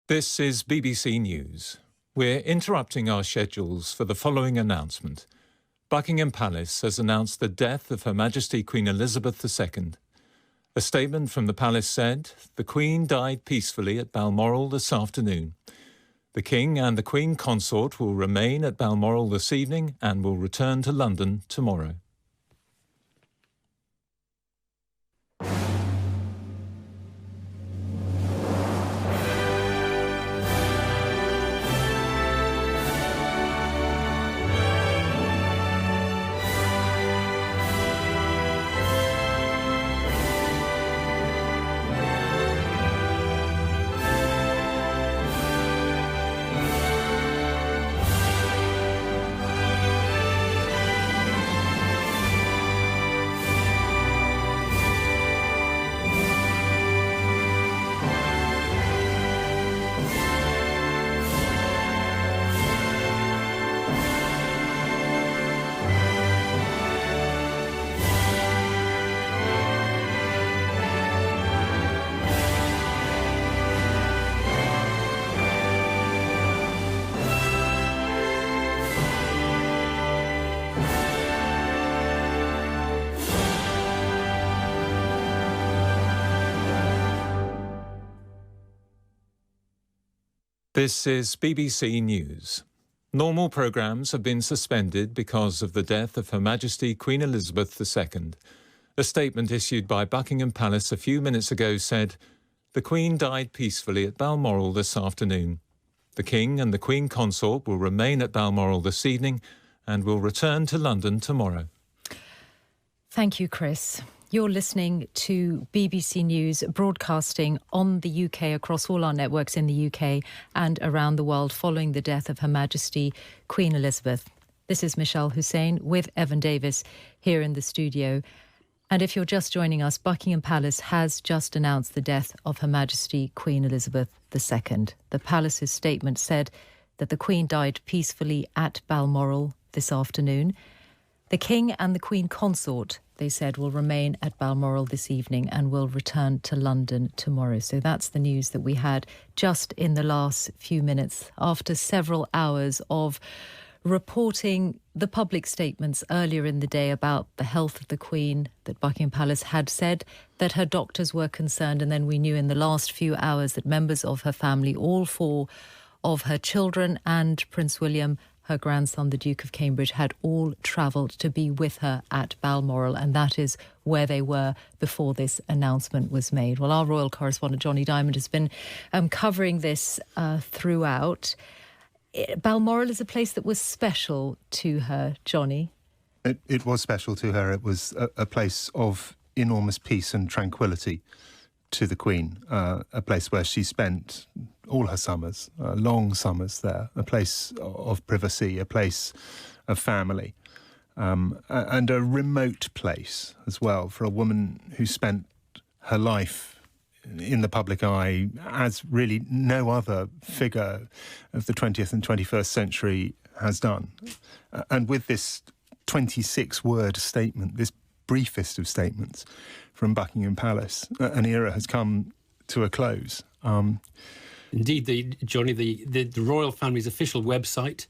This is BBC News. We're interrupting our schedules for the following announcement. Buckingham Palace has announced the death of Her Majesty Queen Elizabeth II. A statement from the palace said, "The Queen died peacefully at Balmoral this afternoon. The King and the Queen Consort will remain at Balmoral this evening and will return to London tomorrow." This is BBC News. Normal programmes have been suspended because of the death of Her Majesty Queen Elizabeth II. A statement issued by Buckingham Palace a few minutes ago said, "The Queen died peacefully at Balmoral this afternoon. The King and the Queen Consort will remain at Balmoral this evening and will return to London tomorrow." Thank you, Chris. You're listening to BBC News, broadcasting on the UK, across all our networks in the UK and around the world, following the death of Her Majesty Queen Elizabeth. This is Michelle Hussein with Evan Davis here in the studio. And if you're just joining us, Buckingham Palace has just announced the death of Her Majesty Queen Elizabeth II. The Palace's statement said that the Queen died peacefully at Balmoral this afternoon. The King and the Queen Consort, they said, will remain at Balmoral this evening and will return to London tomorrow. So that's the news that we had just in the last few minutes, after several hours of reporting the public statements earlier in the day about the health of the Queen, that Buckingham Palace had said that her doctors were concerned. And then we knew in the last few hours that members of her family, all four of her children and Prince William, her grandson, the Duke of Cambridge, had all travelled to be with her at Balmoral, and that is where they were before this announcement was made. Well, our royal correspondent, Johnny Diamond, has been covering this throughout. Balmoral is a place that was special to her, Johnny. It was special to her. It was a place of enormous peace and tranquility to the Queen, a place where she spent all her summers, long summers there, a place of privacy, a place of family, and a remote place as well for a woman who spent her life in the public eye as really no other figure of the 20th and 21st century has done. And with this 26-word statement, this briefest of statements from Buckingham Palace, an era has come to a close. Indeed, Johnny, the royal family's official website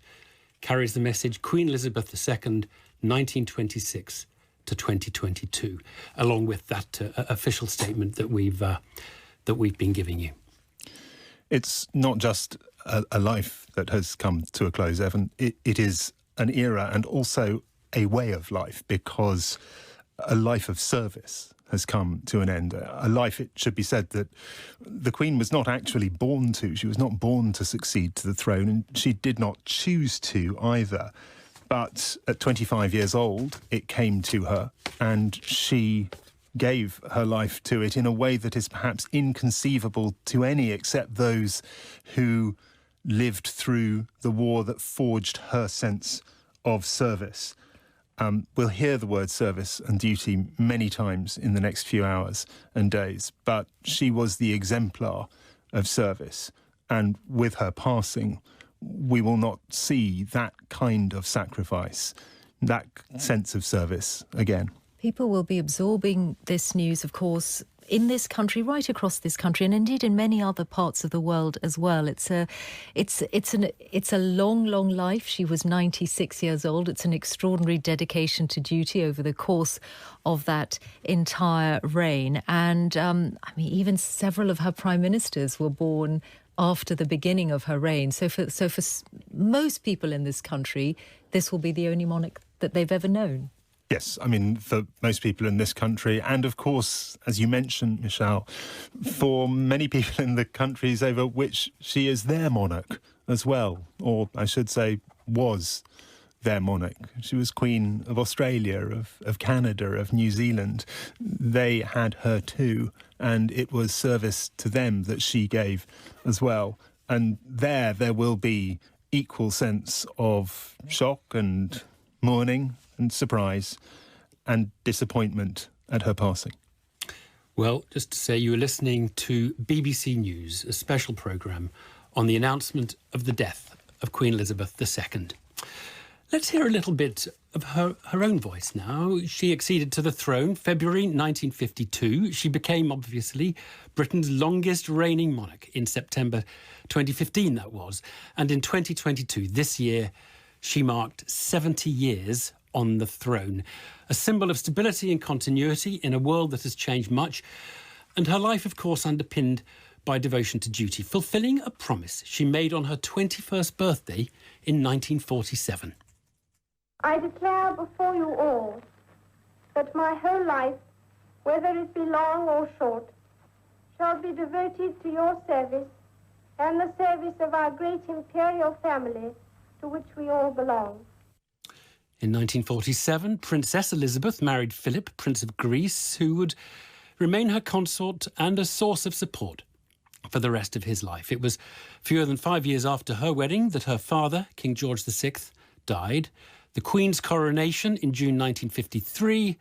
carries the message Queen Elizabeth II, 1926 to 2022, along with that official statement that we've been giving you. It's not just a life that has come to a close, Evan. It is an era and also a way of life, because a life of service has come to an end. A life, it should be said, that the Queen was not actually born to. She was not born to succeed to the throne, and she did not choose to either. But at 25 years old, it came to her, and she gave her life to it in a way that is perhaps inconceivable to any except those who lived through the war that forged her sense of service. We'll hear the word service and duty many times in the next few hours and days, but she was the exemplar of service. And with her passing, we will not see that kind of sacrifice, that sense of service again. People will be absorbing this news, of course, in this country, right across this country, and indeed in many other parts of the world as well. It's a long life. She was 96 years old. It's an extraordinary dedication to duty over the course of that entire reign. And I mean, even several of her prime ministers were born after the beginning of her reign. So for most people in this country, this will be the only monarch that they've ever known. Yes, I mean, for most people in this country, and of course, as you mentioned, Michelle, for many people in the countries over which she is their monarch as well, or I should say was their monarch. She was Queen of Australia, of Canada, of New Zealand. They had her too, and it was service to them that she gave as well. And there will be equal sense of shock and mourning and surprise and disappointment at her passing. Well, just to say, you were listening to BBC News, a special programme on the announcement of the death of Queen Elizabeth II. Let's hear a little bit of her own voice now. She acceded to the throne February 1952. She became, obviously, Britain's longest reigning monarch in September 2015, that was. And in 2022, this year, she marked 70 years on the throne, a symbol of stability and continuity in a world that has changed much, and her life, of course, underpinned by devotion to duty, fulfilling a promise she made on her 21st birthday in 1947. I declare before you all that my whole life, whether it be long or short, shall be devoted to your service and the service of our great imperial family to which we all belong. In 1947, Princess Elizabeth married Philip, Prince of Greece, who would remain her consort and a source of support for the rest of his life. It was fewer than 5 years after her wedding that her father, King George VI, died. The Queen's coronation in June 1953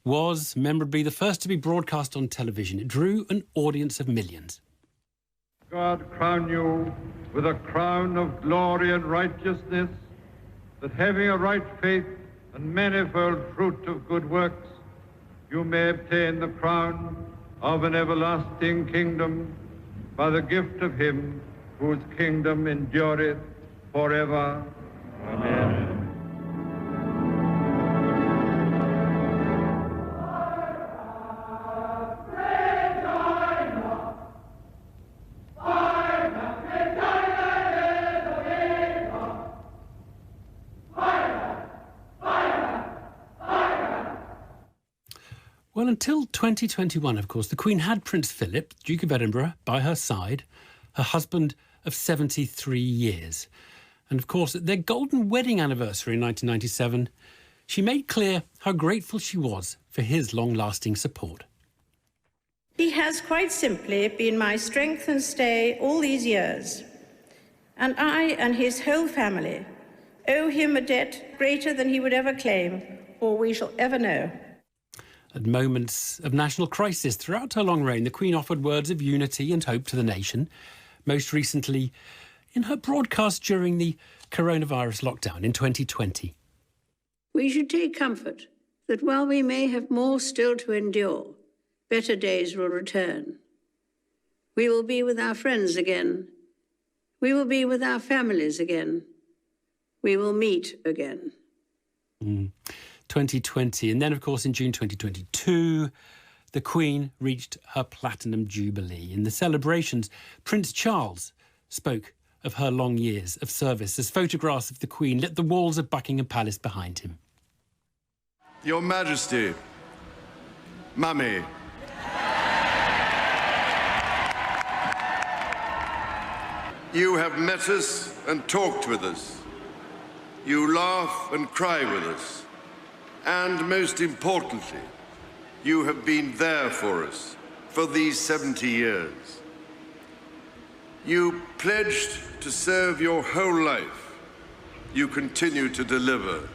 was memorably the first to be broadcast on television. It drew an audience of millions. God crown you with a crown of glory and righteousness, that having a right faith and manifold fruit of good works, you may obtain the crown of an everlasting kingdom by the gift of him whose kingdom endureth forever. Amen. Well, until 2021, of course, the Queen had Prince Philip, Duke of Edinburgh, by her side, her husband of 73 years. And of course, at their golden wedding anniversary in 1997, she made clear how grateful she was for his long-lasting support. He has quite simply been my strength and stay all these years, and I and his whole family owe him a debt greater than he would ever claim or we shall ever know. At moments of national crisis throughout her long reign, the Queen offered words of unity and hope to the nation, most recently in her broadcast during the coronavirus lockdown in 2020. We should take comfort that while we may have more still to endure, better days will return. We will be with our friends again. We will be with our families again. We will meet again. 2020. And then, of course, in June 2022, the Queen reached her Platinum Jubilee. In the celebrations, Prince Charles spoke of her long years of service as photographs of the Queen lit the walls of Buckingham Palace behind him. Your Majesty, Mummy, you have met us and talked with us. You laugh and cry with us. And most importantly, you have been there for us for these 70 years. You pledged to serve your whole life. You continue to deliver.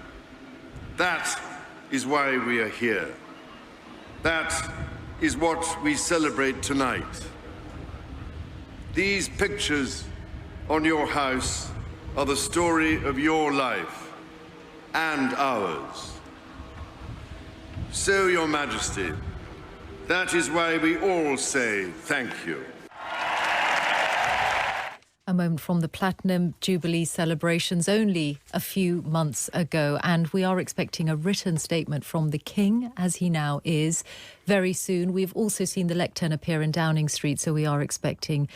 That is why we are here. That is what we celebrate tonight. These pictures on your house are the story of your life and ours. So, Your Majesty, That is why we all say thank you. A moment from the Platinum Jubilee celebrations only a few months ago, and we are expecting a written statement from the King, as he now is, very soon. We've also seen the lectern appear in Downing Street, so we are expecting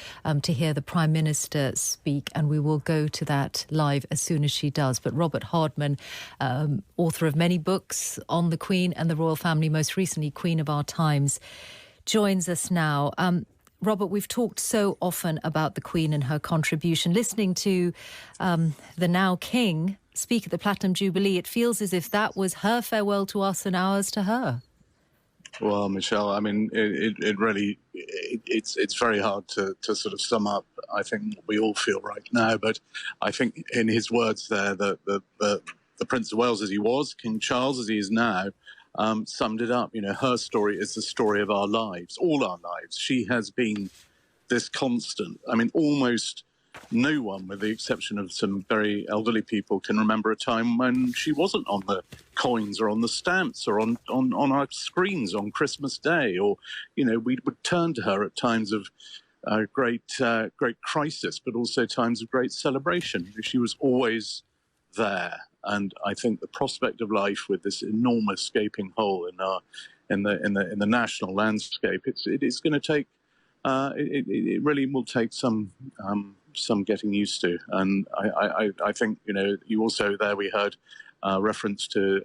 to hear the Prime Minister speak, and we will go to that live as soon as she does. But Robert Hardman, author of many books on the Queen and the royal family, most recently Queen of Our Times, joins us now. Robert, we've talked so often about the Queen and her contribution. Listening to the now King speak at the Platinum Jubilee, it feels as if that was her farewell to us and ours to her. Well, Michelle, I mean, it really, it's very hard to sort of sum up, I think, what we all feel right now. But I think in his words there, the Prince of Wales as he was, King Charles as he is now, summed it up. You know, her story is the story of our lives, all our lives. She has been this constant. I mean, almost no one, with the exception of some very elderly people, can remember a time when she wasn't on the coins or on the stamps or on our screens on Christmas Day. Or, you know, we would turn to her at times of great crisis, but also times of great celebration. She was always there. And I think the prospect of life with this enormous gaping hole in the national landscape, it is going to take. It really will take some getting used to. And I think, you know, you also there we heard reference to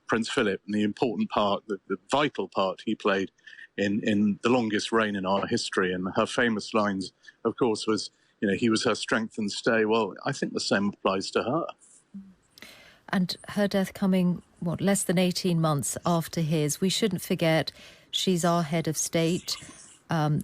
Prince Philip and the important part, the vital part he played in the longest reign in our history. And her famous lines, of course, was, you know, he was her strength and stay. Well, I think the same applies to her. And her death coming, less than 18 months after his. We shouldn't forget she's our head of state.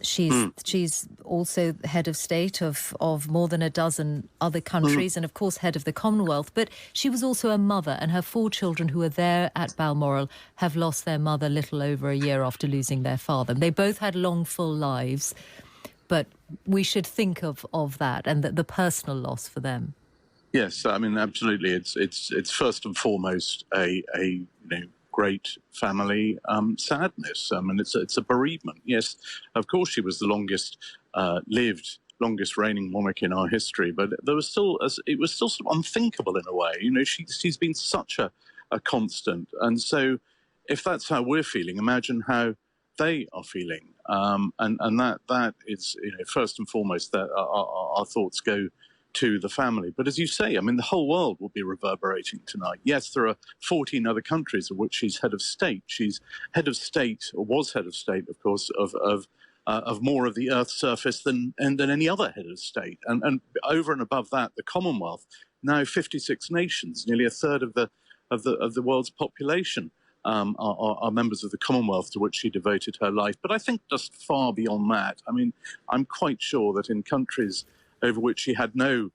She's also head of state of more than a dozen other countries and, of course, head of the Commonwealth. But she was also a mother, and her 4 children who are there at Balmoral have lost their mother little over a year after losing their father. They both had long, full lives, but we should think of that and the personal loss for them. Yes, I mean, absolutely. It's first and foremost a you know, great family sadness. I mean, it's a bereavement. Yes, of course, she was the longest reigning monarch in our history, but it was still sort of unthinkable in a way. You know, she's been such a constant, and so if that's how we're feeling, imagine how they are feeling. And that is, you know, first and foremost that our thoughts go to the family. But as you say, I mean, the whole world will be reverberating tonight. Yes, there are 14 other countries of which she's head of state. She's head of state, or was head of state, of course, of more of the Earth's surface than any other head of state. And over and above that, the Commonwealth, now 56 nations, nearly a third of the world's population are members of the Commonwealth, to which she devoted her life. But I think just far beyond that. I mean, I'm quite sure that in countries over which she had no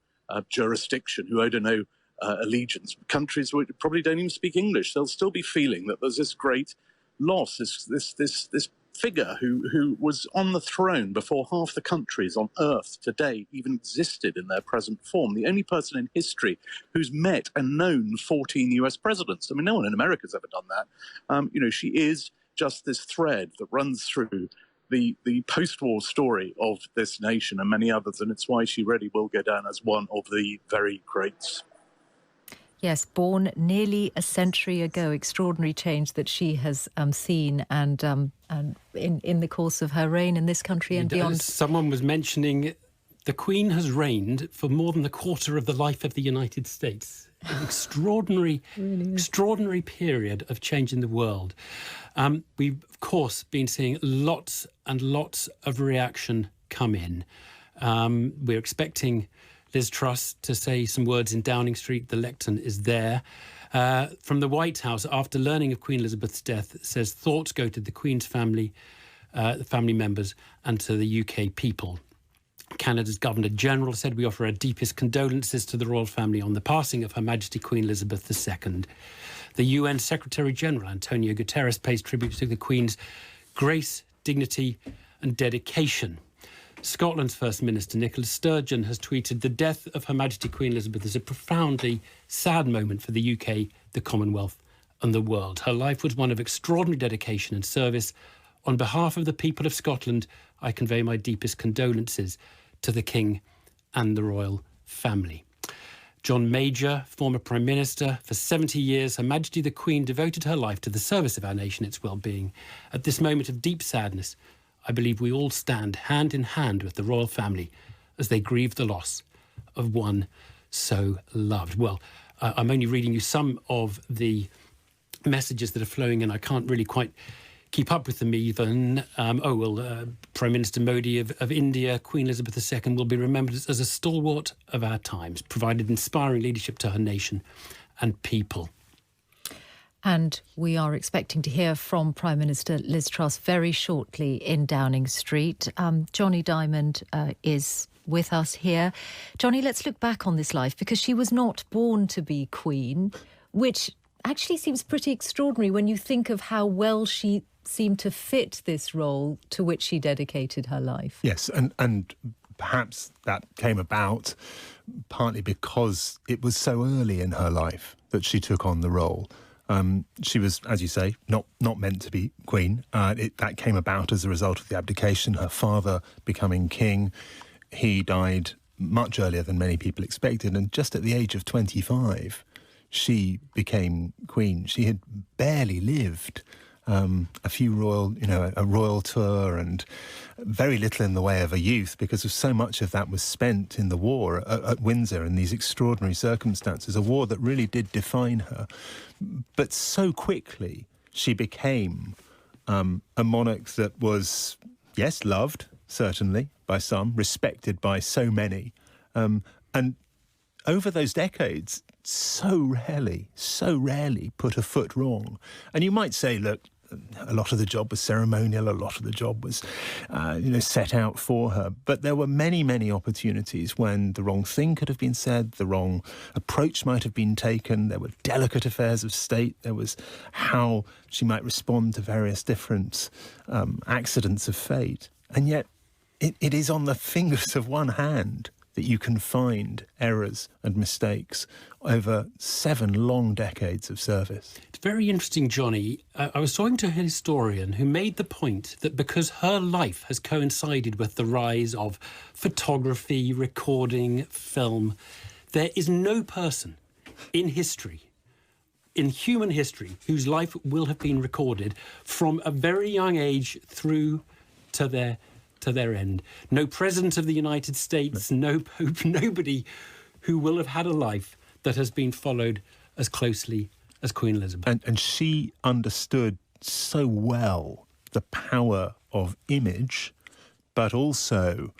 jurisdiction, who owed her no allegiance, countries which probably don't even speak English, they'll still be feeling that there's this great loss, this figure who was on the throne before half the countries on Earth today even existed in their present form. The only person in history who's met and known 14 US presidents. I mean, no one in America's ever done that. You know, she is just this thread that runs through the post-war story of this nation and many others, and it's why she really will go down as one of the very greats. Yes, born nearly a century ago. Extraordinary change that she has seen and in the course of her reign in this country and beyond. Someone was mentioning the Queen has reigned for more than a quarter of the life of the United States. An extraordinary period of change in the world. We've, of course, been seeing lots and lots of reaction come in. We're expecting Liz Truss to say some words in Downing Street. The lectern is there. From the White House, after learning of Queen Elizabeth's death, it says thoughts go to the Queen's family, the family members, and to the UK people. Canada's Governor-General said, we offer our deepest condolences to the royal family on the passing of Her Majesty Queen Elizabeth II. The UN Secretary-General, Antonio Guterres, pays tribute to the Queen's grace, dignity and dedication. Scotland's First Minister, Nicola Sturgeon, has tweeted, the death of Her Majesty Queen Elizabeth is a profoundly sad moment for the UK, the Commonwealth and the world. Her life was one of extraordinary dedication and service, On behalf of the people of Scotland, I convey my deepest condolences to the King and the royal family. John Major, former Prime Minister, for 70 years, Her Majesty the Queen devoted her life to the service of our nation, its well-being. At this moment of deep sadness, I believe we all stand hand in hand with the royal family as they grieve the loss of one so loved. Well, I'm only reading you some of the messages that are flowing in. I can't really quite keep up with them even. Prime Minister Modi of India, Queen Elizabeth II will be remembered as a stalwart of our times, provided inspiring leadership to her nation and people. And we are expecting to hear from Prime Minister Liz Truss very shortly in Downing Street. Johnny Diamond is with us here. Johnny, let's look back on this life, because she was not born to be Queen, which actually seems pretty extraordinary when you think of how well she seemed to fit this role to which she dedicated her life. Yes, and perhaps that came about partly because it was so early in her life that she took on the role. She was, as you say, not meant to be Queen. That came about as a result of the abdication, her father becoming king. He died much earlier than many people expected, and just at the age of 25, she became Queen. She had barely lived a few a royal tour, and very little in the way of a youth, because of so much of that was spent in the war at Windsor in these extraordinary circumstances, a war that really did define her. But so quickly she became a monarch that was, yes, loved, certainly, by some, respected by so many. And over those decades, so rarely put a foot wrong. And you might say, look, a lot of the job was ceremonial, a lot of the job was, set out for her. But there were many, many opportunities when the wrong thing could have been said, the wrong approach might have been taken. There were delicate affairs of state. There was how she might respond to various different accidents of fate. And yet it is on the fingers of one hand that you can find errors and mistakes over 7 long decades of service. It's very interesting, Johnny. I was talking to a historian who made the point that because her life has coincided with the rise of photography, recording, film, there is no person in history, in human history, whose life will have been recorded from a very young age through to their end. No president of the United States, no pope, nobody who will have had a life that has been followed as closely as Queen Elizabeth. And she understood so well the power of image, but also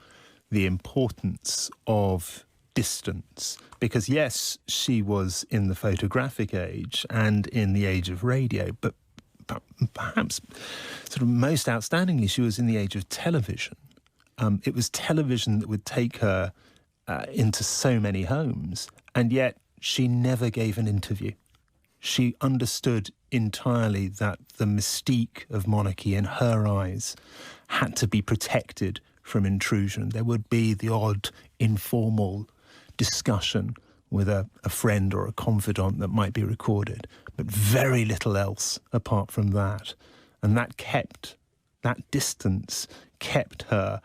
the importance of distance. Because yes, she was in the photographic age and in the age of radio, but perhaps sort of most outstandingly, she was in the age of television. It was television that would take her into so many homes, and yet she never gave an interview. She understood entirely that the mystique of monarchy in her eyes had to be protected from intrusion. There would be the odd informal discussion with a friend or a confidant that might be recorded, but very little else apart from that. And that distance kept her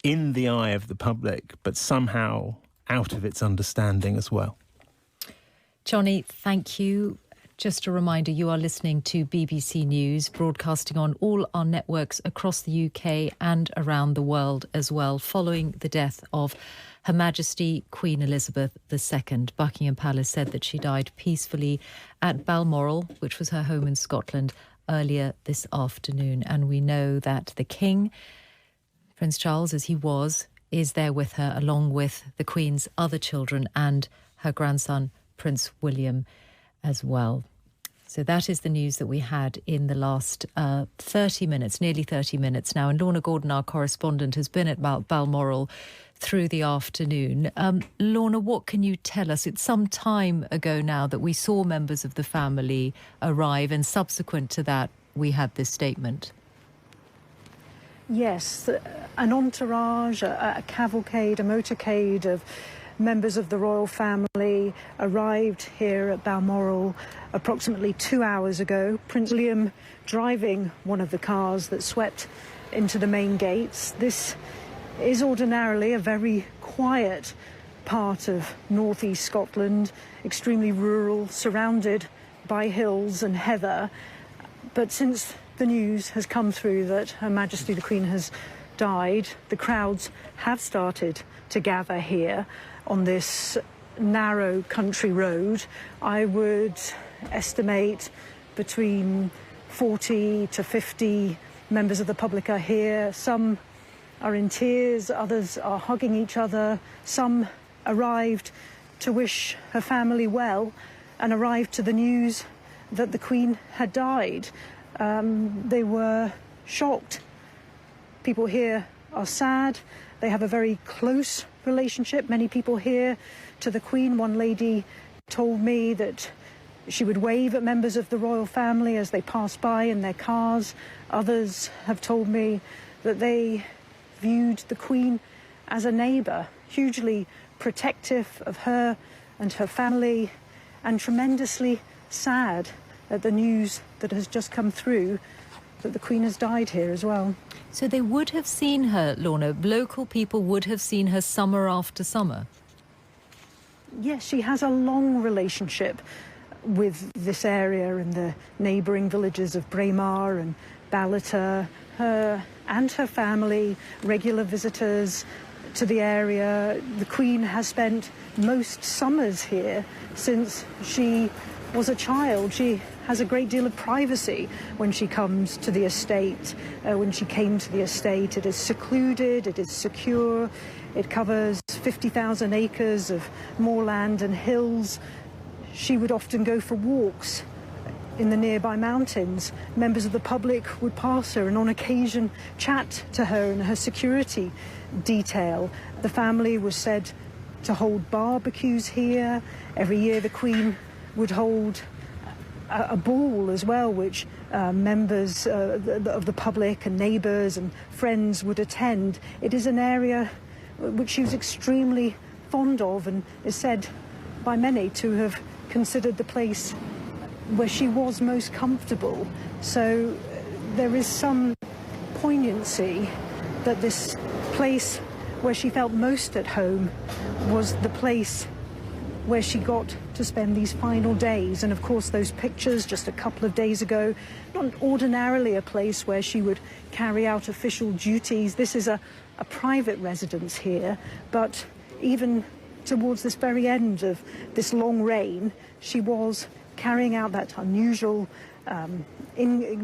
in the eye of the public, but somehow out of its understanding as well. Johnny, thank you. Just a reminder, you are listening to BBC News, broadcasting on all our networks across the UK and around the world as well, following the death of Her Majesty Queen Elizabeth II. Buckingham Palace said that she died peacefully at Balmoral, which was her home in Scotland, earlier this afternoon. And we know that the King, Prince Charles, as he was, is there with her, along with the Queen's other children and her grandson, Prince William, as well. So that is the news that we had in the last 30 minutes, nearly 30 minutes now. And Lorna Gordon, our correspondent, has been at Balmoral through the afternoon. Lorna, what can you tell us? It's some time ago now that we saw members of the family arrive, and subsequent to that, we had this statement. Yes, an entourage, a cavalcade, a motorcade of members of the royal family arrived here at Balmoral approximately 2 hours ago. Prince William driving one of the cars that swept into the main gates. This is ordinarily a very quiet part of northeast Scotland, extremely rural, surrounded by hills and heather. But since the news has come through that Her Majesty the Queen has died, the crowds have started to gather here on this narrow country road. I would estimate between 40 to 50 members of the public are here. Some are in tears, others are hugging each other. Some arrived to wish her family well and arrived to the news that the Queen had died. They were shocked. People here are sad. They have a very close relationship, many people here, to the Queen. One lady told me that she would wave at members of the royal family as they passed by in their cars. Others have told me that they viewed the Queen as a neighbour, hugely protective of her and her family, and tremendously sad at the news that has just come through that the Queen has died here as well. So they would have seen her, Lorna, local people would have seen her summer after summer? Yes, she has a long relationship with this area and the neighbouring villages of Braemar and Ballater. Her and her family, regular visitors to the area. The Queen has spent most summers here since she was a child. She has a great deal of privacy when she comes to the estate. When she came to the estate, it is secluded, it is secure. It covers 50,000 acres of moorland and hills. She would often go for walks in the nearby mountains. Members of the public would pass her and on occasion chat to her and her security detail. The family was said to hold barbecues here. Every year the Queen would hold a ball as well, which members of the public and neighbours and friends would attend. It is an area which she was extremely fond of and is said by many to have considered the place where she was most comfortable. So there is some poignancy that this place where she felt most at home was the place where she got to spend these final days. And of course those pictures just a couple of days ago, not ordinarily a place where she would carry out official duties. This is a private residence here, but even towards this very end of this long reign, she was carrying out that unusual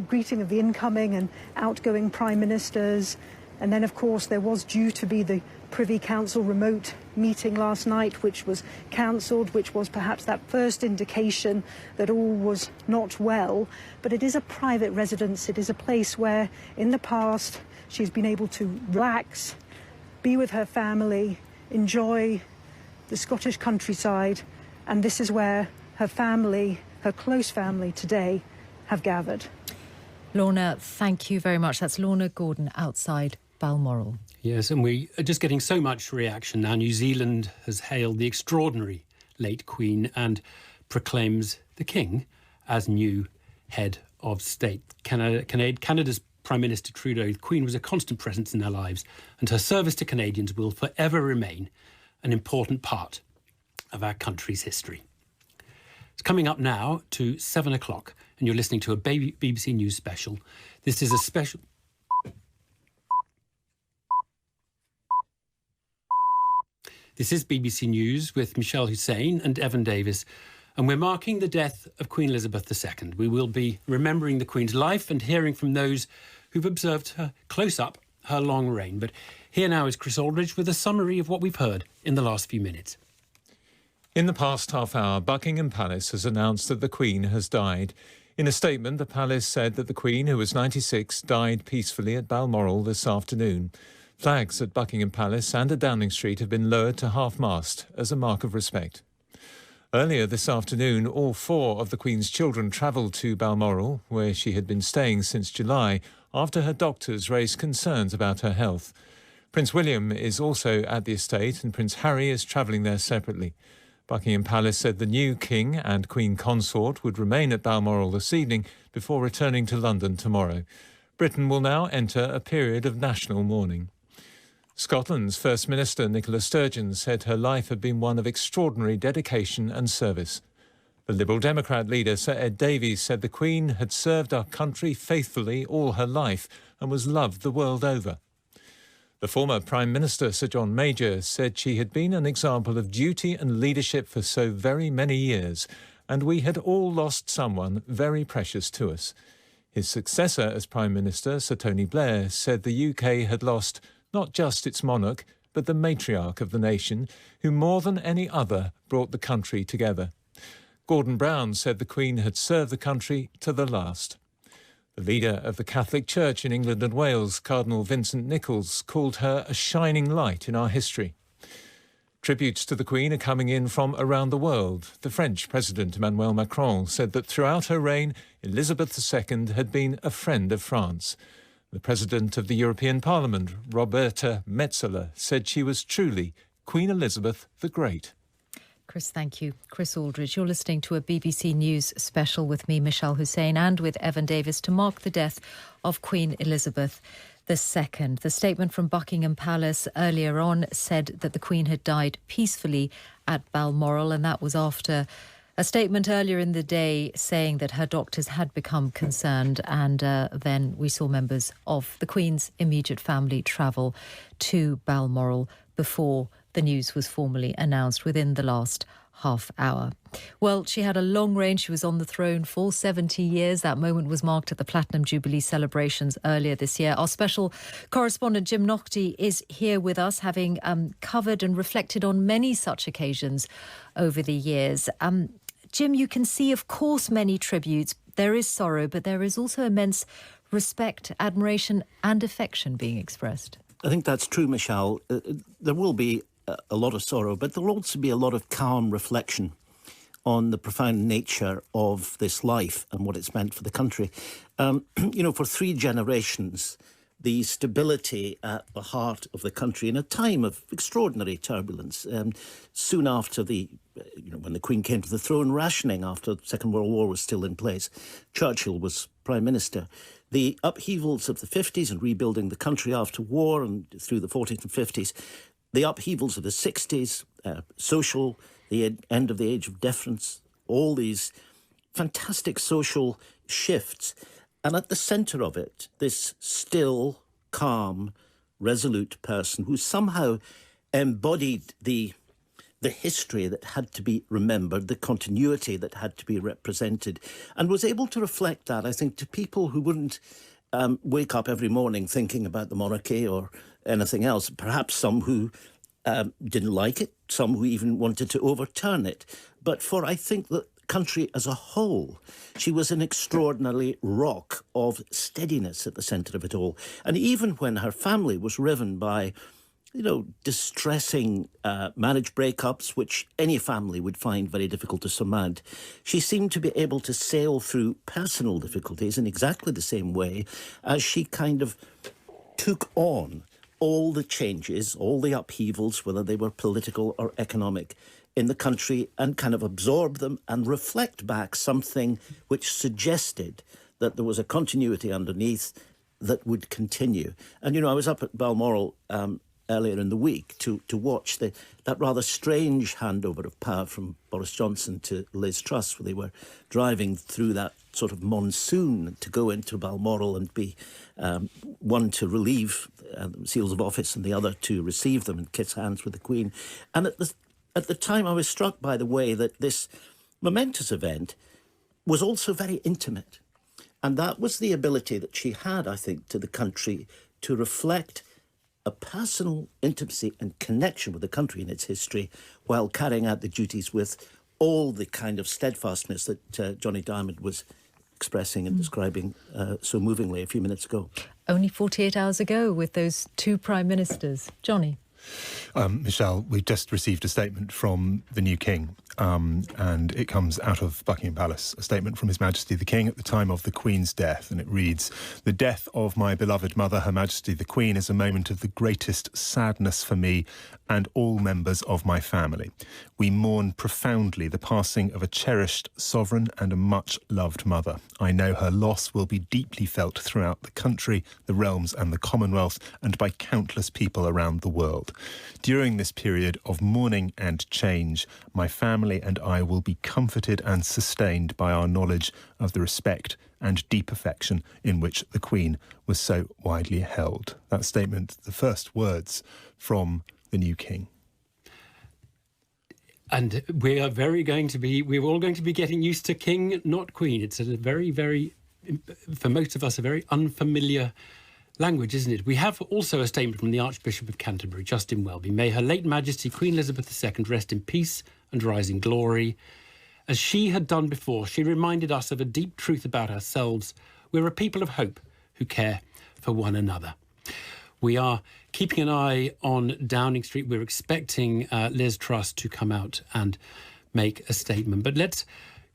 greeting of the incoming and outgoing prime ministers. And then, of course, there was due to be the Privy Council remote meeting last night, which was cancelled, which was perhaps that first indication that all was not well. But it is a private residence. It is a place where, in the past, she's been able to relax, be with her family, enjoy the Scottish countryside. And this is where her family, her close family today, have gathered. Lorna, thank you very much. That's Lorna Gordon outside Balmoral. Yes, and we are just getting so much reaction now. New Zealand has hailed the extraordinary late Queen and proclaims the King as new head of state. Canada's Prime Minister Trudeau, the Queen was a constant presence in their lives, and her service to Canadians will forever remain an important part of our country's history. It's coming up now to 7 o'clock, and you're listening to a BBC News special. This is a special... This is BBC News with Michelle Hussein and Evan Davis, and we're marking the death of Queen Elizabeth II. We will be remembering the Queen's life and hearing from those who've observed her close up, her long reign. But here now is Chris Aldridge with a summary of what we've heard in the last few minutes. In the past half hour, Buckingham Palace has announced that the Queen has died. In a statement, the palace said that the Queen, who was 96, died peacefully at Balmoral this afternoon. Flags at Buckingham Palace and at Downing Street have been lowered to half-mast as a mark of respect. Earlier this afternoon, all 4 of the Queen's children travelled to Balmoral, where she had been staying since July, after her doctors raised concerns about her health. Prince William is also at the estate and Prince Harry is travelling there separately. Buckingham Palace said the new King and Queen Consort would remain at Balmoral this evening before returning to London tomorrow. Britain will now enter a period of national mourning. Scotland's First Minister Nicola Sturgeon said her life had been one of extraordinary dedication and service. The Liberal Democrat leader Sir Ed Davies said the Queen had served our country faithfully all her life and was loved the world over. The former Prime Minister, Sir John Major, said she had been an example of duty and leadership for so very many years, and we had all lost someone very precious to us. His successor as Prime Minister, Sir Tony Blair, said the UK had lost not just its monarch, but the matriarch of the nation, who more than any other brought the country together. Gordon Brown said the Queen had served the country to the last. The leader of the Catholic Church in England and Wales, Cardinal Vincent Nichols, called her a shining light in our history. Tributes to the Queen are coming in from around the world. The French President Emmanuel Macron said that throughout her reign, Elizabeth II had been a friend of France. The President of the European Parliament, Roberta Metsola, said she was truly Queen Elizabeth the Great. Chris, thank you. Chris Aldridge, you're listening to a BBC News special with me, Michelle Hussein, and with Evan Davis to mark the death of Queen Elizabeth II. The statement from Buckingham Palace earlier on said that the Queen had died peacefully at Balmoral, and that was after a statement earlier in the day saying that her doctors had become concerned, and then we saw members of the Queen's immediate family travel to Balmoral before the news was formally announced within the last half hour. Well, she had a long reign. She was on the throne for 70 years. That moment was marked at the Platinum Jubilee celebrations earlier this year. Our special correspondent Jim Naughtie is here with us, having covered and reflected on many such occasions over the years. Jim, you can see, of course, many tributes. There is sorrow, but there is also immense respect, admiration and affection being expressed. I think that's true, Michelle. There will be a lot of sorrow, but there will also be a lot of calm reflection on the profound nature of this life and what it's meant for the country. For 3 generations, the stability at the heart of the country in a time of extraordinary turbulence. Soon after when the Queen came to the throne, rationing after the Second World War was still in place. Churchill was Prime Minister. The upheavals of the 50s and rebuilding the country after war and through the 40s and 50s. The upheavals of the 60s, social, the end of the age of deference, all these fantastic social shifts. And at the centre of it, this still, calm, resolute person who somehow embodied the history that had to be remembered, the continuity that had to be represented, and was able to reflect that, I think, to people who wouldn't wake up every morning thinking about the monarchy or anything else. Perhaps some who didn't like it, some who even wanted to overturn it. But for, I think, the country as a whole, she was an extraordinary rock of steadiness at the centre of it all. And even when her family was riven by, distressing marriage breakups, which any family would find very difficult to surmount, she seemed to be able to sail through personal difficulties in exactly the same way as she kind of took on all the changes, all the upheavals, whether they were political or economic, in the country, and kind of absorb them and reflect back something which suggested that there was a continuity underneath that would continue. And, I was up at Balmoral earlier in the week to watch that rather strange handover of power from Boris Johnson to Liz Truss, where they were driving through that sort of monsoon to go into Balmoral and be one to relieve seals of office and the other to receive them and kiss hands with the Queen. And at the time, I was struck by the way that this momentous event was also very intimate. And that was the ability that she had, I think, to the country to reflect a personal intimacy and connection with the country and its history while carrying out the duties with all the kind of steadfastness that Johnny Diamond was expressing and describing so movingly a few minutes ago. Only 48 hours ago with those 2 prime ministers. Johnny? Michelle, we just received a statement from the new King, and it comes out of Buckingham Palace, a statement from His Majesty the King at the time of the Queen's death, and it reads, "The death of my beloved mother, Her Majesty the Queen, is a moment of the greatest sadness for me and all members of my family. We mourn profoundly the passing of a cherished sovereign and a much-loved mother. I know her loss will be deeply felt throughout the country, the realms and the Commonwealth, and by countless people around the world. During this period of mourning and change, my family and I will be comforted and sustained by our knowledge of the respect and deep affection in which the Queen was so widely held." That statement, the first words from the new King. And we're all going to be getting used to King, not Queen. It's a very, very, for most of us, a very unfamiliar language, isn't it? We have also a statement from the Archbishop of Canterbury, Justin Welby. "May Her late Majesty Queen Elizabeth II rest in peace and rise in glory. As she had done before, she reminded us of a deep truth about ourselves. We're a people of hope who care for one another." We are keeping an eye on Downing Street. We're expecting Liz Truss to come out and make a statement. But let's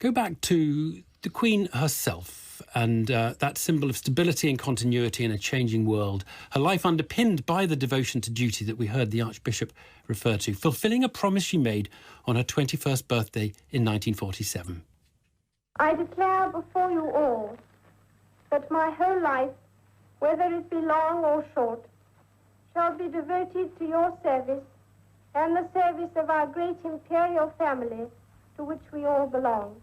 go back to the Queen herself and that symbol of stability and continuity in a changing world. Her life underpinned by the devotion to duty that we heard the Archbishop refer to, fulfilling a promise she made on her 21st birthday in 1947. "I declare before you all that my whole life, whether it be long or short, shall be devoted to your service and the service of our great imperial family to which we all belong."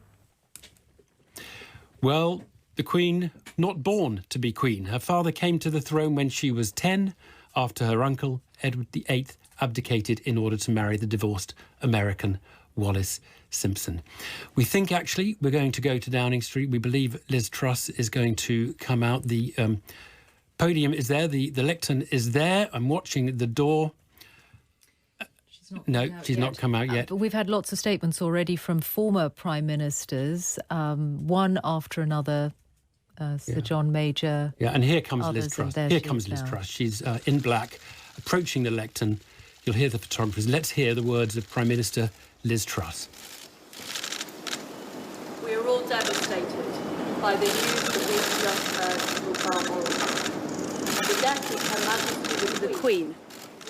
Well, the Queen, not born to be Queen. Her father came to the throne when she was 10, after her uncle, Edward VIII, abdicated in order to marry the divorced American Wallis Simpson. We think, actually, we're going to go to Downing Street. We believe Liz Truss is going to come out. The podium is there. The lectern is there. I'm watching the door. She's not come out yet. But we've had lots of statements already from former prime ministers, one after another. Sir John Major. Yeah, and here comes Liz Truss. Here comes Liz Truss. She's in black, approaching the lectern. You'll hear the photographers. Let's hear the words of Prime Minister Liz Truss. We are all devastated by the news that we've just heard from Balmoral. The death of Her Majesty the Queen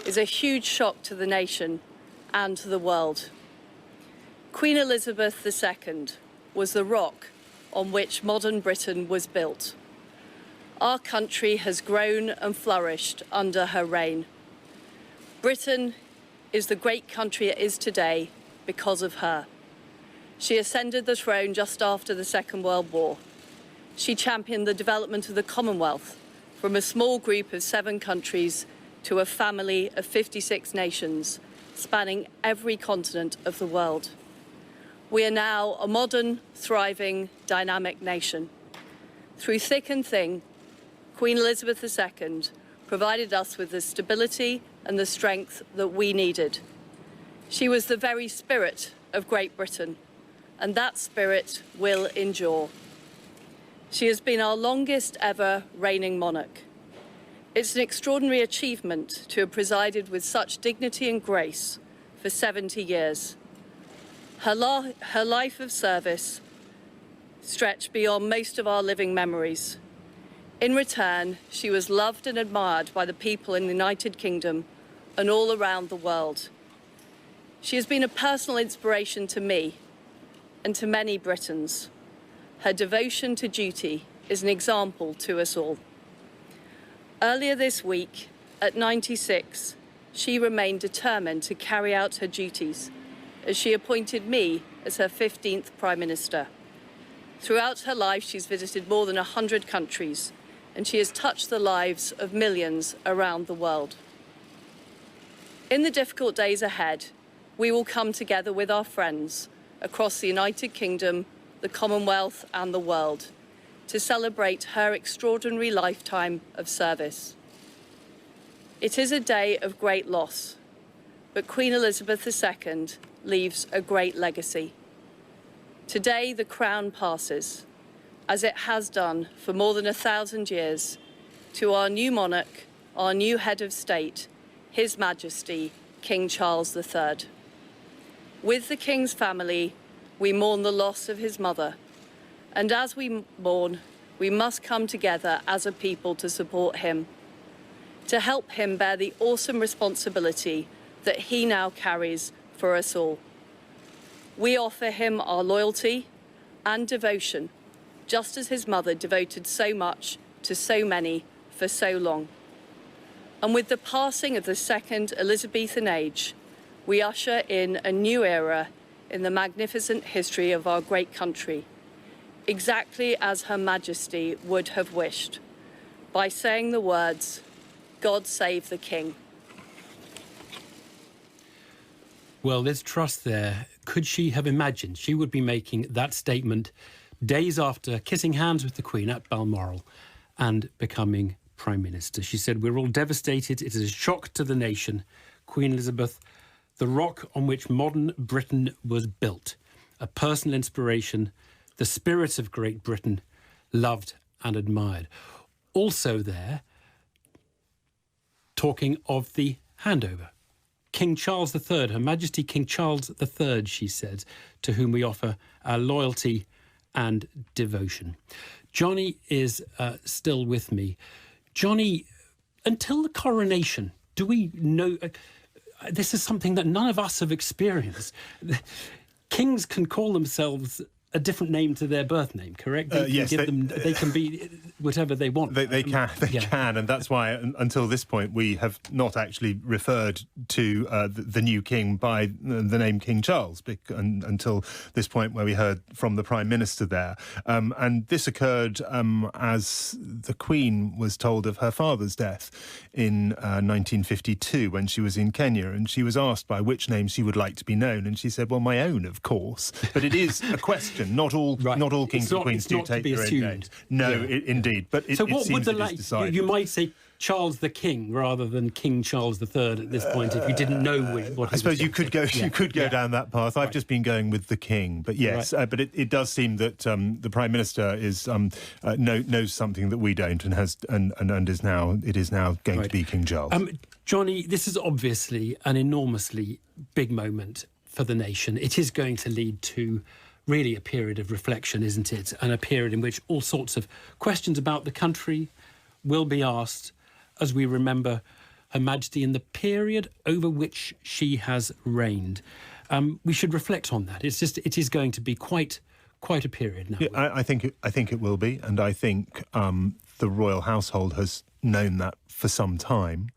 is a huge shock to the nation and to the world. Queen Elizabeth II was the rock on which modern Britain was built. Our country has grown and flourished under her reign. Britain is the great country it is today because of her. She ascended the throne just after the Second World War. She championed the development of the Commonwealth from a small group of 7 countries to a family of 56 nations, spanning every continent of the world. We are now a modern, thriving, dynamic nation. Through thick and thin, Queen Elizabeth II provided us with the stability and the strength that we needed. She was the very spirit of Great Britain, and that spirit will endure. She has been our longest ever reigning monarch. It's an extraordinary achievement to have presided with such dignity and grace for 70 years. Her life of service stretched beyond most of our living memories. In return, she was loved and admired by the people in the United Kingdom and all around the world. She has been a personal inspiration to me and to many Britons. Her devotion to duty is an example to us all. Earlier this week, at 96, she remained determined to carry out her duties as she appointed me as her 15th Prime Minister. Throughout her life, she's visited more than 100 countries, and she has touched the lives of millions around the world. In the difficult days ahead, we will come together with our friends across the United Kingdom, the Commonwealth and the world to celebrate her extraordinary lifetime of service. It is a day of great loss, but Queen Elizabeth II leaves a great legacy. Today, the crown passes, as it has done for more than 1,000 years, to our new monarch, our new head of state, His Majesty, King Charles III. With the King's family, we mourn the loss of his mother. And as we mourn, we must come together as a people to support him, to help him bear the awesome responsibility that he now carries for us all. We offer him our loyalty and devotion, just as his mother devoted so much to so many for so long. And with the passing of the second Elizabethan age, we usher in a new era in the magnificent history of our great country, exactly as Her Majesty would have wished, by saying the words, "God save the King." Well, there's trust there. Could she have imagined she would be making that statement days after kissing hands with the Queen at Balmoral and becoming Prime Minister? She said, "We're all devastated. It is a shock to the nation. Queen Elizabeth, the rock on which modern Britain was built, a personal inspiration, the spirit of Great Britain, loved and admired." Also there, talking of the handover. King Charles III, Her Majesty King Charles III, she said, to whom we offer our loyalty and devotion. Johnny is still with me. Johnny, until the coronation, do we know... this is something that none of us have experienced. Kings can call themselves a different name to their birth name, correct? Yes, they can be whatever they want. They can, and that's why until this point we have not actually referred to the new king by the name King Charles until this point where we heard from the Prime Minister there. And this occurred as the Queen was told of her father's death in 1952 when she was in Kenya, and she was asked by which name she would like to be known, and she said, "Well, my own, of course." But it is a question. Not all kings and queens do take their own names. No, indeed. But so what would you might say Charles the King rather than King Charles III at this point if you didn't know what. I suppose you could go down that path. I've just been going with the King, but yes, but it does seem that the Prime Minister is knows something that we don't, and is now going to be King Charles. Johnny, this is obviously an enormously big moment for the nation. It is going to lead to really a period of reflection, isn't it? And a period in which all sorts of questions about the country will be asked as we remember Her Majesty in the period over which she has reigned. We should reflect on that. It is going to be quite a period now. Yeah, I think it will be, and I think the royal household has known that for some time.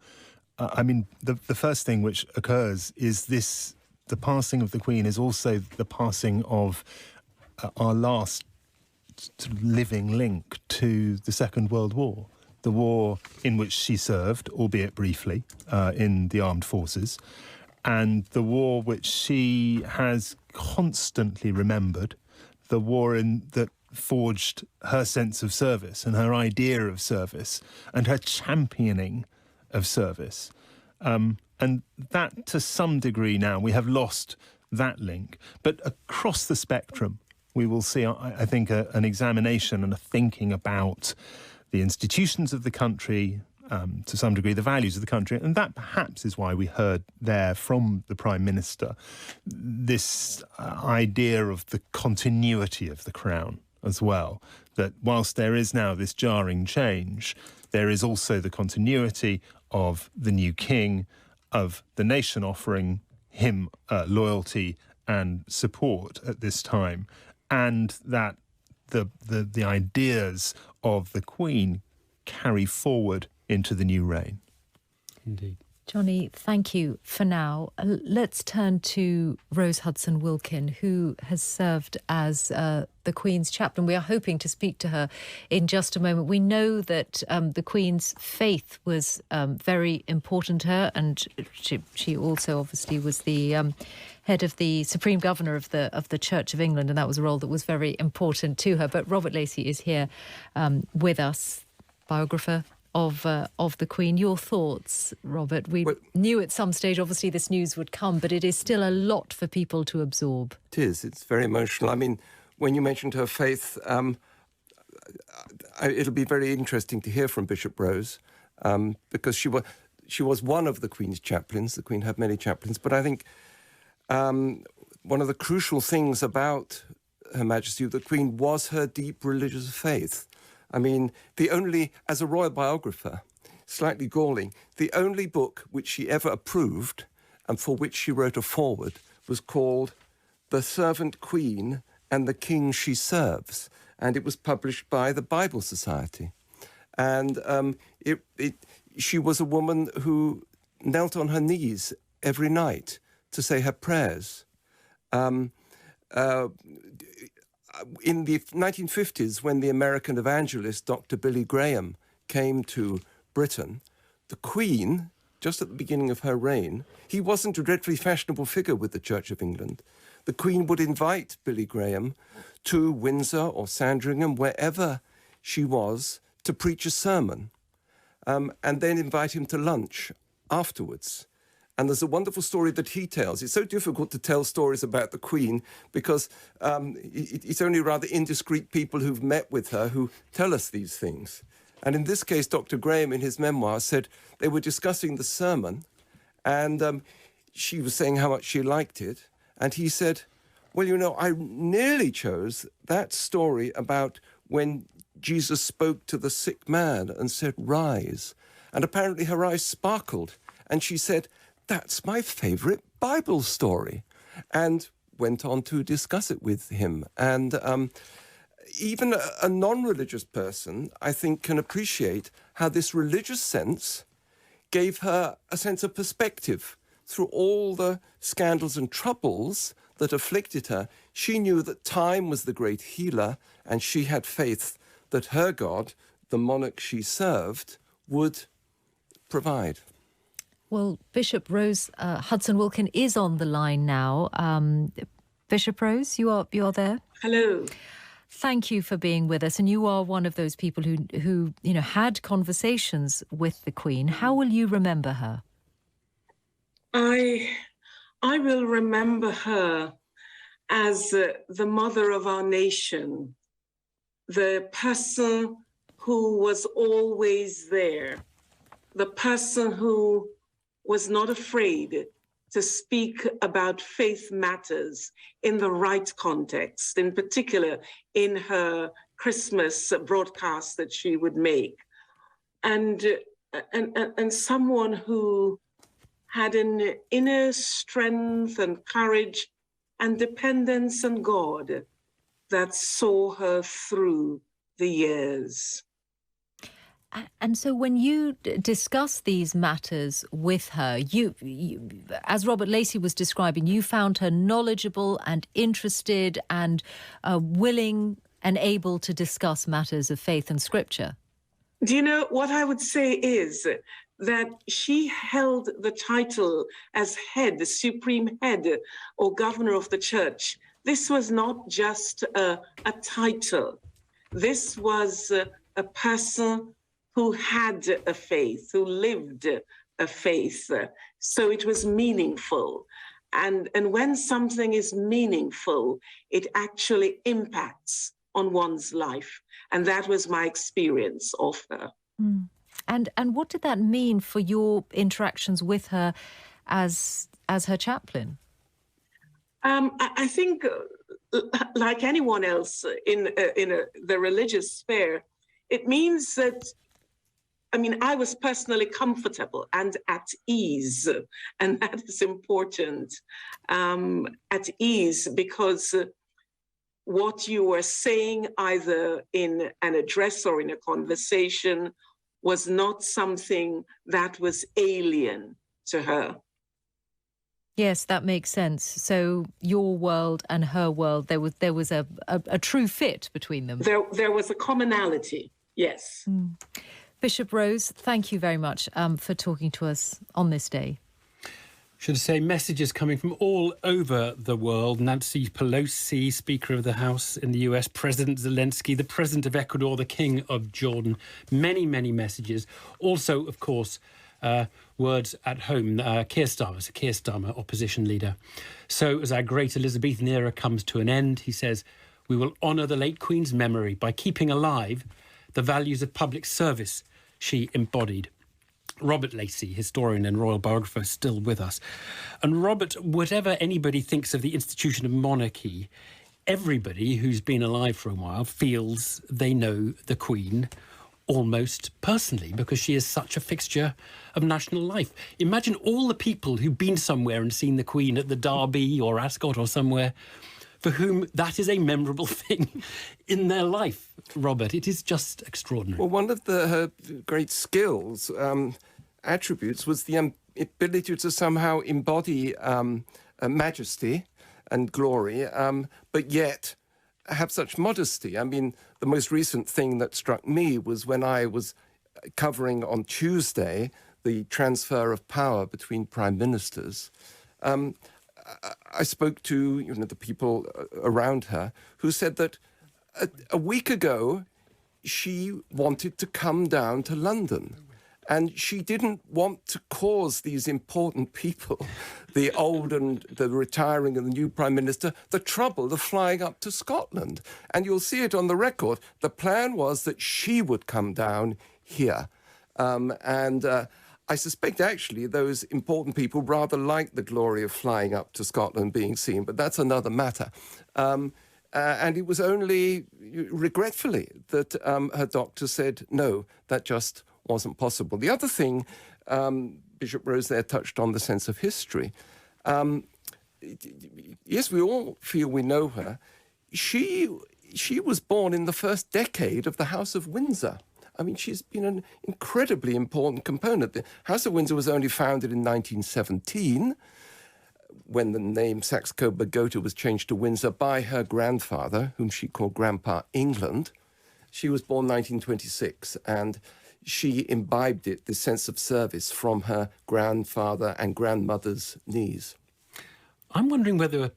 I mean, the first thing which occurs is this. The passing of the Queen is also the passing of our last sort of living link to the Second World War, the war in which she served, albeit briefly, in the armed forces, and the war which she has constantly remembered, the war that forged her sense of service and her idea of service and her championing of service. And that, to some degree now, we have lost that link. But across the spectrum, we will see, I think, an examination and a thinking about the institutions of the country, to some degree, the values of the country. And that perhaps is why we heard there from the Prime Minister this idea of the continuity of the Crown as well, that whilst there is now this jarring change, there is also the continuity of the new king, of the nation offering him loyalty and support at this time, and that the ideas of the Queen carry forward into the new reign. Indeed. Johnny, thank you for now. Let's turn to Rose Hudson-Wilkin, who has served as the Queen's chaplain. We are hoping to speak to her in just a moment. We know that the Queen's faith was very important to her, and she also obviously was the head of the Supreme Governor of the Church of England, and that was a role that was very important to her. But Robert Lacey is here with us, biographer of the Queen. Your thoughts, Robert? We knew at some stage, obviously, this news would come, but it is still a lot for people to absorb. It is. It's very emotional. I mean, when you mentioned her faith, it'll be very interesting to hear from Bishop Rose, because she was one of the Queen's chaplains. The Queen had many chaplains, but I think one of the crucial things about Her Majesty, the Queen, was her deep religious faith. I mean, as a royal biographer, slightly galling, the only book which she ever approved and for which she wrote a foreword was called The Servant Queen and the King She Serves, and it was published by the Bible Society. And she was a woman who knelt on her knees every night to say her prayers. In the 1950s, when the American evangelist Dr. Billy Graham came to Britain, the Queen, just at the beginning of her reign, he wasn't a dreadfully fashionable figure with the Church of England. The Queen would invite Billy Graham to Windsor or Sandringham, wherever she was, to preach a sermon, and then invite him to lunch afterwards. And there's a wonderful story that he tells. It's so difficult to tell stories about the Queen because it's only rather indiscreet people who've met with her who tell us these things. And in this case, Dr. Graham, in his memoir, said they were discussing the sermon, and she was saying how much she liked it. And he said, well, you know, I nearly chose that story about when Jesus spoke to the sick man and said, rise. And apparently her eyes sparkled. And she said, that's my favourite Bible story. And went on to discuss it with him. And even a non-religious person, I think, can appreciate how this religious sense gave her a sense of perspective. Through all the scandals and troubles that afflicted her, she knew that time was the great healer, and she had faith that her God, the monarch she served, would provide. Well, Bishop Rose Hudson-Wilkin is on the line now. Bishop Rose, you are there? Hello. Thank you for being with us. And you are one of those people who had conversations with the Queen. How will you remember her? I will remember her as the mother of our nation, the person who was always there, the person who was not afraid to speak about faith matters in the right context, in particular in her Christmas broadcast that she would make, and someone who had an inner strength and courage and dependence on God that saw her through the years. And so when you discuss these matters with her, you, as Robert Lacey was describing, you found her knowledgeable and interested and willing and able to discuss matters of faith and scripture. Do you know, what I would say is that she held the title as head, the supreme head or governor of the church. This was not just a title. This was a person who had a faith, who lived a faith. So it was meaningful. And when something is meaningful, it actually impacts on one's life. And that was my experience of her. Mm. And what did that mean for your interactions with her as her chaplain? I think, like anyone else in the religious sphere, it means that, I mean, I was personally comfortable and at ease, and that is important, at ease, because what you were saying either in an address or in a conversation was not something that was alien to her. Yes, that makes sense. So your world and her world, there was a true fit between them. There was a commonality, yes. Mm. Bishop Rose, thank you very much for talking to us on this day. Should I say messages coming from all over the world. Nancy Pelosi, Speaker of the House in the US, President Zelensky, the President of Ecuador, the King of Jordan. Many, many messages. Also, of course, words at home. Keir Starmer, opposition leader. So as our great Elizabethan era comes to an end, he says, we will honour the late Queen's memory by keeping alive the values of public service she embodied. Robert Lacey, historian and royal biographer, is still with us. And Robert, whatever anybody thinks of the institution of monarchy, everybody who's been alive for a while feels they know the Queen almost personally, because she is such a fixture of national life. Imagine all the people who've been somewhere and seen the Queen at the Derby or Ascot or somewhere, for whom that is a memorable thing in their life, Robert. It is just extraordinary. Well, one of her great skills, attributes, was the ability to somehow embody majesty and glory, but yet have such modesty. I mean, the most recent thing that struck me was when I was covering on Tuesday the transfer of power between prime ministers. I spoke to the people around her who said that a week ago she wanted to come down to London. And she didn't want to cause these important people, the old and the retiring and the new Prime Minister, the trouble of flying up to Scotland. And you'll see it on the record. The plan was that she would come down here. I suspect, actually, those important people rather like the glory of flying up to Scotland being seen, but that's another matter. And it was only regretfully that her doctor said, no, that just wasn't possible. The other thing, Bishop Rose there touched on the sense of history. Yes, we all feel we know her. She was born in the first decade of the House of Windsor. I mean, she's been an incredibly important component. The House of Windsor was only founded in 1917, when the name Saxe-Coburg-Gotha was changed to Windsor by her grandfather, whom she called Grandpa England. She was born 1926, and she imbibed it, this sense of service, from her grandfather and grandmother's knees. I'm wondering whether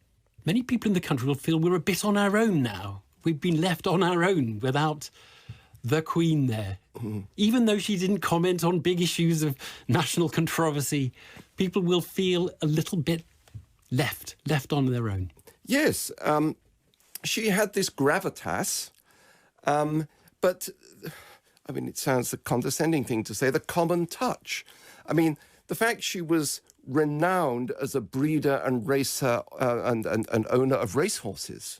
many people in the country will feel we're a bit on our own now. We've been left on our own without the Queen there. Even though she didn't comment on big issues of national controversy, people will feel a little bit left on their own. Yes, she had this gravitas, but I mean, it sounds a condescending thing to say, the common touch. I mean, the fact she was renowned as a breeder and racer and owner of racehorses.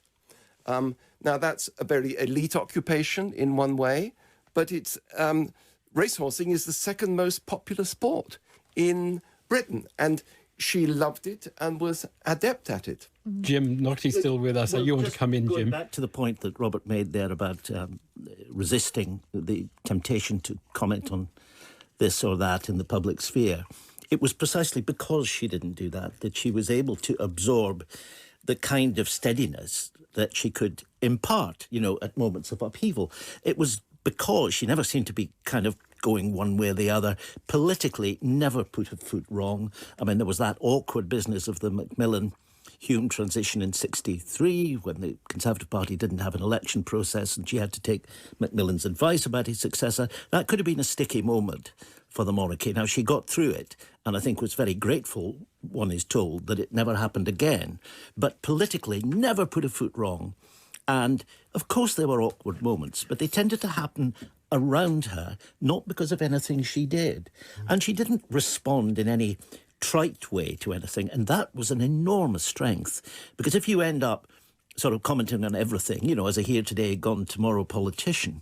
Now, that's a very elite occupation in one way, but it's racehorsing is the second most popular sport in Britain, and she loved it and was adept at it. Jim Nocty's still with us. You want to come in, Jim? Back to the point that Robert made there about resisting the temptation to comment on this or that in the public sphere. It was precisely because she didn't do that she was able to absorb the kind of steadiness that she could impart, at moments of upheaval. It was because she never seemed to be kind of going one way or the other. Politically, never put a foot wrong. I mean, there was that awkward business of the Macmillan-Hume transition in 1963, when the Conservative Party didn't have an election process and she had to take Macmillan's advice about his successor. That could have been a sticky moment for the monarchy. Now, she got through it, and I think was very grateful, one is told, that it never happened again. But politically, never put a foot wrong. And, of course, there were awkward moments, but they tended to happen around her, not because of anything she did. And she didn't respond in any trite way to anything, and that was an enormous strength. Because if you end up sort of commenting on everything, as a here today, gone tomorrow politician,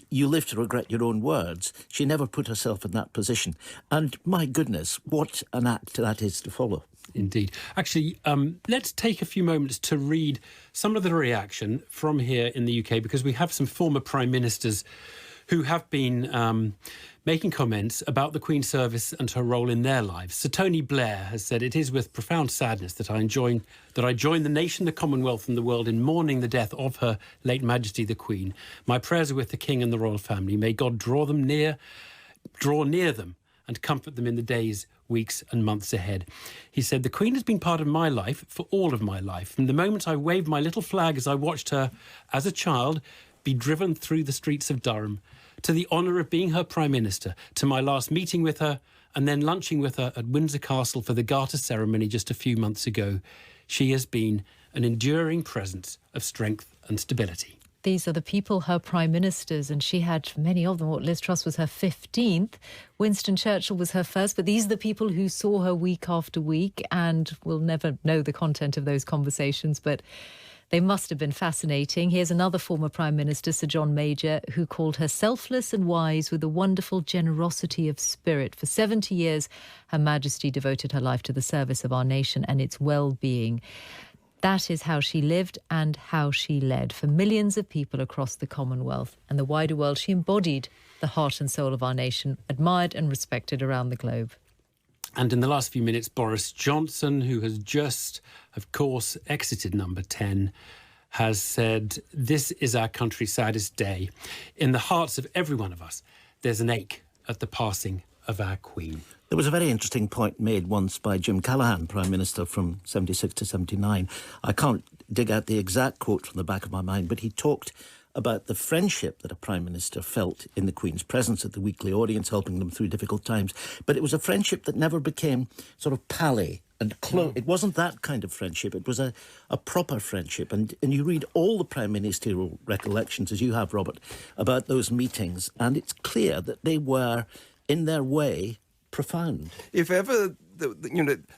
you live to regret your own words. She never put herself in that position. And my goodness, what an act that is to follow. Indeed. Actually, let's take a few moments to read some of the reaction from here in the UK, because we have some former prime ministers who have been making comments about the Queen's service and her role in their lives. Sir Tony Blair has said, "It is with profound sadness that I join the nation, the Commonwealth and the world in mourning the death of Her late Majesty the Queen. My prayers are with the King and the royal family. May God draw near them and comfort them in the days, weeks and months ahead." He said, "The Queen has been part of my life for all of my life. From the moment I waved my little flag as I watched her as a child be driven through the streets of Durham, to the honour of being her Prime Minister, to my last meeting with her and then lunching with her at Windsor Castle for the Garter ceremony just a few months ago, she has been an enduring presence of strength and stability." these are the people, her prime ministers, and she had many of them. Liz Truss was her 15th. Winston Churchill was her first, but these are the people who saw her week after week, and we'll never know the content of those conversations, but they must have been fascinating. Here's another former Prime Minister, Sir John Major, who called her selfless and wise with a wonderful generosity of spirit. For 70 years, Her Majesty devoted her life to the service of our nation and its well-being. That is how she lived and how she led. For millions of people across the Commonwealth and the wider world, she embodied the heart and soul of our nation, admired and respected around the globe. And in the last few minutes, Boris Johnson, who has just, of course, exited number 10, has said, "This is our country's saddest day. In the hearts of every one of us, there's an ache at the passing of our Queen." There was a very interesting point made once by Jim Callaghan, Prime Minister from 76 to 79. I can't dig out the exact quote from the back of my mind, but he talked about the friendship that a Prime Minister felt in the Queen's presence at the weekly audience, helping them through difficult times. But it was a friendship that never became sort of pally and close. It wasn't that kind of friendship. It was a proper friendship. And you read all the Prime Ministerial recollections, as you have, Robert, about those meetings, and it's clear that they were, in their way, profound. If ever,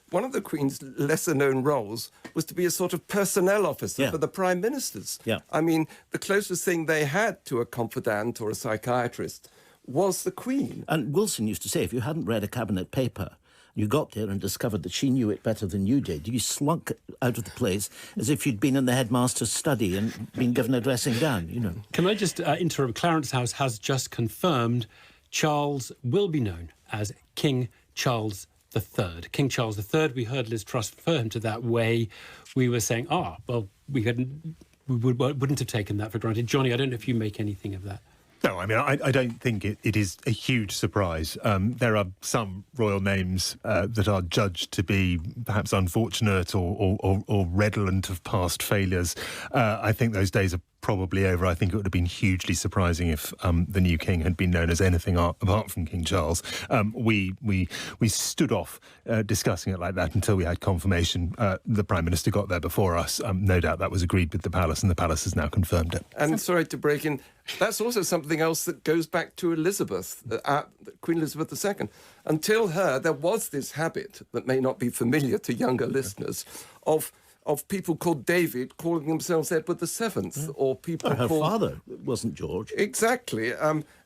one of the Queen's lesser-known roles was to be a sort of personnel officer for the Prime Ministers. Yeah. I mean, the closest thing they had to a confidant or a psychiatrist was the Queen. And Wilson used to say, if you hadn't read a cabinet paper, you got there and discovered that she knew it better than you did, you slunk out of the place as if you'd been in the headmaster's study and been given a dressing down, you know. Can I just interrupt? Clarence House has just confirmed Charles will be known as King Charles III. King Charles III, we heard Liz Truss refer him to that way. We were saying, well, we wouldn't have taken that for granted. Johnny, I don't know if you make anything of that. No, I mean, I don't think it is a huge surprise. There are some royal names that are judged to be perhaps unfortunate or redolent of past failures. I think those days are probably over. I think it would have been hugely surprising if the new king had been known as anything apart from King Charles. We stood off discussing it like that until we had confirmation. The Prime Minister got there before us. No doubt that was agreed with the palace, and the palace has now confirmed it. And sorry to break in, that's also something else that goes back to Elizabeth, Queen Elizabeth II. Until her, there was this habit that may not be familiar to younger listeners of people called David calling themselves Edward VII, or people her called... father wasn't George. Exactly,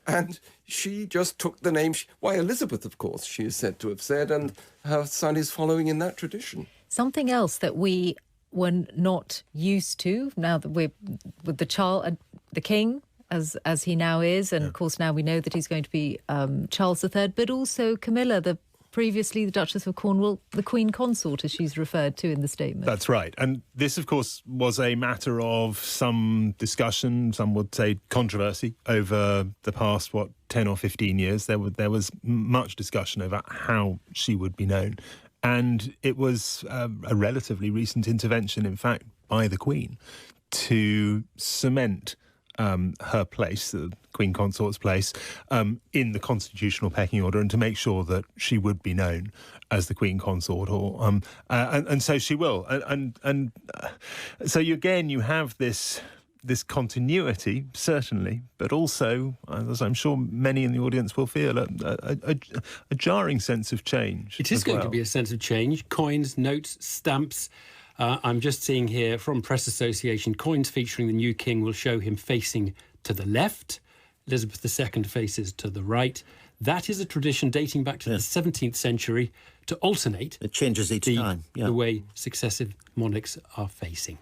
and she just took the name... Elizabeth, of course, she is said to have said, and her son is following in that tradition. Something else that we were not used to, now that we're with the King, as he now is, and of course now we know that he's going to be Charles III, but also Camilla, previously the Duchess of Cornwall, the Queen Consort, as she's referred to in the statement. That's right. And this, of course, was a matter of some discussion, some would say controversy, over the past, 10 or 15 years. There was much discussion over how she would be known. And it was a relatively recent intervention, in fact, by the Queen to cement her place, the Queen Consort's place, in the constitutional pecking order, and to make sure that she would be known as the Queen Consort, and so she will. And so you have this continuity, certainly, but also, as I'm sure many in the audience will feel, a jarring sense of change. It is going to be a sense of change. Coins, notes, stamps. I'm just seeing here from Press Association, coins featuring the new king will show him facing to the left. Elizabeth II faces to the right. That is a tradition dating back to the 17th century to alternate. It changes each time. Yeah. The way successive monarchs are facing.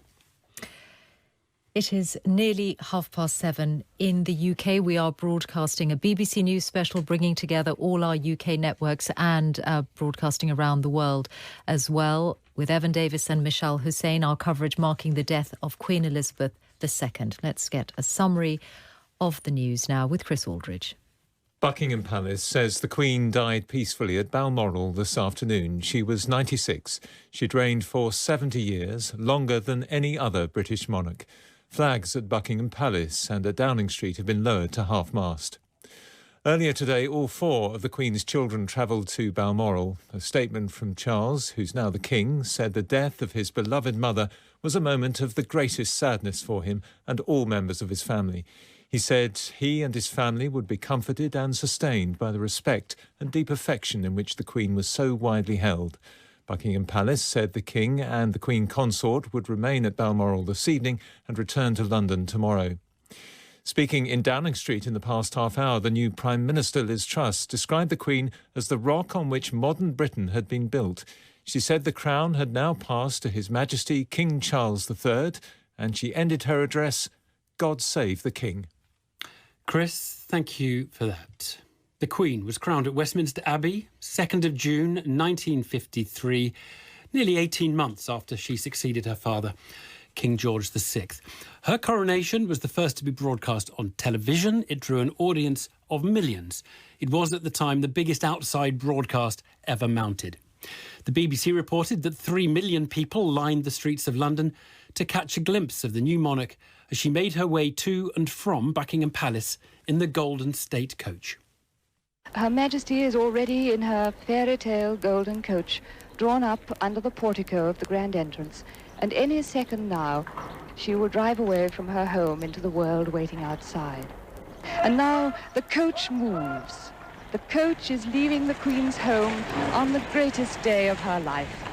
It is nearly 7:30 in the UK. We are broadcasting a BBC News special, bringing together all our UK networks and broadcasting around the world as well, with Evan Davis and Michelle Hussein, our coverage marking the death of Queen Elizabeth II. Let's get a summary of the news now with Chris Aldridge. Buckingham Palace says the Queen died peacefully at Balmoral this afternoon. She was 96. She'd reigned for 70 years, longer than any other British monarch. Flags at Buckingham Palace and at Downing Street have been lowered to half-mast. Earlier today, all 4 of the Queen's children travelled to Balmoral. A statement from Charles, who's now the King, said the death of his beloved mother was a moment of the greatest sadness for him and all members of his family. He said he and his family would be comforted and sustained by the respect and deep affection in which the Queen was so widely held. Buckingham Palace said the King and the Queen Consort would remain at Balmoral this evening and return to London tomorrow. Speaking in Downing Street in the past half hour, the new Prime Minister, Liz Truss, described the Queen as the rock on which modern Britain had been built. She said the crown had now passed to His Majesty King Charles III, and she ended her address, "God save the King." Chris, thank you for that. The Queen was crowned at Westminster Abbey, 2nd of June 1953, nearly 18 months after she succeeded her father, King George VI. Her coronation was the first to be broadcast on television. It drew an audience of millions. It was at the time the biggest outside broadcast ever mounted. The BBC reported that 3 million people lined the streets of London to catch a glimpse of the new monarch as she made her way to and from Buckingham Palace in the Golden State Coach. Her Majesty is already in her fairy tale golden coach, drawn up under the portico of the grand entrance, and any second now she will drive away from her home into the world waiting outside. And now the coach moves. The coach is leaving the Queen's home on the greatest day of her life.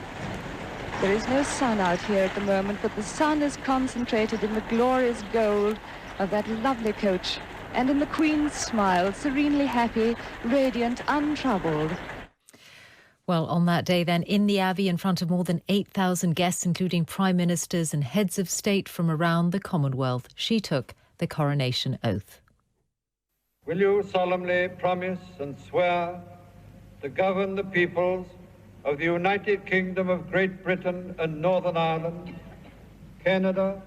There is no sun out here at the moment, but the sun is concentrated in the glorious gold of that lovely coach, and in the Queen's smile, serenely happy, radiant, untroubled. Well, on that day then, in the Abbey, in front of more than 8,000 guests, including prime ministers and heads of state from around the Commonwealth, she took the coronation oath. Will you solemnly promise and swear to govern the peoples of the United Kingdom of Great Britain and Northern Ireland, Canada,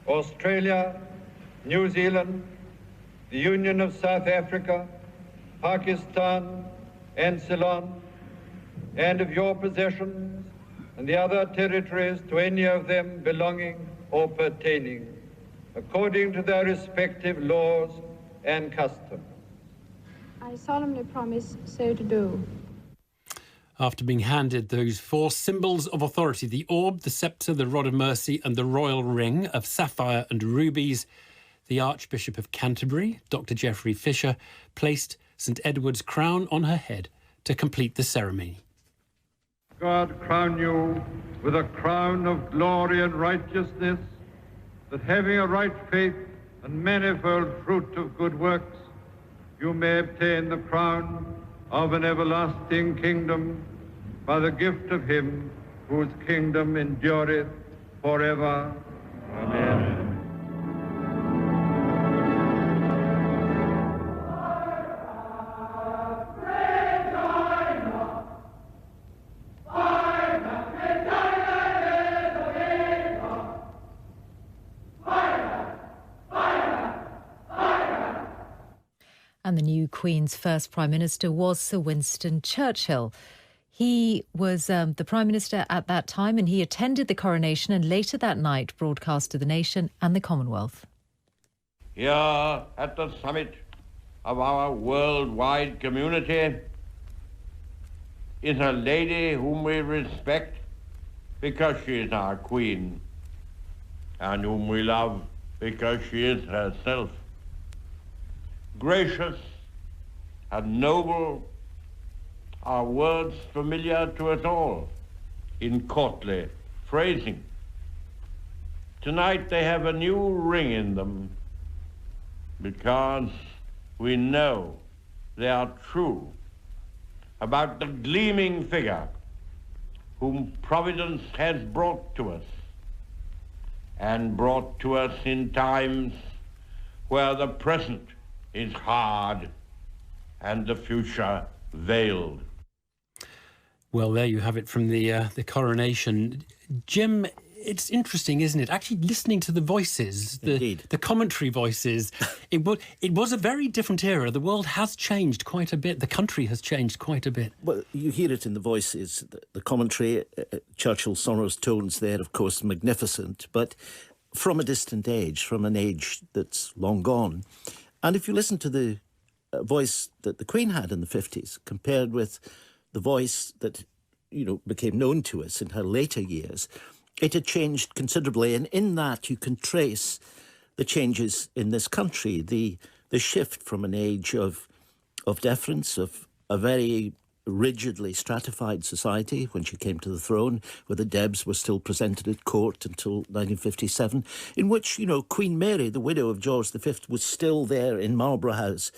Australia, New Zealand, the Union of South Africa, Pakistan, and Ceylon, and of your possessions and the other territories to any of them belonging or pertaining, according to their respective laws and customs? I solemnly promise so to do. After being handed those 4 symbols of authority, the orb, the sceptre, the rod of mercy and the royal ring of sapphire and rubies, the Archbishop of Canterbury, Dr. Geoffrey Fisher, placed St Edward's crown on her head to complete the ceremony. God crown you with a crown of glory and righteousness, that having a right faith and manifold fruit of good works, you may obtain the crown of an everlasting kingdom by the gift of him whose kingdom endureth forever. Amen. And the new Queen's first Prime Minister was Sir Winston Churchill. He was the Prime Minister at that time, and he attended the coronation and later that night broadcast to the nation and the Commonwealth. Here at the summit of our worldwide community is a lady whom we respect because she is our Queen, and whom we love because she is herself. Gracious and noble are words familiar to us all in courtly phrasing. Tonight they have a new ring in them because we know they are true about the gleaming figure whom Providence has brought to us, and brought to us in times where the present is hard and the future veiled. Well, there you have it from the coronation. Jim, it's interesting, isn't it? Actually listening to the voices, the commentary voices. It was a very different era. The world has changed quite a bit. The country has changed quite a bit. Well, you hear it in the voices, the commentary. Churchill's sonorous tones there, of course, magnificent, but from a distant age, from an age that's long gone. And if you listen to the voice that the Queen had in the 50s compared with the voice that, became known to us in her later years, it had changed considerably. And in that, you can trace the changes in this country, the shift from an age of deference, of a very rigidly stratified society when she came to the throne, where the Debs were still presented at court until 1957, in which, Queen Mary, the widow of George V, was still there in Marlborough House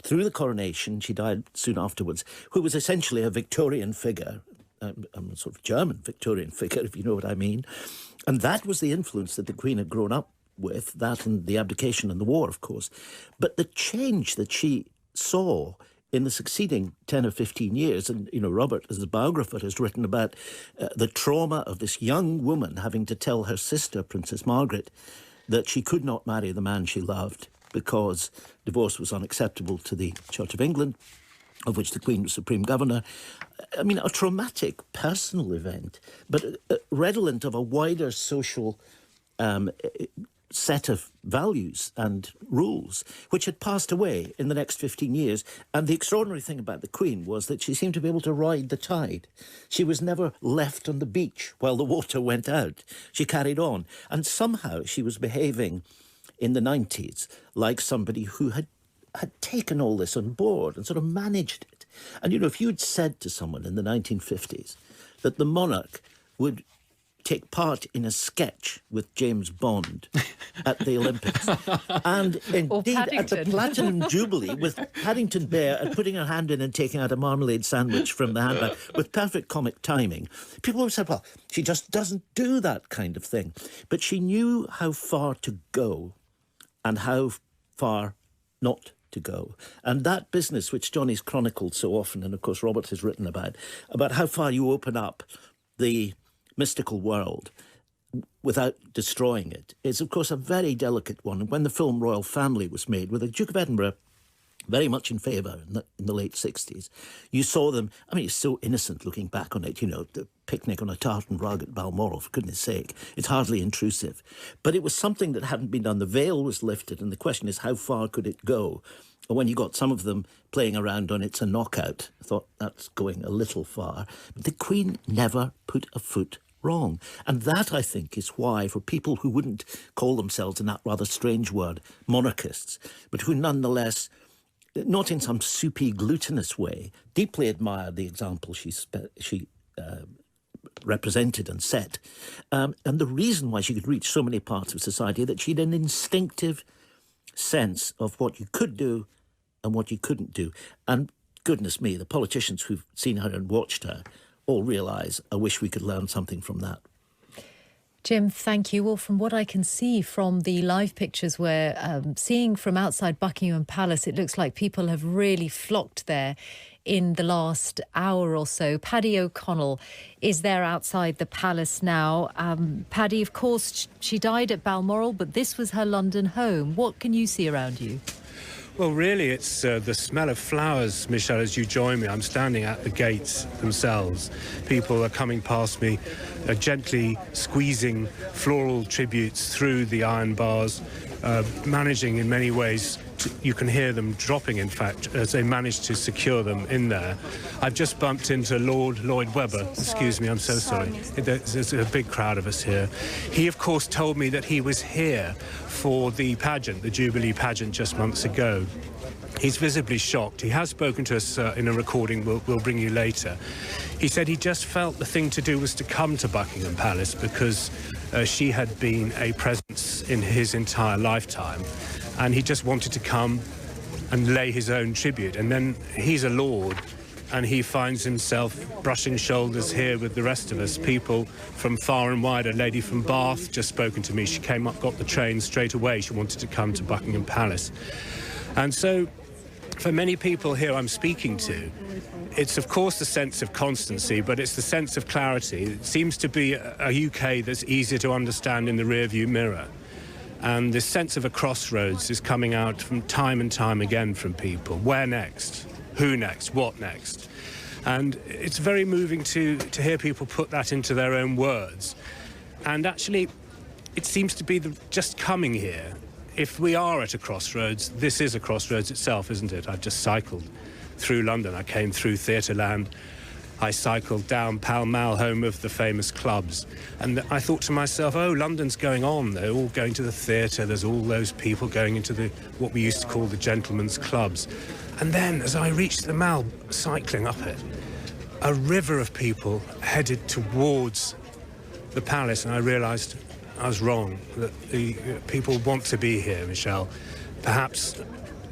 through the coronation. She died soon afterwards, who was essentially a Victorian figure, a sort of German Victorian figure, if you know what I mean. And that was the influence that the Queen had grown up with, that and the abdication and the war, of course. But the change that she saw in the succeeding 10 or 15 years, and, Robert, as a biographer, has written about the trauma of this young woman having to tell her sister, Princess Margaret, that she could not marry the man she loved because divorce was unacceptable to the Church of England, of which the Queen was Supreme Governor. I mean, a traumatic personal event, but redolent of a wider social set of values and rules, which had passed away in the next 15 years. And the extraordinary thing about the Queen was that she seemed to be able to ride the tide. She was never left on the beach while the water went out. She carried on. And somehow she was behaving in the 90s like somebody who had taken all this on board and sort of managed it. And, if you'd said to someone in the 1950s that the monarch would take part in a sketch with James Bond at the Olympics, and indeed at the Platinum Jubilee with Paddington Bear and putting her hand in and taking out a marmalade sandwich from the handbag with perfect comic timing, people would have said, well, she just doesn't do that kind of thing. But she knew how far to go and how far not to go. And that business, which Johnny's chronicled so often, and of course Robert has written about how far you open up the mystical world without destroying it, is of course a very delicate one. And when the film Royal Family was made, with the Duke of Edinburgh very much in favour in the late 60s, you saw them, I mean, it's so innocent looking back on it, the picnic on a tartan rug at Balmoral, for goodness sake. It's hardly intrusive. But it was something that hadn't been done. The veil was lifted, and the question is, how far could it go? And when you got some of them playing around on It's a Knockout, I thought, that's going a little far. But the Queen never put a foot wrong. And that, I think, is why, for people who wouldn't call themselves, in that rather strange word, monarchists, but who nonetheless, not in some soupy, glutinous way, deeply admired the example she represented and set. And the reason why she could reach so many parts of society, that she had an instinctive sense of what you could do and what you couldn't do. And goodness me, the politicians who've seen her and watched her all realise, I wish we could learn something from that. Jim, thank you. Well, from what I can see from the live pictures we're seeing from outside Buckingham Palace, it looks like people have really flocked there in the last hour or so. Paddy O'Connell is there outside the palace now. Paddy, of course, she died at Balmoral, but this was her London home. What can you see around you? Well, really, it's the smell of flowers, Michelle, as you join me. I'm standing at the gates themselves. People are coming past me, gently squeezing floral tributes through the iron bars, managing in many ways, you can hear them dropping, in fact, as they manage to secure them in there. I've just bumped into Lord Lloyd Webber. Excuse me, I'm so sorry. There's a big crowd of us here. He, of course, told me that he was here for the pageant, the Jubilee pageant, just months ago. He's visibly shocked. He has spoken to us in a recording we'll bring you later. He said he just felt the thing to do was to come to Buckingham Palace because she had been a presence in his entire lifetime, and he just wanted to come and lay his own tribute. And then he's a lord, and he finds himself brushing shoulders here with the rest of us, people from far and wide. A lady from Bath just spoken to me. She came up, got the train straight away. She wanted to come to Buckingham Palace. And so for many people here I'm speaking to, it's of course the sense of constancy, but it's the sense of clarity. It seems to be a UK that's easier to understand in the rearview mirror. And this sense of a crossroads is coming out from time and time again from people. Where next? Who next? What next? And it's very moving to hear people put that into their own words. And actually, it seems to be just coming here if we are at a crossroads, this is a crossroads itself, isn't it? I've just cycled through London. I came through Theatreland. I cycled down Pall Mall, home of the famous clubs. And I thought to myself, oh, London's going on. They're all going to the theatre. There's all those people going into what we used to call the gentlemen's clubs. And then, as I reached the Mall, cycling up it, a river of people headed towards the palace, and I realised I was wrong, that the people want to be here, Michelle, perhaps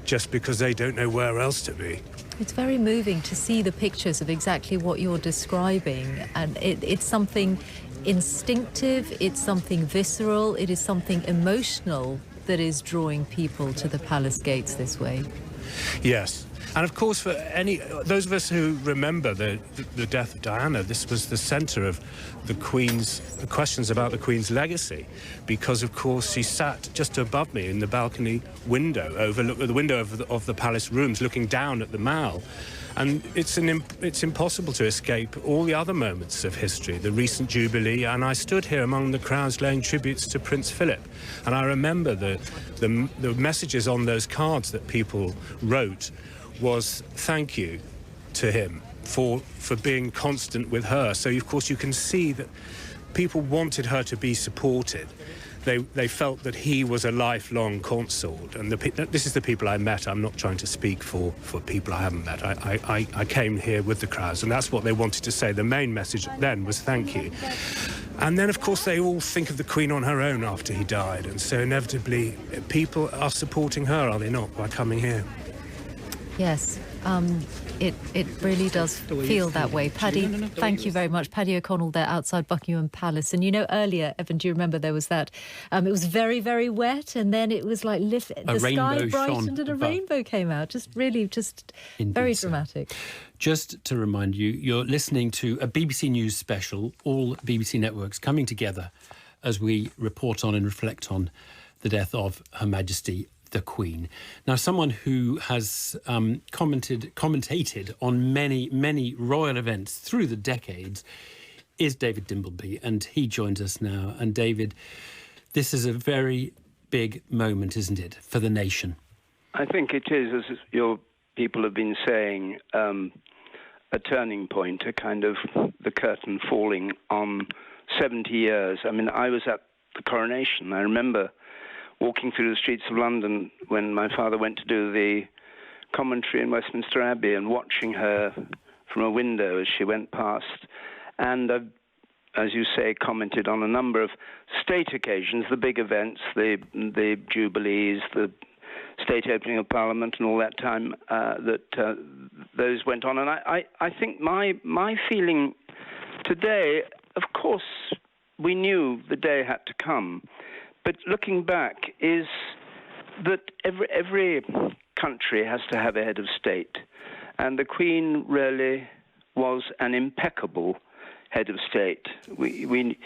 just because they don't know where else to be. It's very moving to see the pictures of exactly what you're describing, and it's something instinctive, it's something visceral, it is something emotional that is drawing people to the palace gates this way. Yes. And of course, for those of us who remember the death of Diana, this was the centre of the questions about the Queen's legacy, because of course she sat just above me in the balcony window, the window of the palace rooms, looking down at the Mall. And it's impossible to escape all the other moments of history, the recent Jubilee, and I stood here among the crowds laying tributes to Prince Philip. And I remember the messages on those cards that people wrote was thank you to him for being constant with her. So, of course, you can see that people wanted her to be supported. They felt that he was a lifelong consort. And this is the people I met. I'm not trying to speak for people I haven't met. I came here with the crowds, and that's what they wanted to say. The main message then was thank you. And then, of course, they all think of the Queen on her own after he died. And so, inevitably, people are supporting her, are they not, by coming here? Yes, it really does feel that way. Paddy, thank you very much. Paddy O'Connell there outside Buckingham Palace. And you know, earlier, Evan, do you remember there was that? It was very, very wet, and then it was like the sky brightened and a rainbow came out. Very dramatic. Just to remind you, you're listening to a BBC News special, all BBC networks coming together as we report on and reflect on the death of Her Majesty the Queen. Now, someone who has commentated on many royal events through the decades is David Dimbleby, and he joins us now. And David, this is a very big moment, isn't it, for the nation? I think it is, as your people have been saying, a turning point, a kind of the curtain falling on 70 years. I mean, I was at the coronation. I remember walking through the streets of London when my father went to do the commentary in Westminster Abbey and watching her from a window as she went past. And as you say, commented on a number of state occasions, the big events, the Jubilees, the state opening of Parliament and all that time that those went on. And I think my feeling today, of course, we knew the day had to come. But looking back is that every country has to have a head of state. And the Queen really was an impeccable head of state. We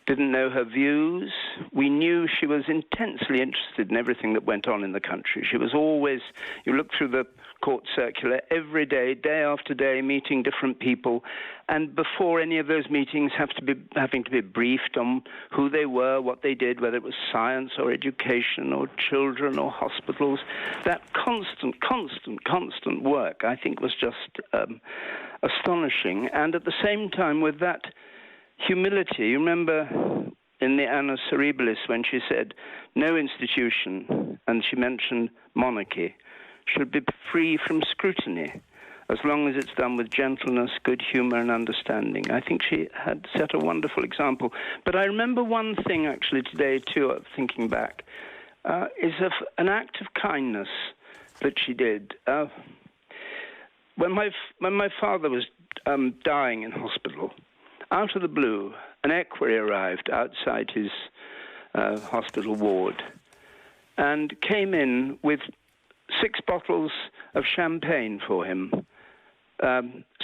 didn't know her views. We knew she was intensely interested in everything that went on in the country. She was always, you look through the court circular, every day, day after day, meeting different people. And before any of those meetings having to be briefed on who they were, what they did, whether it was science or education or children or hospitals. That constant work, I think, was just astonishing. And at the same time, with that humility, you remember in the Annus Horribilis when she said, no institution, and she mentioned monarchy, should be free from scrutiny, as long as it's done with gentleness, good humour and understanding. I think she had set a wonderful example. But I remember one thing actually today too, thinking back, is of an act of kindness that she did. When my father was dying in hospital, out of the blue, an equerry arrived outside his hospital ward and came in with 6 bottles of champagne for him,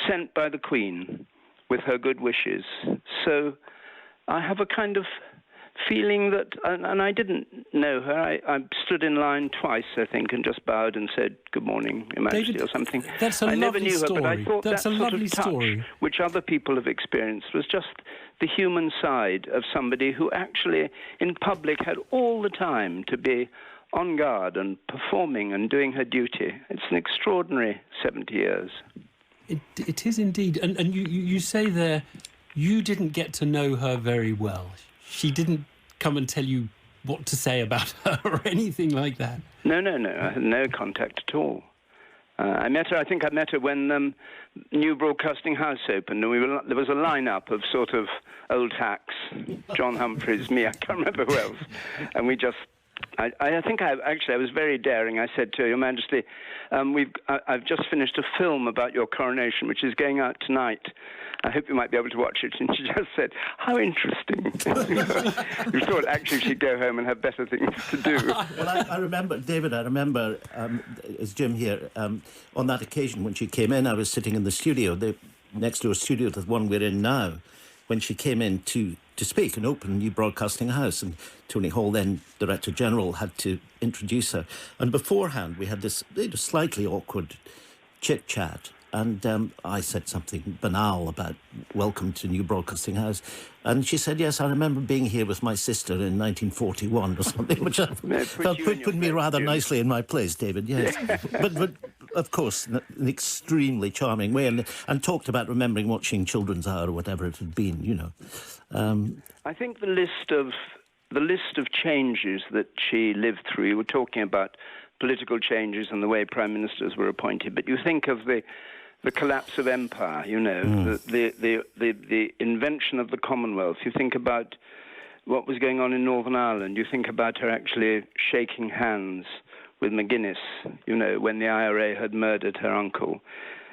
sent by the Queen with her good wishes. So I have a kind of feeling that, and I didn't know her, I stood in line twice, I think, and just bowed and said, good morning, Your Majesty, David, or something. That's a I never lovely knew her, story. but I thought That's that a sort lovely of touch, story. which other people have experienced, was just the human side of somebody who actually, in public, had all the time to be on guard and performing and doing her duty. It's an extraordinary 70 years. It is indeed. And you say there, you didn't get to know her very well. She didn't come and tell you what to say about her or anything like that. No. I had no contact at all. I met her when new Broadcasting House opened, and there was a lineup of sort of old hacks, John Humphreys, me, I can't remember who else, and we just. I think I was very daring. I said to her, Your Majesty, I've just finished a film about your coronation, which is going out tonight. I hope you might be able to watch it. And she just said, how interesting. We thought actually she'd go home and have better things to do. Well, I remember, David, as Jim here, on that occasion when she came in, I was sitting in the studio, next to a studio to the one we're in now, when she came in to speak and open a new broadcasting house, and Tony Hall, then Director General, had to introduce her. And beforehand, we had this slightly awkward chit-chat, and I said something banal about welcome to new broadcasting house, and she said, yes, I remember being here with my sister in 1941 or something, which I felt put me rather nicely in my place, David, yes. but of course, in an extremely charming way, and talked about remembering watching Children's Hour or whatever it had been, you know. I think the list of changes that she lived through, you were talking about political changes and the way prime ministers were appointed, but you think of the collapse of empire, you know, the invention of the Commonwealth. You think about what was going on in Northern Ireland. You think about her actually shaking hands with McGuinness, you know, when the IRA had murdered her uncle.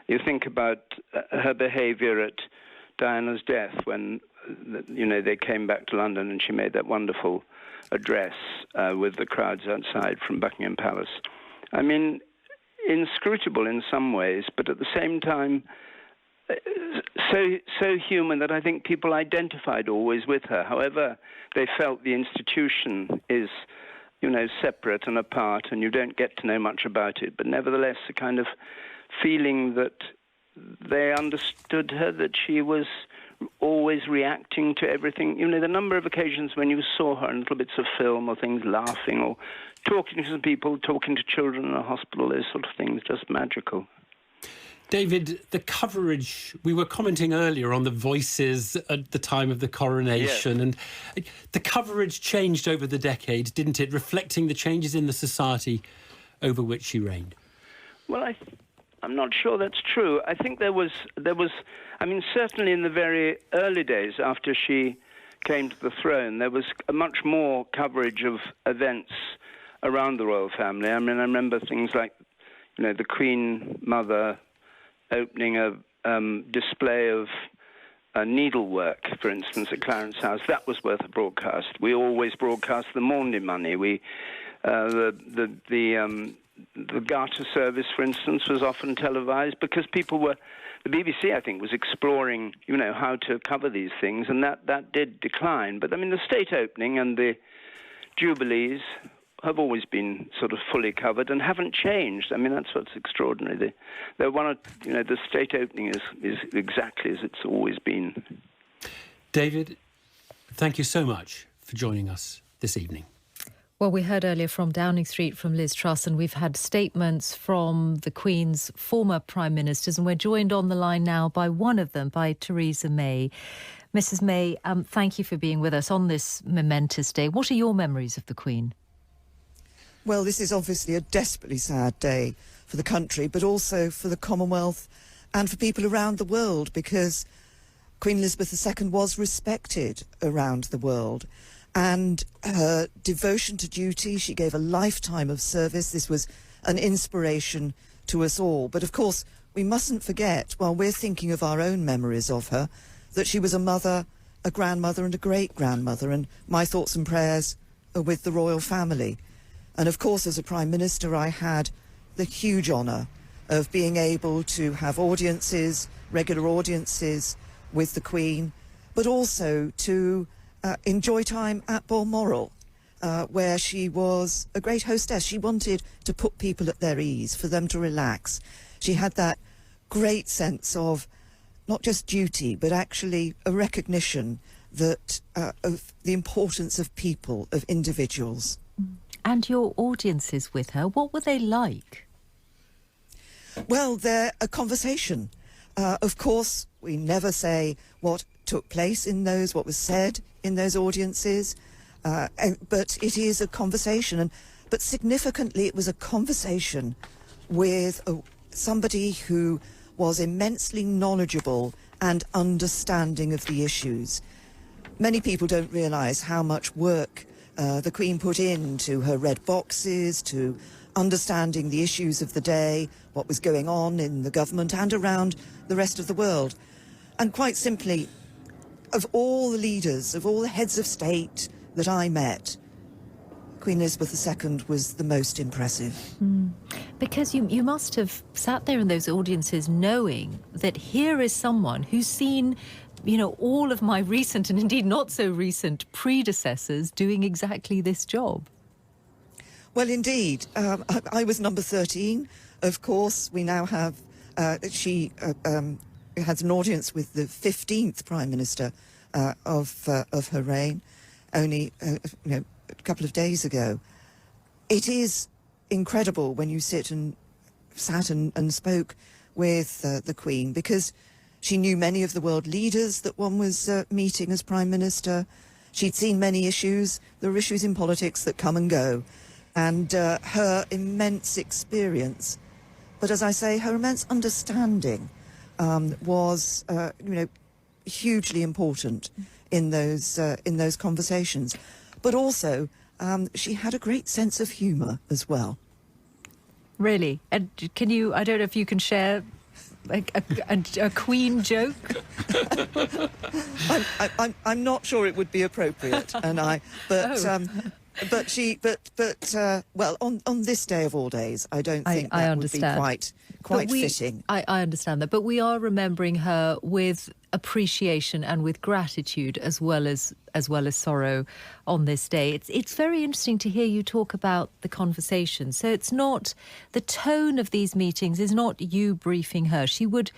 You think about her behaviour at Diana's death when, you know, they came back to London and she made that wonderful address with the crowds outside from Buckingham Palace. I mean, inscrutable in some ways, but at the same time, so human that I think people identified always with her. However, they felt the institution is, you know, separate and apart, and you don't get to know much about it. But nevertheless, a kind of feeling that they understood her, that she was always reacting to everything. You know, the number of occasions when you saw her in little bits of film or things, laughing or talking to some people, talking to children in a hospital, those sort of things, just magical. David, the coverage, we were commenting earlier on the voices at the time of the coronation, and the coverage changed over the decades, didn't it, reflecting the changes in the society over which she reigned? Well, I'm not sure that's true. I think there was, I mean, certainly in the very early days after she came to the throne, there was a much more coverage of events around the royal family. I mean, I remember things like, you know, the Queen Mother opening a display of needlework, for instance, at Clarence House. That was worth a broadcast. We always broadcast the Maundy money. The Garter service, for instance, was often televised because people were. The BBC, I think, was exploring, you know, how to cover these things, and that did decline. But I mean, the state opening and the jubilees have always been sort of fully covered and haven't changed. I mean, that's what's extraordinary. The state opening is exactly as it's always been. David, thank you so much for joining us this evening. Well, we heard earlier from Downing Street from Liz Truss, and we've had statements from the Queen's former Prime Ministers, and we're joined on the line now by one of them, by Theresa May. Mrs May, thank you for being with us on this momentous day. What are your memories of the Queen? Well, this is obviously a desperately sad day for the country, but also for the Commonwealth and for people around the world, because Queen Elizabeth II was respected around the world. And her devotion to duty, she gave a lifetime of service. This was an inspiration to us all. But of course, we mustn't forget, while we're thinking of our own memories of her, that she was a mother, a grandmother and a great-grandmother. And my thoughts and prayers are with the royal family. And of course, as a Prime Minister, I had the huge honour of being able to have audiences, regular audiences with the Queen, but also to enjoy time at Balmoral, where she was a great hostess. She wanted to put people at their ease, for them to relax. She had that great sense of not just duty, but actually a recognition that of the importance of people, of individuals. And your audiences with her, what were they like? Well, they're a conversation. Of course, we never say what took place in those, what was said in those audiences, but it is a conversation. But significantly, it was a conversation with somebody who was immensely knowledgeable and understanding of the issues. Many people don't realise how much work the Queen put into her red boxes, to understanding the issues of the day, what was going on in the government and around the rest of the world. And quite simply, of all the leaders, of all the heads of state that I met, Queen Elizabeth II was the most impressive. Because you must have sat there in those audiences knowing that here is someone who's seen, you know, all of my recent and indeed not so recent predecessors doing exactly this job. Well, indeed. I was number 13. Of course, we now have, she had an audience with the 15th Prime Minister of her reign, only a couple of days ago. It is incredible when you sat and spoke with the Queen, because she knew many of the world leaders that one was meeting as Prime Minister. She'd seen many issues. There are issues in politics that come and go. And her immense experience, but as I say, her immense understanding was, hugely important in those conversations. But also, she had a great sense of humour as well. Really? And can you? I don't know if you can share a Queen joke. I'm not sure it would be appropriate, well, on this day of all days, I don't think that would be quite fitting. I understand that, but we are remembering her with appreciation and with gratitude as well as sorrow on this day. It's very interesting to hear you talk about the conversation. So it's not, the tone of these meetings is not you briefing her. She would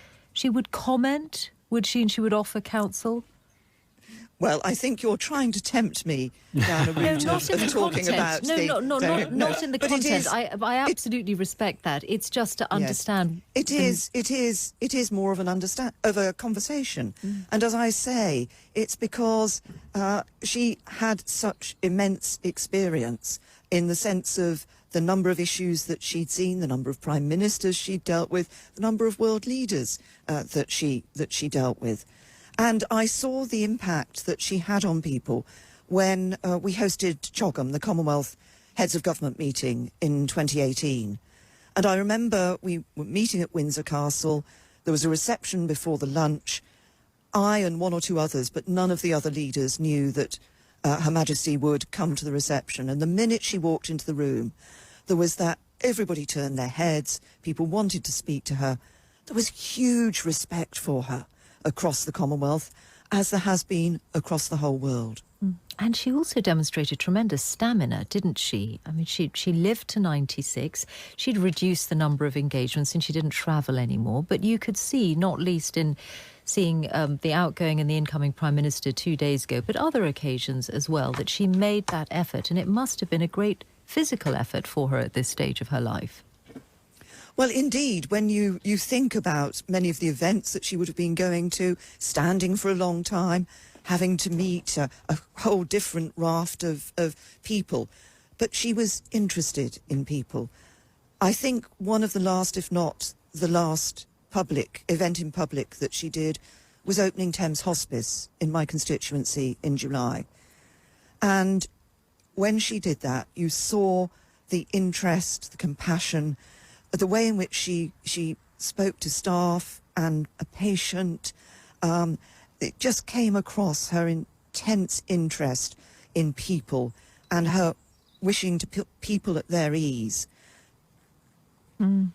comment, would she, and she would offer counsel? Well, I think you're trying to tempt me down a route of talking about not in the content. I absolutely respect that. It's just to understand. Yes. It is more of a conversation. And as I say, it's because she had such immense experience in the sense of the number of issues that she'd seen, the number of prime ministers she'd dealt with, the number of world leaders that she dealt with. And I saw the impact that she had on people when we hosted CHOGM, the Commonwealth Heads of Government meeting in 2018. And I remember we were meeting at Windsor Castle. There was a reception before the lunch. I and one or two others, but none of the other leaders knew that Her Majesty would come to the reception. And the minute she walked into the room, there was that everybody turned their heads. People wanted to speak to her. There was huge respect for her across the Commonwealth, as there has been across the whole world. And she also demonstrated tremendous stamina, didn't she? I mean, she lived to 96. She'd reduced the number of engagements and she didn't travel anymore. But you could see, not least in seeing the outgoing and the incoming Prime Minister 2 days ago, but other occasions as well, that she made that effort. And it must have been a great physical effort for her at this stage of her life. Well, indeed, when you think about many of the events that she would have been going to, standing for a long time, having to meet a whole different raft of people, but she was interested in people. I think one of the last, if not the last, public event in public that she did was opening Thames Hospice in my constituency in July. And when she did that, you saw the interest, the compassion, the way in which she spoke to staff and a patient. It just came across her intense interest in people and her wishing to put people at their ease. And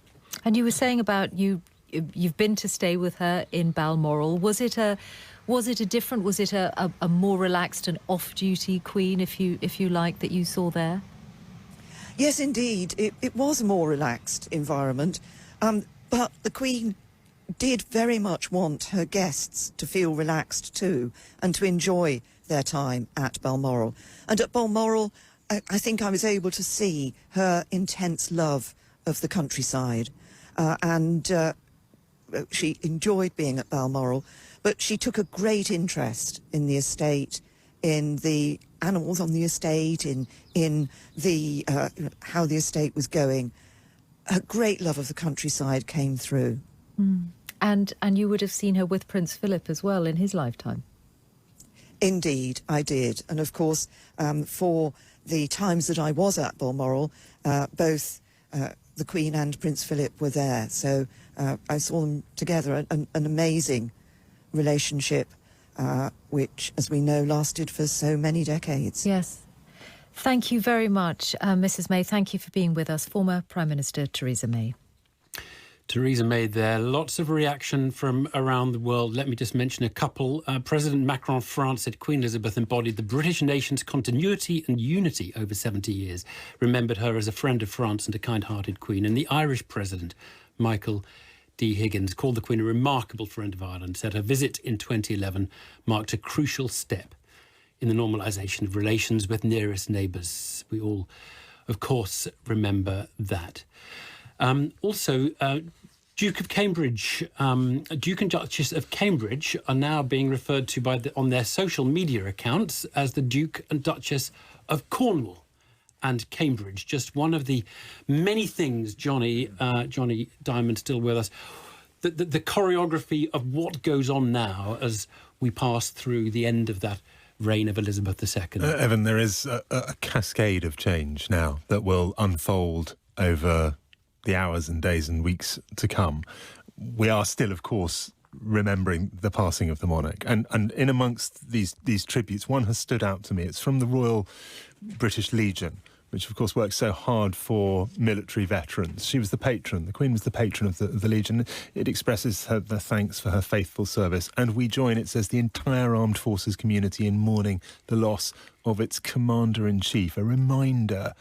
you were saying about you've been to stay with her in Balmoral. Was it a more relaxed and off-duty Queen, if you like, that you saw there? Yes, indeed. It was a more relaxed environment. But the Queen did very much want her guests to feel relaxed too and to enjoy their time at Balmoral. And at Balmoral, I think I was able to see her intense love of the countryside. She enjoyed being at Balmoral, but she took a great interest in the estate, in the animals on the estate, in the how the estate was going. Her great love of the countryside came through. And you would have seen her with Prince Philip as well in his lifetime. Indeed, I did. And of course, for the times that I was at Balmoral, both the Queen and Prince Philip were there. So I saw them together, an amazing relationship, which, as we know, lasted for so many decades. Yes. Thank you very much, Mrs. May. Thank you for being with us. Former Prime Minister Theresa May. Theresa May there. Lots of reaction from around the world. Let me just mention a couple. President Macron of France said Queen Elizabeth embodied the British nation's continuity and unity over 70 years. Remembered her as a friend of France and a kind-hearted queen. And the Irish president, Michael D. Higgins, called the Queen a remarkable friend of Ireland, said her visit in 2011 marked a crucial step in the normalisation of relations with nearest neighbours. We all, of course, remember that. Also, Duke of Cambridge, Duke and Duchess of Cambridge are now being referred to on their social media accounts as the Duke and Duchess of Cornwall and Cambridge. Just one of the many things, Johnny Diamond still with us, the choreography of what goes on now as we pass through the end of that reign of Elizabeth II. Evan, there is a cascade of change now that will unfold over the hours and days and weeks to come. We are still, of course, remembering the passing of the monarch. And in amongst these tributes, one has stood out to me. It's from the Royal British Legion, which, of course, works so hard for military veterans. She was the patron. The Queen was the patron of the Legion. It expresses the thanks for her faithful service. And we join, it says, the entire armed forces community in mourning the loss of its commander-in-chief. A reminder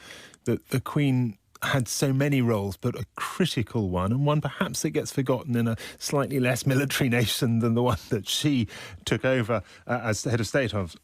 that the Queen had so many roles, but a critical one, and one perhaps that gets forgotten in a slightly less military nation than the one that she took over as the head of state of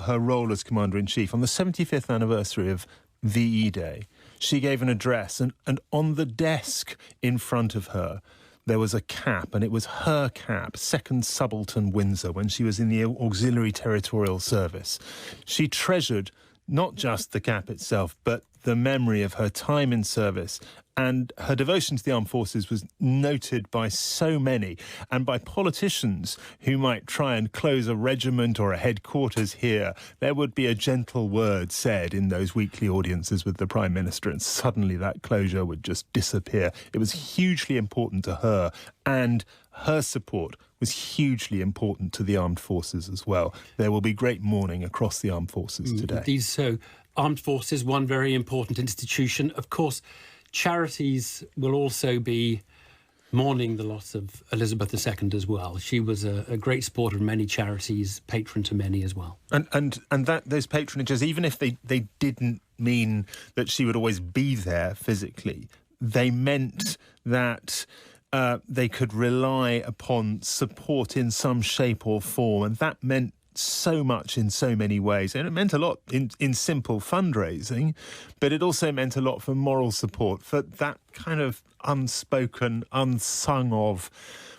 her role as commander-in-chief. On the 75th anniversary of VE Day, she gave an address, and on the desk in front of her there was a cap, and it was her cap, 2nd Subaltern Windsor, when she was in the Auxiliary Territorial Service. She treasured not just the cap itself, but the memory of her time in service, and her devotion to the armed forces was noted by so many, and by politicians who might try and close a regiment or a headquarters here. There would be a gentle word said in those weekly audiences with the Prime Minister, and suddenly that closure would just disappear. It was hugely important to her, and her support was hugely important to the armed forces as well. There will be great mourning across the armed forces today. Indeed so. Armed forces, one very important institution. Of course, charities will also be mourning the loss of Elizabeth II as well. She was a great supporter of many charities, patron to many as well. And that those patronages, even if they didn't mean that she would always be there physically, they meant that they could rely upon support in some shape or form, and that meant so much in so many ways. And it meant a lot in simple fundraising, but it also meant a lot for moral support, for that kind of unspoken, unsung of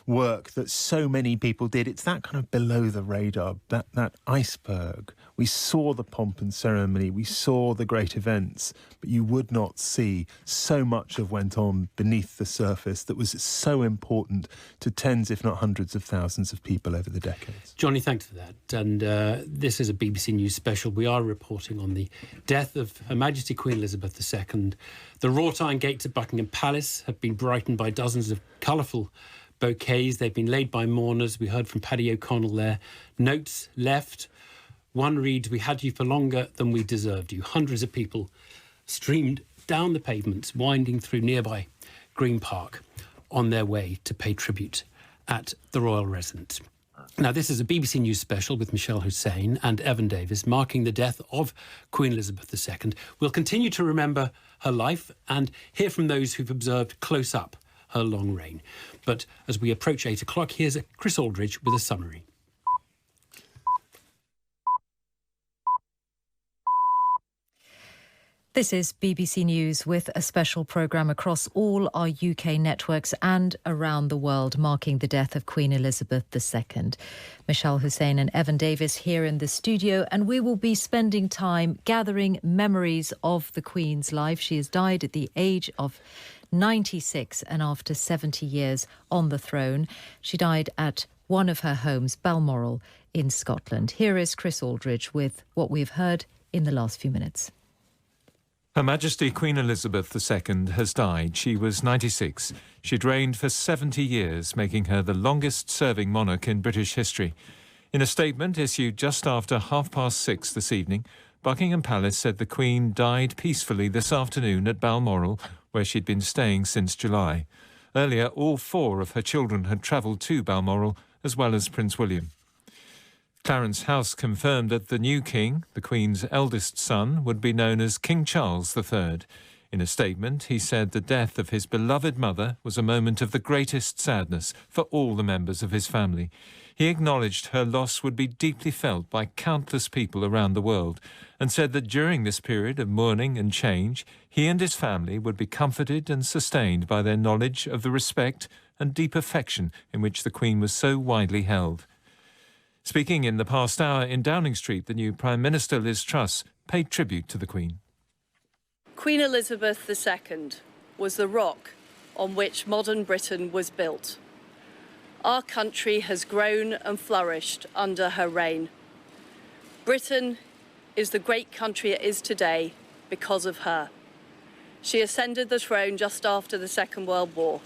work that so many people did. It's that kind of below the radar, that iceberg. We saw the pomp and ceremony, we saw the great events, but you would not see so much of went on beneath the surface that was so important to tens, if not hundreds of thousands of people over the decades. Johnny, thanks for that. And this is a BBC News special. We are reporting on the death of Her Majesty Queen Elizabeth II. The wrought iron gates at Buckingham Palace have been brightened by dozens of colourful bouquets. They've been laid by mourners. We heard from Paddy O'Connell there. Notes left. One reads, "We had you for longer than we deserved you." Hundreds of people streamed down the pavements, winding through nearby Green Park on their way to pay tribute at the royal residence. Now, this is a BBC News special with Michelle Hussein and Evan Davis, marking the death of Queen Elizabeth II. We'll continue to remember her life and hear from those who've observed close up her long reign. But as we approach 8 o'clock, here's Chris Aldridge with a summary. This is BBC News with a special programme across all our UK networks and around the world marking the death of Queen Elizabeth II. Michelle Hussein and Evan Davis here in the studio, and we will be spending time gathering memories of the Queen's life. She has died at the age of 96 and after 70 years on the throne. She died at one of her homes, Balmoral, in Scotland. Here is Chris Aldridge with what we've heard in the last few minutes. Her Majesty Queen Elizabeth II has died. She was 96. She'd reigned for 70 years, making her the longest-serving monarch in British history. In a statement issued just after 6:30 this evening, Buckingham Palace said the Queen died peacefully this afternoon at Balmoral, where she'd been staying since July. Earlier, all 4 of her children had travelled to Balmoral, as well as Prince William. Clarence House confirmed that the new king, the Queen's eldest son, would be known as King Charles III. In a statement, he said the death of his beloved mother was a moment of the greatest sadness for all the members of his family. He acknowledged her loss would be deeply felt by countless people around the world and said that during this period of mourning and change, he and his family would be comforted and sustained by their knowledge of the respect and deep affection in which the Queen was so widely held. Speaking in the past hour in Downing Street, the new Prime Minister, Liz Truss, paid tribute to the Queen. Queen Elizabeth II was the rock on which modern Britain was built. Our country has grown and flourished under her reign. Britain is the great country it is today because of her. She ascended the throne just after the Second World War.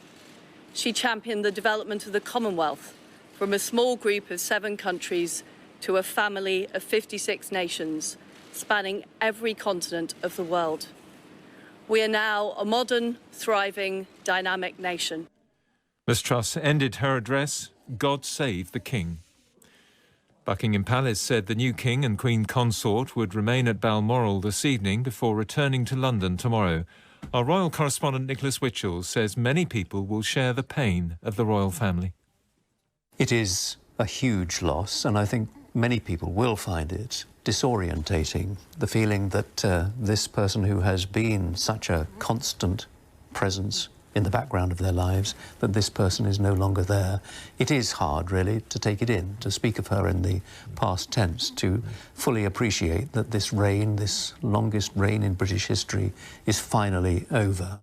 She championed the development of the Commonwealth, from a small group of 7 countries to a family of 56 nations, spanning every continent of the world. We are now a modern, thriving, dynamic nation. Ms Truss ended her address, God Save the King. Buckingham Palace said the new King and Queen Consort would remain at Balmoral this evening before returning to London tomorrow. Our royal correspondent Nicholas Witchell says many people will share the pain of the royal family. It is a huge loss, and I think many people will find it disorientating, the feeling that this person who has been such a constant presence in the background of their lives, that this person is no longer there. It is hard, really, to take it in, to speak of her in the past tense, to fully appreciate that this reign, this longest reign in British history, is finally over.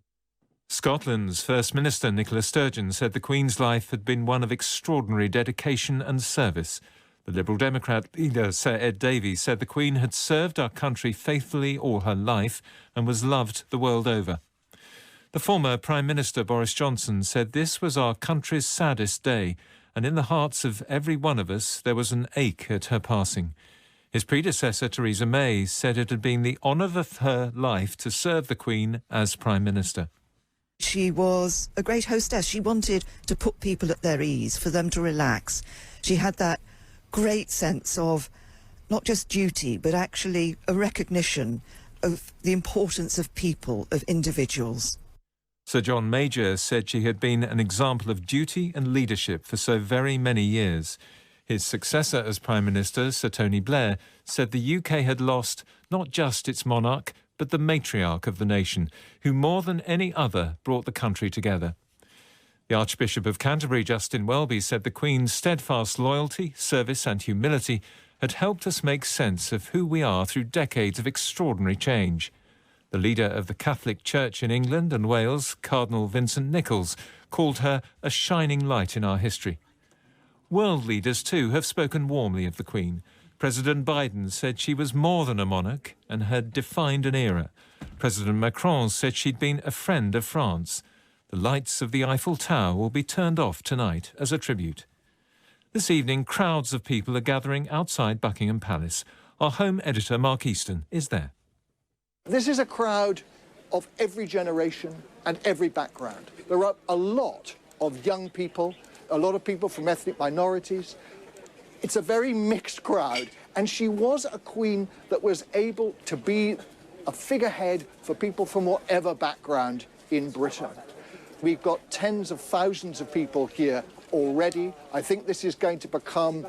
Scotland's First Minister Nicola Sturgeon said the Queen's life had been one of extraordinary dedication and service. The Liberal Democrat leader, Sir Ed Davies, said the Queen had served our country faithfully all her life and was loved the world over. The former Prime Minister Boris Johnson said this was our country's saddest day, and in the hearts of every one of us there was an ache at her passing. His predecessor, Theresa May, said it had been the honour of her life to serve the Queen as Prime Minister. She was a great hostess. She wanted to put people at their ease, for them to relax. She had that great sense of not just duty, but actually a recognition of the importance of people, of individuals. Sir John Major said she had been an example of duty and leadership for so very many years. His successor as Prime Minister, Sir Tony Blair, said the UK had lost not just its monarch, but the matriarch of the nation, who more than any other brought the country together. The Archbishop of Canterbury, Justin Welby, said the Queen's steadfast loyalty, service and humility had helped us make sense of who we are through decades of extraordinary change. The leader of the Catholic Church in England and Wales, Cardinal Vincent Nichols, called her a shining light in our history. World leaders, too, have spoken warmly of the Queen. President Biden said she was more than a monarch and had defined an era. President Macron said she'd been a friend of France. The lights of the Eiffel Tower will be turned off tonight as a tribute. This evening, crowds of people are gathering outside Buckingham Palace. Our home editor, Mark Easton, is there. This is a crowd of every generation and every background. There are a lot of young people, a lot of people from ethnic minorities. It's a very mixed crowd, and she was a queen that was able to be a figurehead for people from whatever background in Britain. We've got tens of thousands of people here already. I think this is going to become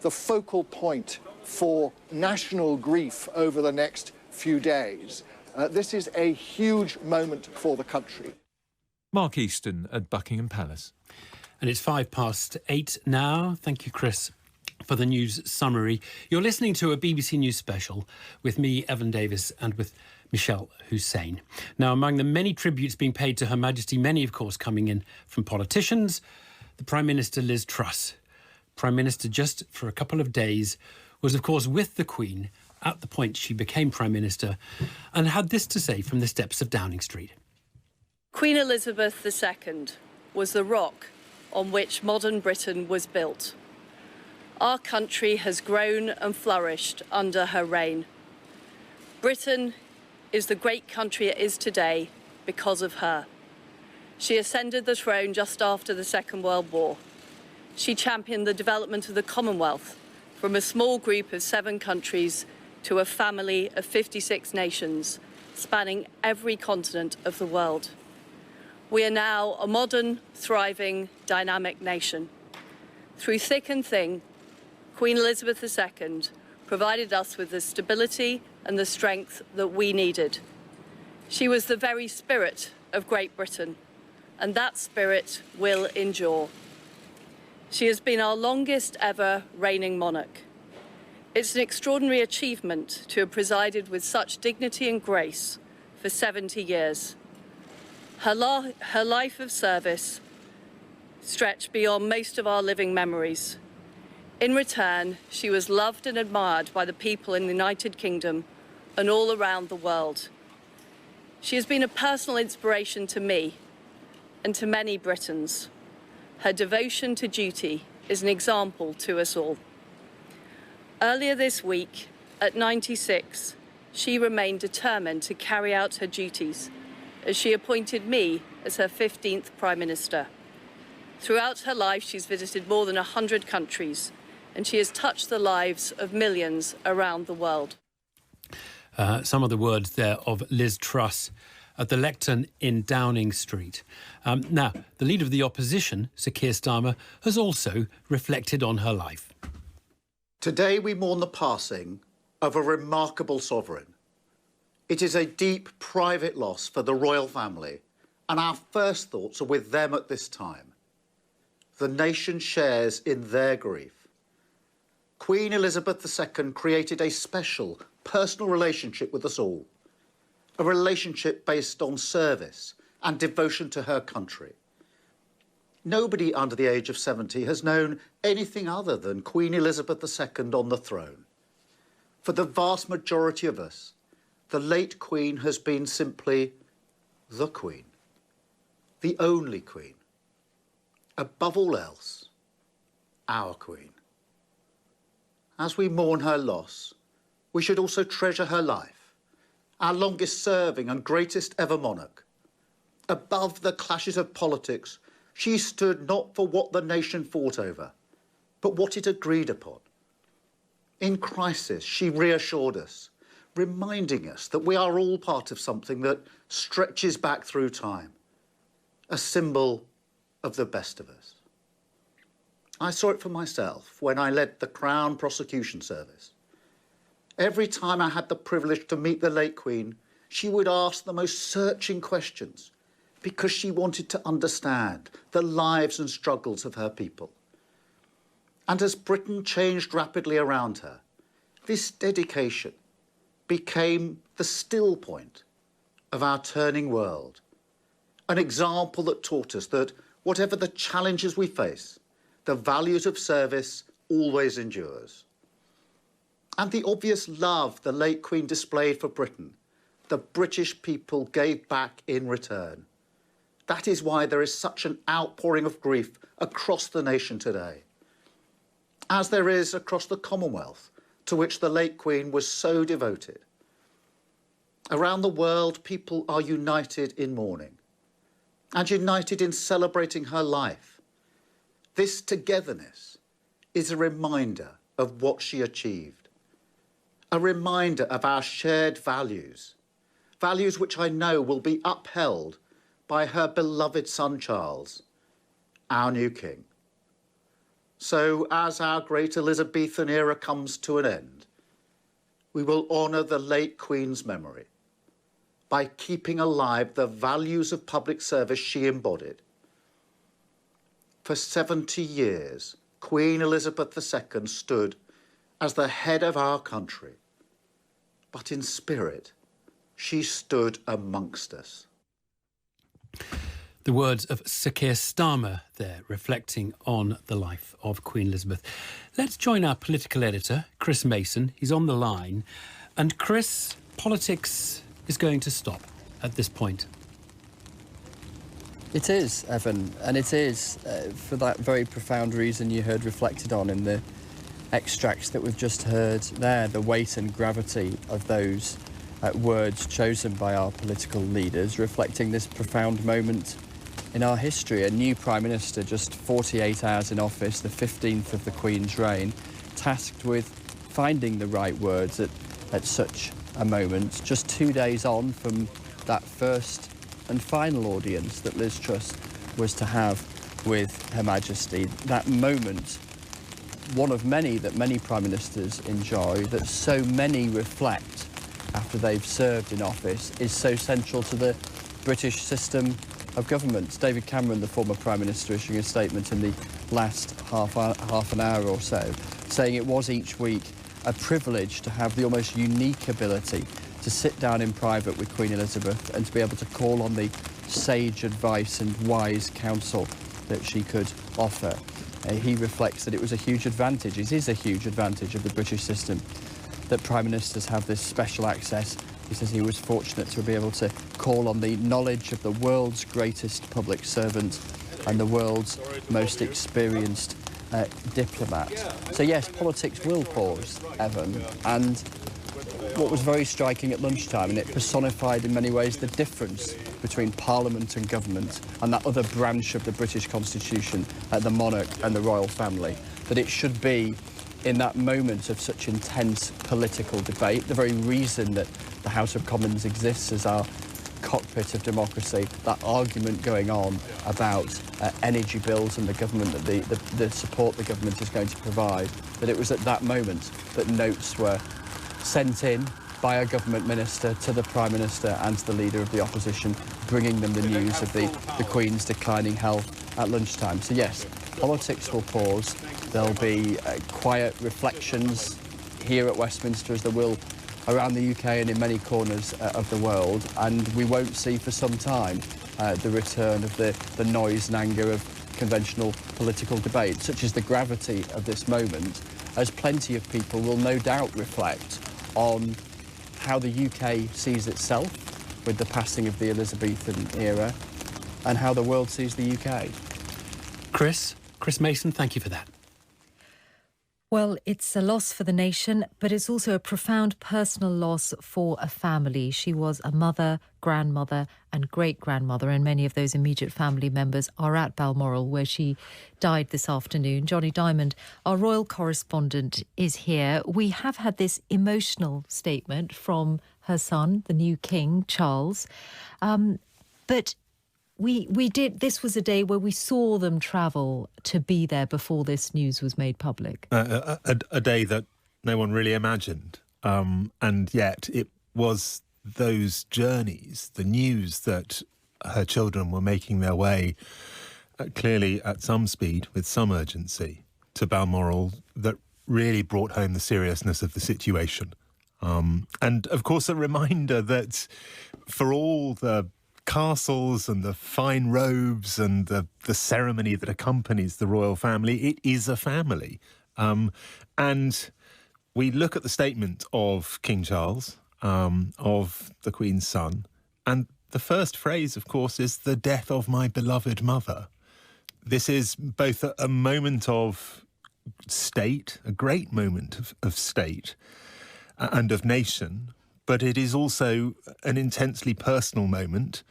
the focal point for national grief over the next few days. This is a huge moment for the country. Mark Easton at Buckingham Palace. And it's 8:05 now. Thank you, Chris, for the news summary. You're listening to a BBC News special with me, Evan Davis, and with Michelle Hussein. Now, among the many tributes being paid to Her Majesty, many, of course, coming in from politicians, the Prime Minister Liz Truss, Prime Minister just for a couple of days, was, of course, with the Queen at the point she became Prime Minister, and had this to say from the steps of Downing Street. Queen Elizabeth II was the rock on which modern Britain was built. Our country has grown and flourished under her reign. Britain is the great country it is today because of her. She ascended the throne just after the Second World War. She championed the development of the Commonwealth from a small group of 7 countries to a family of 56 nations, spanning every continent of the world. We are now a modern, thriving, dynamic nation. Through thick and thin, Queen Elizabeth II provided us with the stability and the strength that we needed. She was the very spirit of Great Britain, and that spirit will endure. She has been our longest ever reigning monarch. It's an extraordinary achievement to have presided with such dignity and grace for 70 years. Her life of service stretched beyond most of our living memories. In return, she was loved and admired by the people in the United Kingdom and all around the world. She has been a personal inspiration to me and to many Britons. Her devotion to duty is an example to us all. Earlier this week, at 96, she remained determined to carry out her duties as she appointed me as her 15th Prime Minister. Throughout her life, she's visited more than 100 countries, and she has touched the lives of millions around the world. Some of the words there of Liz Truss at the lectern in Downing Street. Now, the leader of the opposition, Sir Keir Starmer, has also reflected on her life. Today we mourn the passing of a remarkable sovereign. It is a deep private loss for the royal family, and our first thoughts are with them at this time. The nation shares in their grief. Queen Elizabeth II created a special, personal relationship with us all, a relationship based on service and devotion to her country. Nobody under the age of 70 has known anything other than Queen Elizabeth II on the throne. For the vast majority of us, the late Queen has been simply the Queen, the only Queen. Above all else, our Queen. As we mourn her loss, we should also treasure her life, our longest serving and greatest ever monarch. Above the clashes of politics, she stood not for what the nation fought over, but what it agreed upon. In crisis, she reassured us, reminding us that we are all part of something that stretches back through time, a symbol of the best of us. I saw it for myself when I led the Crown Prosecution Service. Every time I had the privilege to meet the late Queen, she would ask the most searching questions because she wanted to understand the lives and struggles of her people. And as Britain changed rapidly around her, this dedication became the still point of our turning world, an example that taught us that whatever the challenges we face, the values of service always endures. And the obvious love the late Queen displayed for Britain, the British people gave back in return. That is why there is such an outpouring of grief across the nation today, as there is across the Commonwealth, to which the late Queen was so devoted. Around the world, people are united in mourning and united in celebrating her life. This togetherness is a reminder of what she achieved, a reminder of our shared values, values which I know will be upheld by her beloved son Charles, our new king. So as our great Elizabethan era comes to an end, we will honour the late Queen's memory by keeping alive the values of public service she embodied. For 70 years, Queen Elizabeth II stood as the head of our country, but in spirit, she stood amongst us. The words of Sir Keir Starmer there, reflecting on the life of Queen Elizabeth. Let's join our political editor, Chris Mason. He's on the line. And Chris, politics is going to stop at this point. It is, Evan, and it is for that very profound reason you heard reflected on in the extracts that we've just heard there, the weight and gravity of those words chosen by our political leaders, reflecting this profound moment in our history. A new Prime Minister, just 48 hours in office, the 15th of the Queen's reign, tasked with finding the right words at such a moment, just 2 days on from that first and final audience that Liz Truss was to have with Her Majesty. That moment, one of many that many Prime Ministers enjoy, that so many reflect after they've served in office, is so central to the British system of government. David Cameron, the former Prime Minister, issuing a statement in the last half an hour or so, saying it was each week a privilege to have the almost unique ability to sit down in private with Queen Elizabeth and to be able to call on the sage advice and wise counsel that she could offer. He reflects that it was a huge advantage, it is a huge advantage of the British system, that Prime Ministers have this special access. He says he was fortunate to be able to call on the knowledge of the world's greatest public servant and the world's most experienced diplomat. So yes, politics will pause, Evan, and what was very striking at lunchtime, and it personified in many ways the difference between Parliament and government and that other branch of the British Constitution, the monarch and the royal family, that it should be in that moment of such intense political debate, the very reason that the House of Commons exists as our cockpit of democracy, that argument going on about energy bills and the government, the support the government is going to provide, that it was at that moment that notes were sent in by a government minister to the Prime Minister and to the Leader of the Opposition, bringing them the news of the Queen's declining health at lunchtime. So yes, politics will pause. There'll be quiet reflections here at Westminster, as there will around the UK and in many corners of the world, and we won't see for some time the return of the noise and anger of conventional political debate. Such is the gravity of this moment, as plenty of people will no doubt reflect on how the UK sees itself with the passing of the Elizabethan era and how the world sees the UK. Chris Mason, thank you for that. Well, it's a loss for the nation, but it's also a profound personal loss for a family. She was a mother, grandmother and great-grandmother, and many of those immediate family members are at Balmoral, where she died this afternoon. Johnny Diamond, our royal correspondent, is here. We have had this emotional statement from her son, the new king, Charles, but this was a day where we saw them travel to be there before this news was made public. A day that no one really imagined. And yet it was those journeys, the news that her children were making their way, clearly at some speed, with some urgency, to Balmoral, that really brought home the seriousness of the situation. And, of course, a reminder that for all the castles and the fine robes and the ceremony that accompanies the royal family, it is a family. And we look at the statement of King Charles, of the Queen's son, and the first phrase, of course, is the death of my beloved mother. This is both a moment of state, a great moment of state and of nation, but it is also an intensely personal moment,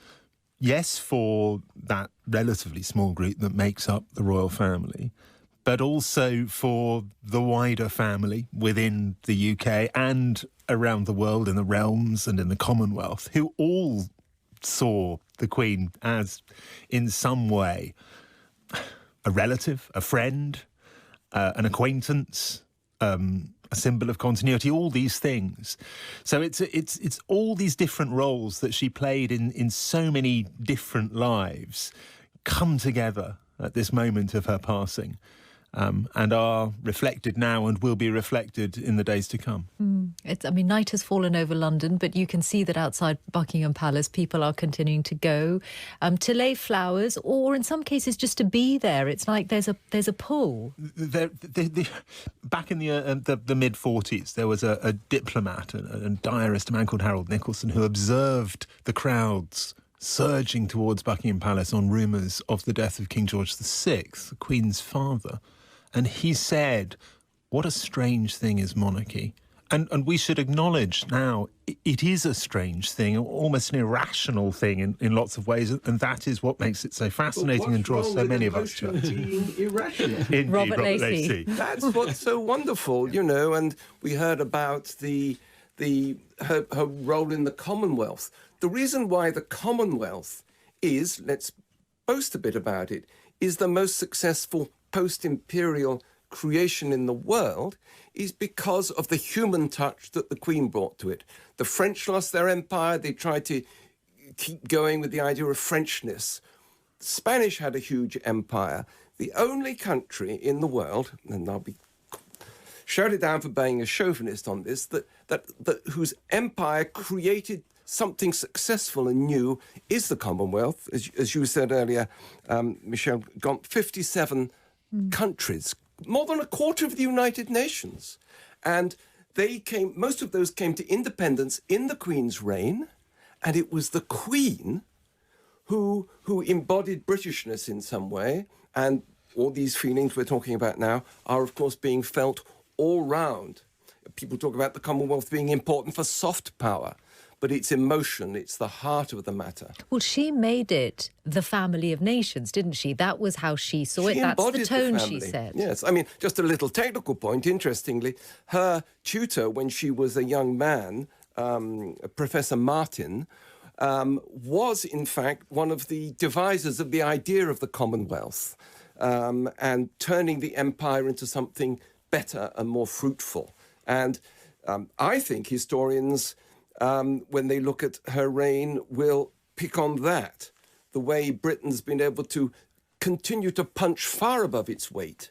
yes, for that relatively small group that makes up the royal family, but also for the wider family within the UK and around the world, in the realms and in the Commonwealth, who all saw the Queen as, in some way, a relative, a friend, an acquaintance, a symbol of continuity, all these things. So it's all these different roles that she played in so many different lives come together at this moment of her passing. And are reflected now and will be reflected in the days to come. Night has fallen over London, but you can see that outside Buckingham Palace, people are continuing to go to lay flowers, or in some cases just to be there. It's like there's a pull. Back in the mid-40s, there was a diplomat and diarist, a man called Harold Nicholson, who observed the crowds surging towards Buckingham Palace on rumours of the death of King George VI, the Queen's father. And he said, what a strange thing is monarchy. And we should acknowledge now it is a strange thing, almost an irrational thing in lots of ways, and that is what makes it so fascinating and draws so many of us to it. Being irrational. Indeed, Robert Lacey. That's what's so wonderful, you know, and we heard about her role in the Commonwealth. The reason why the Commonwealth is, let's boast a bit about it, is the most successful post-imperial creation in the world is because of the human touch that the Queen brought to it. The French lost their empire. They tried to keep going with the idea of Frenchness. The Spanish had a huge empire. The only country in the world, and I'll be shouted down for being a chauvinist on this, that whose empire created something successful and new is the Commonwealth. As you said earlier, Michelle, gone 57 countries, more than a quarter of the United Nations. And most of those came to independence in the Queen's reign, and it was the Queen who embodied Britishness in some way, and all these feelings we're talking about now are, of course, being felt all round. People talk about the Commonwealth being important for soft power, but it's emotion, it's the heart of the matter. Well, she made it the family of nations, didn't she? That was how she saw it. That's the tone she set. Yes, I mean, just a little technical point, interestingly, her tutor when she was a young man, Professor Martin, was in fact one of the devisers of the idea of the Commonwealth and turning the empire into something better and more fruitful. And I think historians, when they look at her reign, will pick on that, the way Britain's been able to continue to punch far above its weight,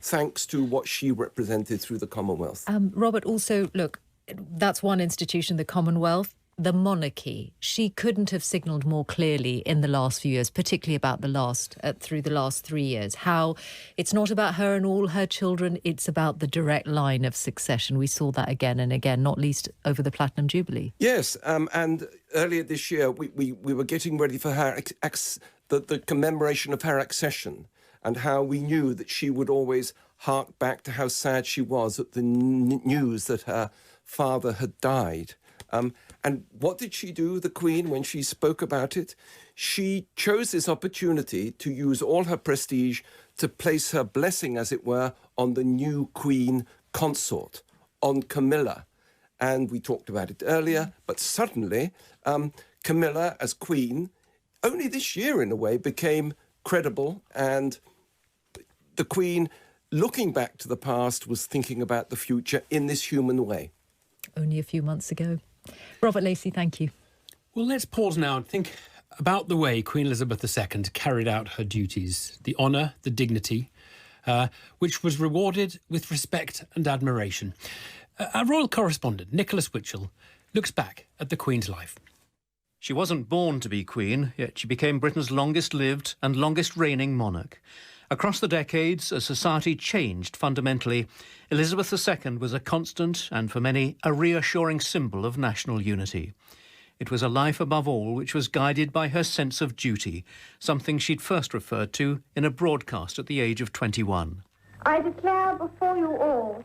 thanks to what she represented through the Commonwealth. Robert, also, look, that's one institution, the Commonwealth. The monarchy, she couldn't have signalled more clearly in the last few years, particularly about through the last 3 years, how it's not about her and all her children, it's about the direct line of succession. We saw that again and again, not least over the Platinum Jubilee. Yes, and earlier this year we were getting ready for her the commemoration of her accession, and how we knew that she would always hark back to how sad she was at the news that her father had died. And what did she do, the Queen, when she spoke about it? She chose this opportunity to use all her prestige to place her blessing, as it were, on the new Queen consort, on Camilla. And we talked about it earlier, but suddenly Camilla, as Queen, only this year, in a way, became credible, and the Queen, looking back to the past, was thinking about the future in this human way. Only a few months ago. Robert Lacey, thank you. Well, let's pause now and think about the way Queen Elizabeth II carried out her duties, the honour, the dignity, which was rewarded with respect and admiration. Our royal correspondent, Nicholas Witchell, looks back at the Queen's life. She wasn't born to be Queen, yet she became Britain's longest-lived and longest-reigning monarch. Across the decades, as society changed fundamentally, Elizabeth II was a constant and, for many, a reassuring symbol of national unity. It was a life, above all, which was guided by her sense of duty, something she'd first referred to in a broadcast at the age of 21. I declare before you all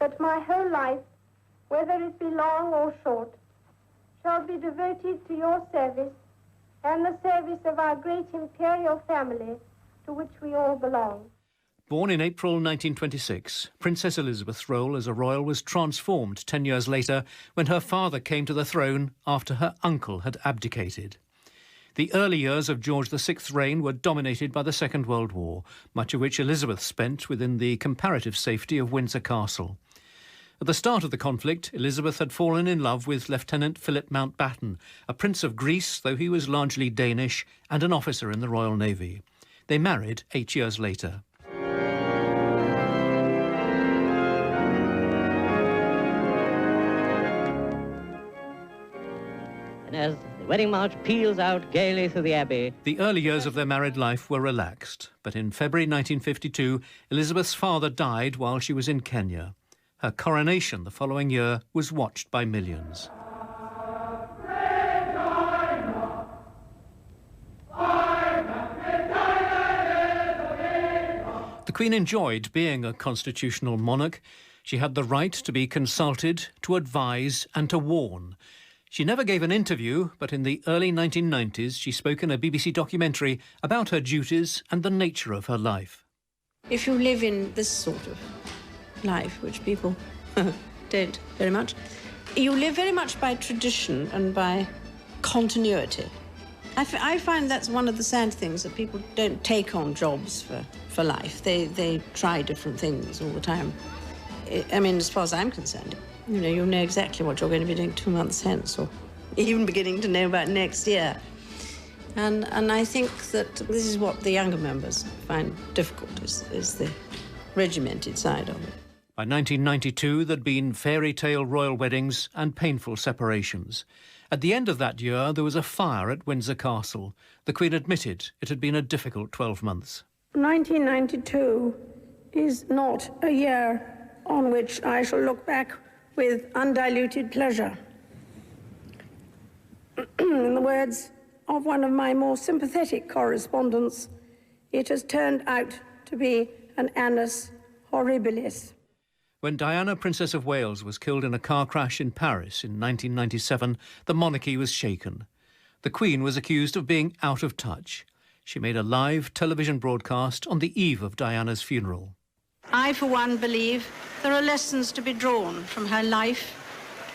that my whole life, whether it be long or short, shall be devoted to your service and the service of our great imperial family, to which we all belong. Born in April 1926, Princess Elizabeth's role as a royal was transformed 10 years later when her father came to the throne after her uncle had abdicated. The early years of George VI's reign were dominated by the Second World War, much of which Elizabeth spent within the comparative safety of Windsor Castle. At the start of the conflict, Elizabeth had fallen in love with Lieutenant Philip Mountbatten, a prince of Greece, though he was largely Danish, and an officer in the Royal Navy. They married 8 years later. And as the wedding march peals out gaily through the Abbey... The early years of their married life were relaxed, but in February 1952, Elizabeth's father died while she was in Kenya. Her coronation the following year was watched by millions. The Queen enjoyed being a constitutional monarch. She had the right to be consulted, to advise and to warn. She never gave an interview, but in the early 1990s she spoke in a BBC documentary about her duties and the nature of her life. If you live in this sort of life, which people don't very much, you live very much by tradition and by continuity. I find that's one of the sad things, that people don't take on jobs for life. They try different things all the time. I mean, as far as I'm concerned, you know exactly what you're going to be doing 2 months hence, or even beginning to know about next year. And I think that this is what the younger members find difficult, is the regimented side of it. By 1992, there'd been fairy tale royal weddings and painful separations. At the end of that year, there was a fire at Windsor Castle. The Queen admitted it had been a difficult 12 months. 1992 is not a year on which I shall look back with undiluted pleasure. In the words of one of my more sympathetic correspondents, it has turned out to be an annus horribilis. When Diana, Princess of Wales, was killed in a car crash in Paris in 1997, the monarchy was shaken. The Queen was accused of being out of touch. She made a live television broadcast on the eve of Diana's funeral. I, for one, believe there are lessons to be drawn from her life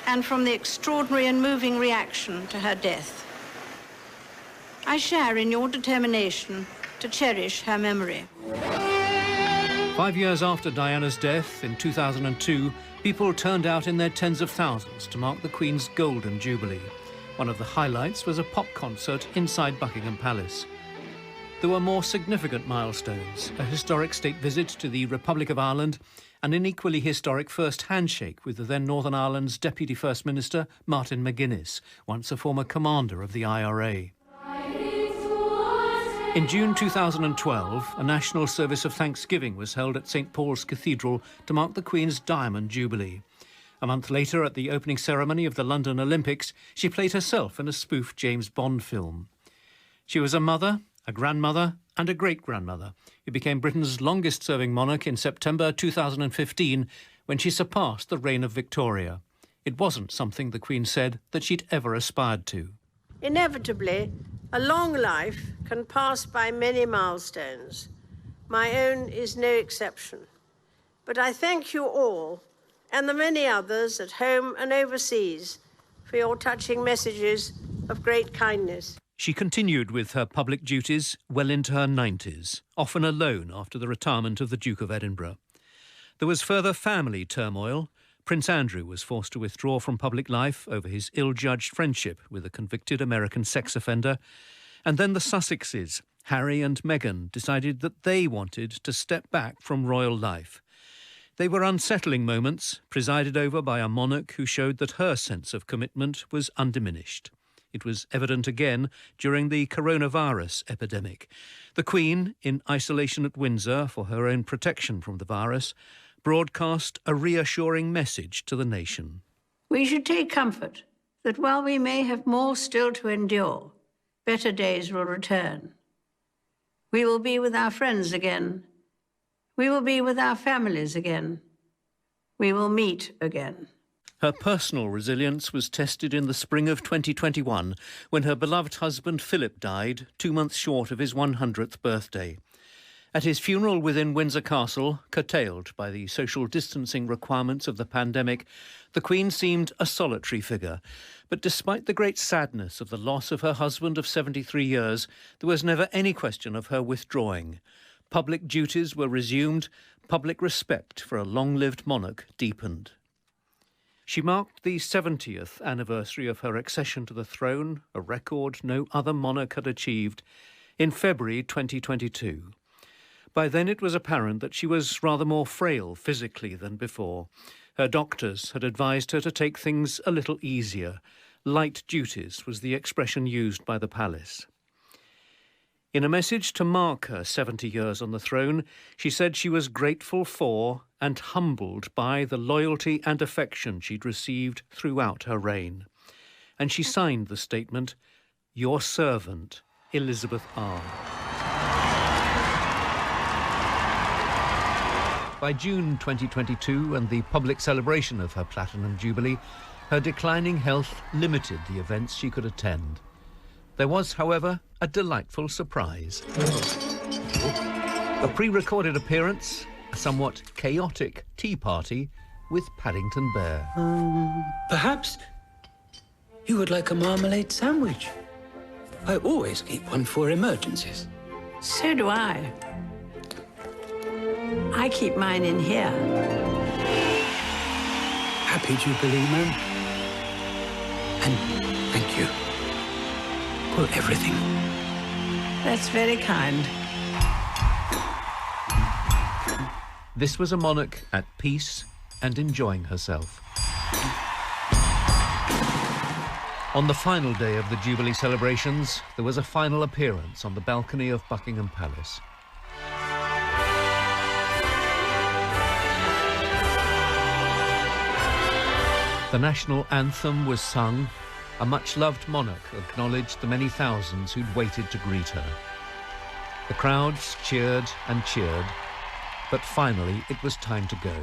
and from the extraordinary and moving reaction to her death. I share in your determination to cherish her memory. 5 years after Diana's death, in 2002, people turned out in their tens of thousands to mark the Queen's Golden Jubilee. One of the highlights was a pop concert inside Buckingham Palace. There were more significant milestones, a historic state visit to the Republic of Ireland and an equally historic first handshake with the then Northern Ireland's Deputy First Minister, Martin McGuinness, once a former commander of the IRA. In June 2012, a national service of thanksgiving was held at St Paul's Cathedral to mark the Queen's Diamond Jubilee. A month later, at the opening ceremony of the London Olympics, she played herself in a spoof James Bond film. She was a mother, a grandmother and a great-grandmother, who became Britain's longest-serving monarch in September 2015 when she surpassed the reign of Victoria. It wasn't something the Queen said that she'd ever aspired to. Inevitably, a long life can pass by many milestones. My own is no exception. But I thank you all, and the many others at home and overseas, for your touching messages of great kindness. She continued with her public duties well into her 90s, often alone after the retirement of the Duke of Edinburgh. There was further family turmoil. Prince Andrew was forced to withdraw from public life over his ill-judged friendship with a convicted American sex offender. And then the Sussexes, Harry and Meghan, decided that they wanted to step back from royal life. They were unsettling moments, presided over by a monarch who showed that her sense of commitment was undiminished. It was evident again during the coronavirus epidemic. The Queen, in isolation at Windsor for her own protection from the virus, broadcast a reassuring message to the nation. We should take comfort that while we may have more still to endure, better days will return. We will be with our friends again. We will be with our families again. We will meet again. Her personal resilience was tested in the spring of 2021 when her beloved husband Philip died 2 months short of his 100th birthday. At his funeral within Windsor Castle, curtailed by the social distancing requirements of the pandemic, the Queen seemed a solitary figure. But despite the great sadness of the loss of her husband of 73 years, there was never any question of her withdrawing. Public duties were resumed, public respect for a long-lived monarch deepened. She marked the 70th anniversary of her accession to the throne, a record no other monarch had achieved, in February 2022. By then it was apparent that she was rather more frail physically than before. Her doctors had advised her to take things a little easier. Light duties was the expression used by the palace. In a message to mark her 70 years on the throne, she said she was grateful for and humbled by the loyalty and affection she'd received throughout her reign. And she signed the statement, "Your servant, Elizabeth R." By June 2022 and the public celebration of her Platinum Jubilee, her declining health limited the events she could attend. There was, however, a delightful surprise. A pre-recorded appearance, a somewhat chaotic tea party with Paddington Bear. Perhaps you would like a marmalade sandwich. I always keep one for emergencies. So do I. I keep mine in here. Happy Jubilee, ma'am. And thank you for everything. That's very kind. This was a monarch at peace and enjoying herself. On the final day of the Jubilee celebrations, there was a final appearance on the balcony of Buckingham Palace. The national anthem was sung. A much-loved monarch acknowledged the many thousands who'd waited to greet her. The crowds cheered and cheered, but finally it was time to go.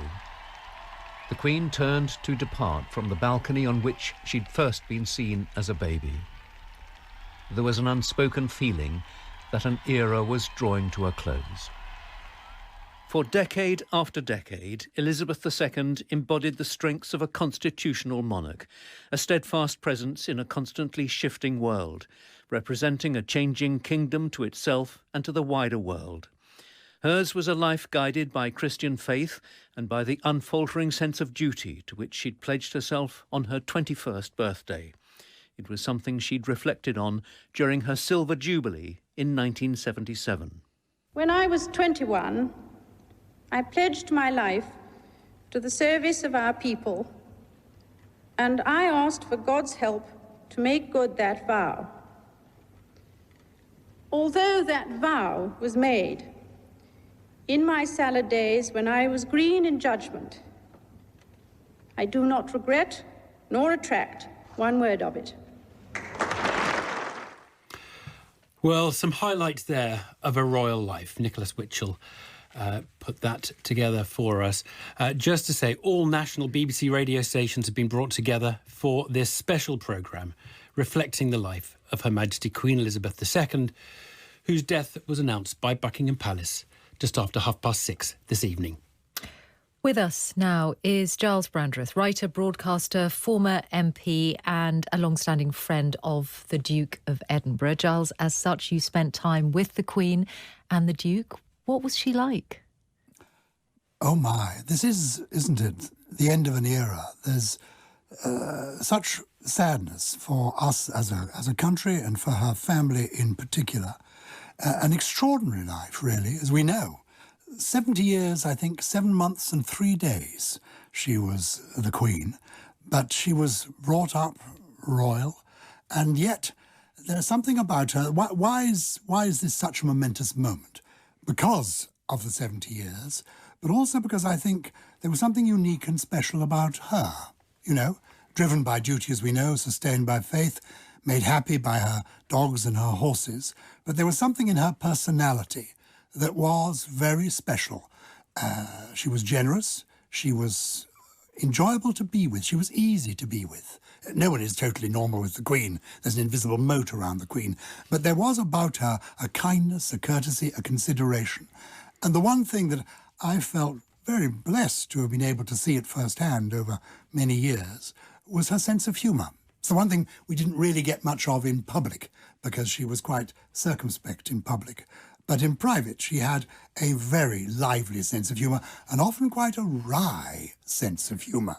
The Queen turned to depart from the balcony on which she'd first been seen as a baby. There was an unspoken feeling that an era was drawing to a close. For decade after decade, Elizabeth II embodied the strengths of a constitutional monarch, a steadfast presence in a constantly shifting world, representing a changing kingdom to itself and to the wider world. Hers was a life guided by Christian faith and by the unfaltering sense of duty to which she'd pledged herself on her 21st birthday. It was something she'd reflected on during her Silver Jubilee in 1977. When I was 21, I pledged my life to the service of our people, and I asked for God's help to make good that vow. Although that vow was made in my salad days when I was green in judgment, I do not regret nor retract one word of it. Well, some highlights there of a royal life. Nicholas Witchell put that together for us. Just to say, all national BBC radio stations have been brought together for this special programme reflecting the life of Her Majesty Queen Elizabeth II, whose death was announced by Buckingham Palace just after 6:30 this evening. With us now is Giles Brandreth, writer, broadcaster, former MP and a long-standing friend of the Duke of Edinburgh. Giles, as such, you spent time with the Queen and the Duke. What was she like? Oh my, this isn't it, the end of an era. There's such sadness for us as a country and for her family in particular. An extraordinary life, really, as we know. 70 years, I think, 7 months and 3 days she was the Queen, but she was brought up royal, and yet there's something about her. Why is this such a momentous moment? Because of the 70 years, but also because I think there was something unique and special about her, you know, driven by duty, as we know, sustained by faith, made happy by her dogs and her horses, but there was something in her personality that was very special. She was generous, she was enjoyable to be with. She was easy to be with. No one is totally normal with the Queen. There's an invisible moat around the Queen. But there was about her a kindness, a courtesy, a consideration. And the one thing that I felt very blessed to have been able to see at first hand over many years was her sense of humour. It's the one thing we didn't really get much of in public, because she was quite circumspect in public. But in private, she had a very lively sense of humour, and often quite a wry sense of humour.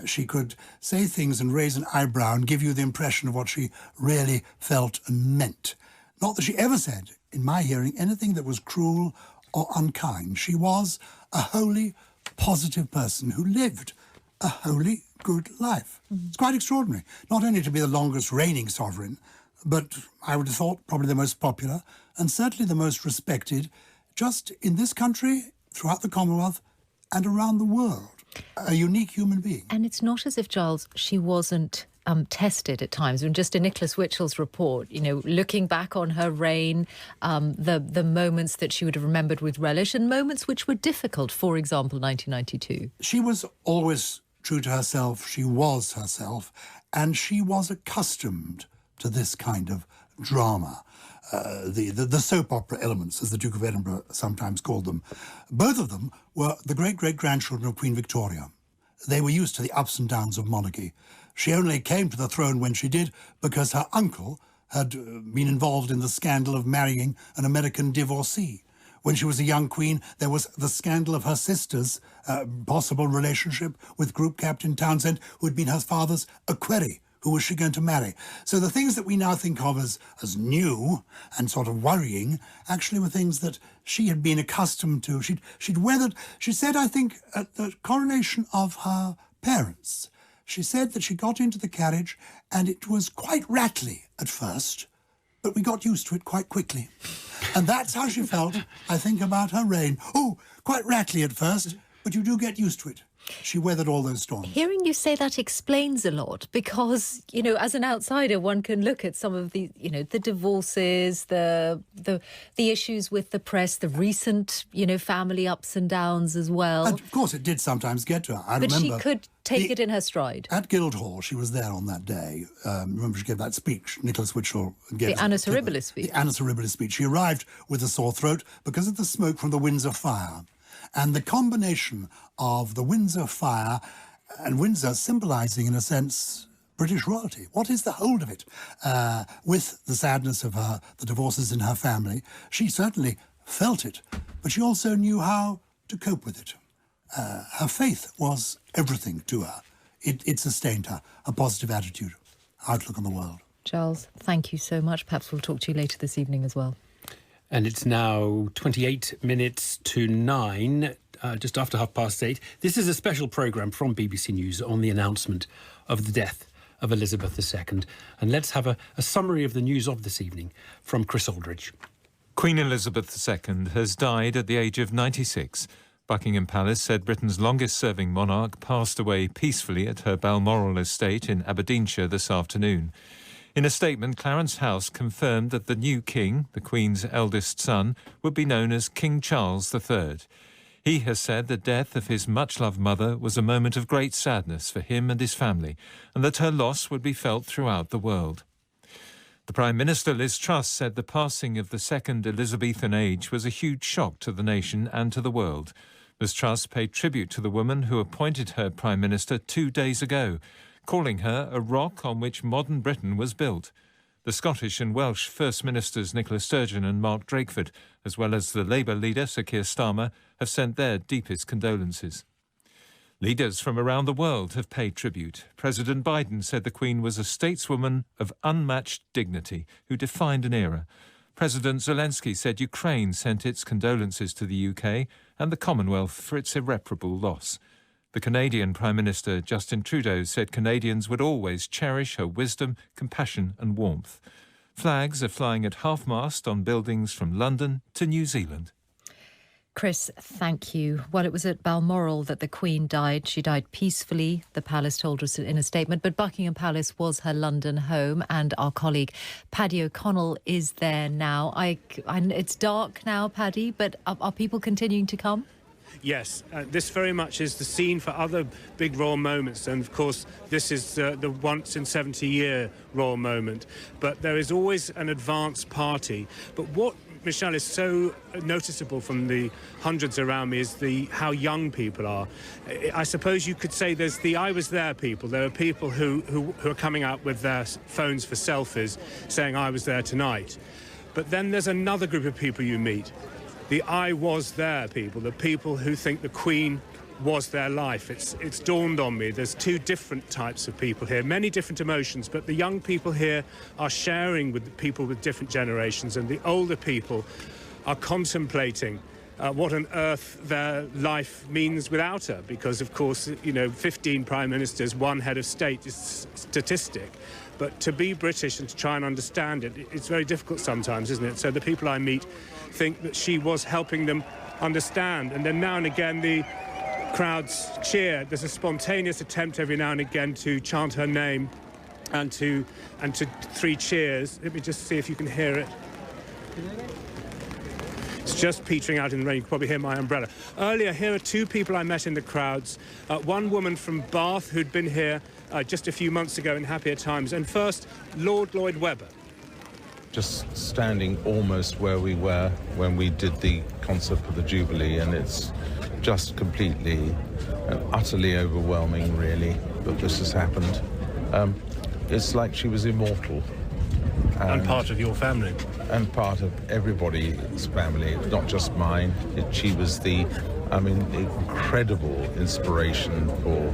She could say things and raise an eyebrow and give you the impression of what she really felt and meant. Not that she ever said, in my hearing, anything that was cruel or unkind. She was a wholly positive person who lived a wholly good life. It's quite extraordinary, not only to be the longest reigning sovereign, but I would have thought probably the most popular and certainly the most respected, just in this country, throughout the Commonwealth and around the world. A unique human being. And it's not as if, Giles, she wasn't tested at times. And just in Nicholas Witchell's report, you know, looking back on her reign, the moments that she would have remembered with relish and moments which were difficult, for example, 1992. She was always true to herself. She was herself, and she was accustomed to this kind of drama. The soap opera elements, as the Duke of Edinburgh sometimes called them. Both of them were the great-great-grandchildren of Queen Victoria. They were used to the ups and downs of monarchy. She only came to the throne when she did because her uncle had been involved in the scandal of marrying an American divorcee. When she was a young queen, there was the scandal of her sister's possible relationship with Group Captain Townsend, who had been her father's equerry. Who was she going to marry? So the things that we now think of as new and sort of worrying actually were things that she had been accustomed to. She'd weathered. She said, I think, at the coronation of her parents, she said that she got into the carriage and it was quite rattly at first, but we got used to it quite quickly. And that's how she felt, I think, about her reign. Oh, quite rattly at first, but you do get used to it. She weathered all those storms. Hearing you say that explains a lot because, you know, as an outsider, one can look at some of the, you know, the divorces, the issues with the press, the recent, you know, family ups and downs as well. And of course, it did sometimes get to her. I but remember she could take it in her stride. At Guildhall, she was there on that day. Remember, she gave that speech. Nicholas Witchell gave the Annus Horribilis speech. The Annus Horribilis speech. She arrived with a sore throat because of the smoke from the Windsor fire. And the combination of the Windsor fire and Windsor symbolising, in a sense, British royalty. What is the hold of it? With the sadness of the divorces in her family, she certainly felt it, but she also knew how to cope with it. Her faith was everything to her. It sustained her, a positive attitude, outlook on the world. Giles, thank you so much. Perhaps we'll talk to you later this evening as well. And it's now 28 minutes to 9, just after 8:30. This is a special programme from BBC News on the announcement of the death of Elizabeth II. And let's have a summary of the news of this evening from Chris Aldridge. Queen Elizabeth II has died at the age of 96. Buckingham Palace said Britain's longest-serving monarch passed away peacefully at her Balmoral estate in Aberdeenshire this afternoon. In a statement, Clarence House confirmed that the new king, the Queen's eldest son, would be known as King Charles III. He has said the death of his much-loved mother was a moment of great sadness for him and his family, and that her loss would be felt throughout the world. The Prime Minister, Liz Truss, said the passing of the second Elizabethan age was a huge shock to the nation and to the world. Ms Truss paid tribute to the woman who appointed her Prime Minister 2 days ago, calling her a rock on which modern Britain was built. The Scottish and Welsh First Ministers Nicola Sturgeon and Mark Drakeford, as well as the Labour leader Sir Keir Starmer, have sent their deepest condolences. Leaders from around the world have paid tribute. President Biden said the Queen was a stateswoman of unmatched dignity who defined an era. President Zelensky said Ukraine sent its condolences to the UK and the Commonwealth for its irreparable loss. The Canadian Prime Minister Justin Trudeau said Canadians would always cherish her wisdom, compassion and warmth. Flags are flying at half-mast on buildings from London to New Zealand. Chris, thank you. Well, it was at Balmoral that the Queen died. She died peacefully, the palace told us in a statement, but Buckingham Palace was her London home, and our colleague Paddy O'Connell is there now. It's dark now, Paddy, but are people continuing to come? Yes, this very much is the scene for other big royal moments, and of course this is the once in 70-year royal moment. But there is always an advance party. But what, Michelle, is so noticeable from the hundreds around me is how young people are. I suppose you could say there's the I was there people. There are people who are coming out with their phones for selfies saying I was there tonight. But then there's another group of people you meet, the I was there people, the people who think the Queen was their life. It's dawned on me there's two different types of people here, many different emotions, but the young people here are sharing with the people with different generations, and the older people are contemplating what on earth their life means without her, because of course, 15 prime ministers, one head of state is statistic. But to be British and to try and understand it, it's very difficult sometimes, isn't it? So the people I meet think that she was helping them understand, and then now and again the crowds cheer. There's a spontaneous attempt every now and again to chant her name and to 3 cheers. Let me just see if you can hear it. It's just petering out in the rain. You can probably hear my umbrella. Earlier, here are 2 people I met in the crowds. One woman from Bath who'd been here just a few months ago in happier times. And first, Lord Lloyd Webber. Just standing almost where we were when we did the concert for the Jubilee, and it's just completely and utterly overwhelming, really, that this has happened. It's like she was immortal. And part of your family. And part of everybody's family, not just mine. She was the, incredible inspiration for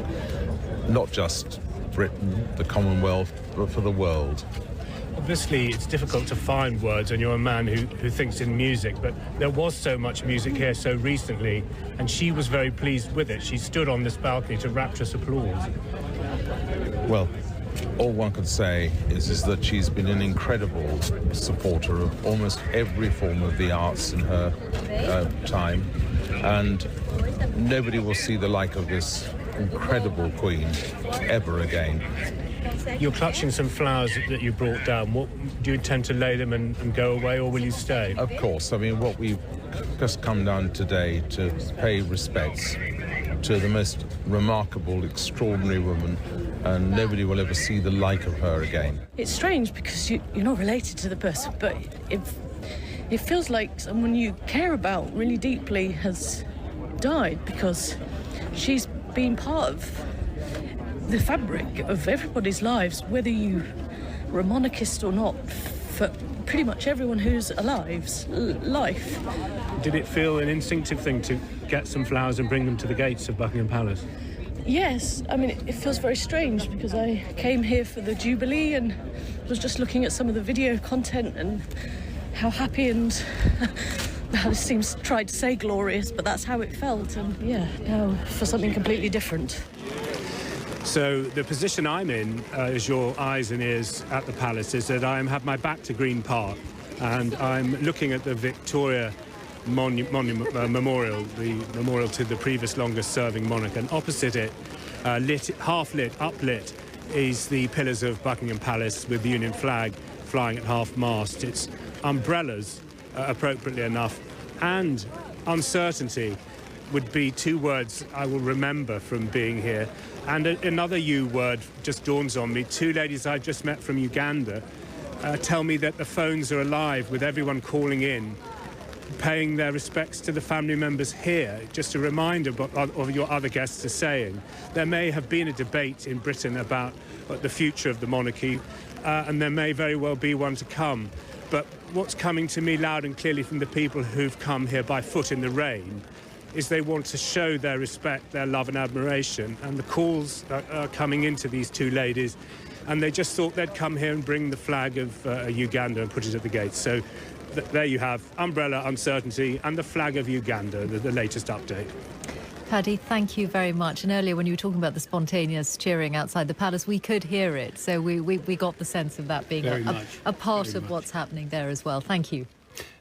not just Britain, the Commonwealth, but for the world. Obviously, it's difficult to find words, and you're a man who thinks in music, but there was so much music here so recently, and she was very pleased with it. She stood on this balcony to rapturous applause. Well, all one could say is that she's been an incredible supporter of almost every form of the arts in her time, and nobody will see the like of this incredible Queen ever again. You're clutching some flowers that you brought down. What do you intend to lay them and go away, or will you stay? Of course. What we've just come down today to pay respects to the most remarkable, extraordinary woman, and nobody will ever see the like of her again. It's strange because you're not related to the person, but it feels like someone you care about really deeply has died, because she's been part of the fabric of everybody's lives, whether you were a monarchist or not, for pretty much everyone who's alive's life. Did it feel an instinctive thing to get some flowers and bring them to the gates of Buckingham Palace? Yes, it feels very strange because I came here for the Jubilee and was just looking at some of the video content and how happy and it seems tried to say glorious, but that's how it felt, and now for something completely different. So the position I'm in as your eyes and ears at the palace is that I have my back to Green Park, and I'm looking at the Victoria Memorial, the memorial to the previous longest-serving monarch, and opposite it, half-lit, uplit, is the pillars of Buckingham Palace with the Union flag flying at half-mast. It's umbrellas, appropriately enough, and uncertainty would be 2 words I will remember from being here. And another U word just dawns on me. 2 ladies I just met from Uganda tell me that the phones are alive with everyone calling in, paying their respects to the family members here. Just a reminder of what your other guests are saying. There may have been a debate in Britain about the future of the monarchy, and there may very well be one to come. But what's coming to me loud and clearly from the people who've come here by foot in the rain is they want to show their respect, their love and admiration, and the calls are coming into these 2 ladies, and they just thought they'd come here and bring the flag of Uganda and put it at the gates. So there you have umbrella, uncertainty, and the flag of Uganda, the latest update. Paddy, thank you very much. And earlier when you were talking about the spontaneous cheering outside the palace, we could hear it, so we got the sense of that being a part of what's happening there as well. Thank you.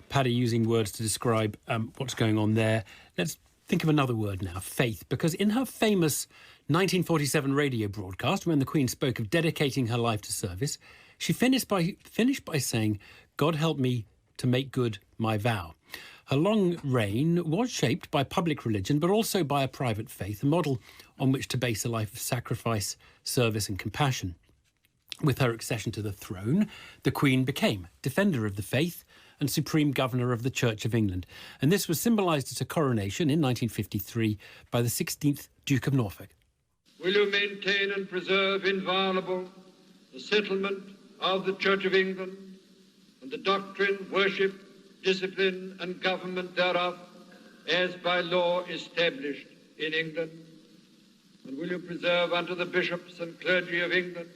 Paddy using words to describe what's going on there. Let's think of another word now, faith, because in her famous 1947 radio broadcast, when the Queen spoke of dedicating her life to service, she finished by saying, "God help me to make good my vow." Her long reign was shaped by public religion, but also by a private faith, a model on which to base a life of sacrifice, service and compassion. With her accession to the throne, the Queen became defender of the faith and supreme governor of the Church of England. And this was symbolised at her coronation in 1953 by the 16th Duke of Norfolk. Will you maintain and preserve inviolable the settlement of the Church of England and the doctrine, worship, discipline and government thereof as by law established in England? And will you preserve unto the bishops and clergy of England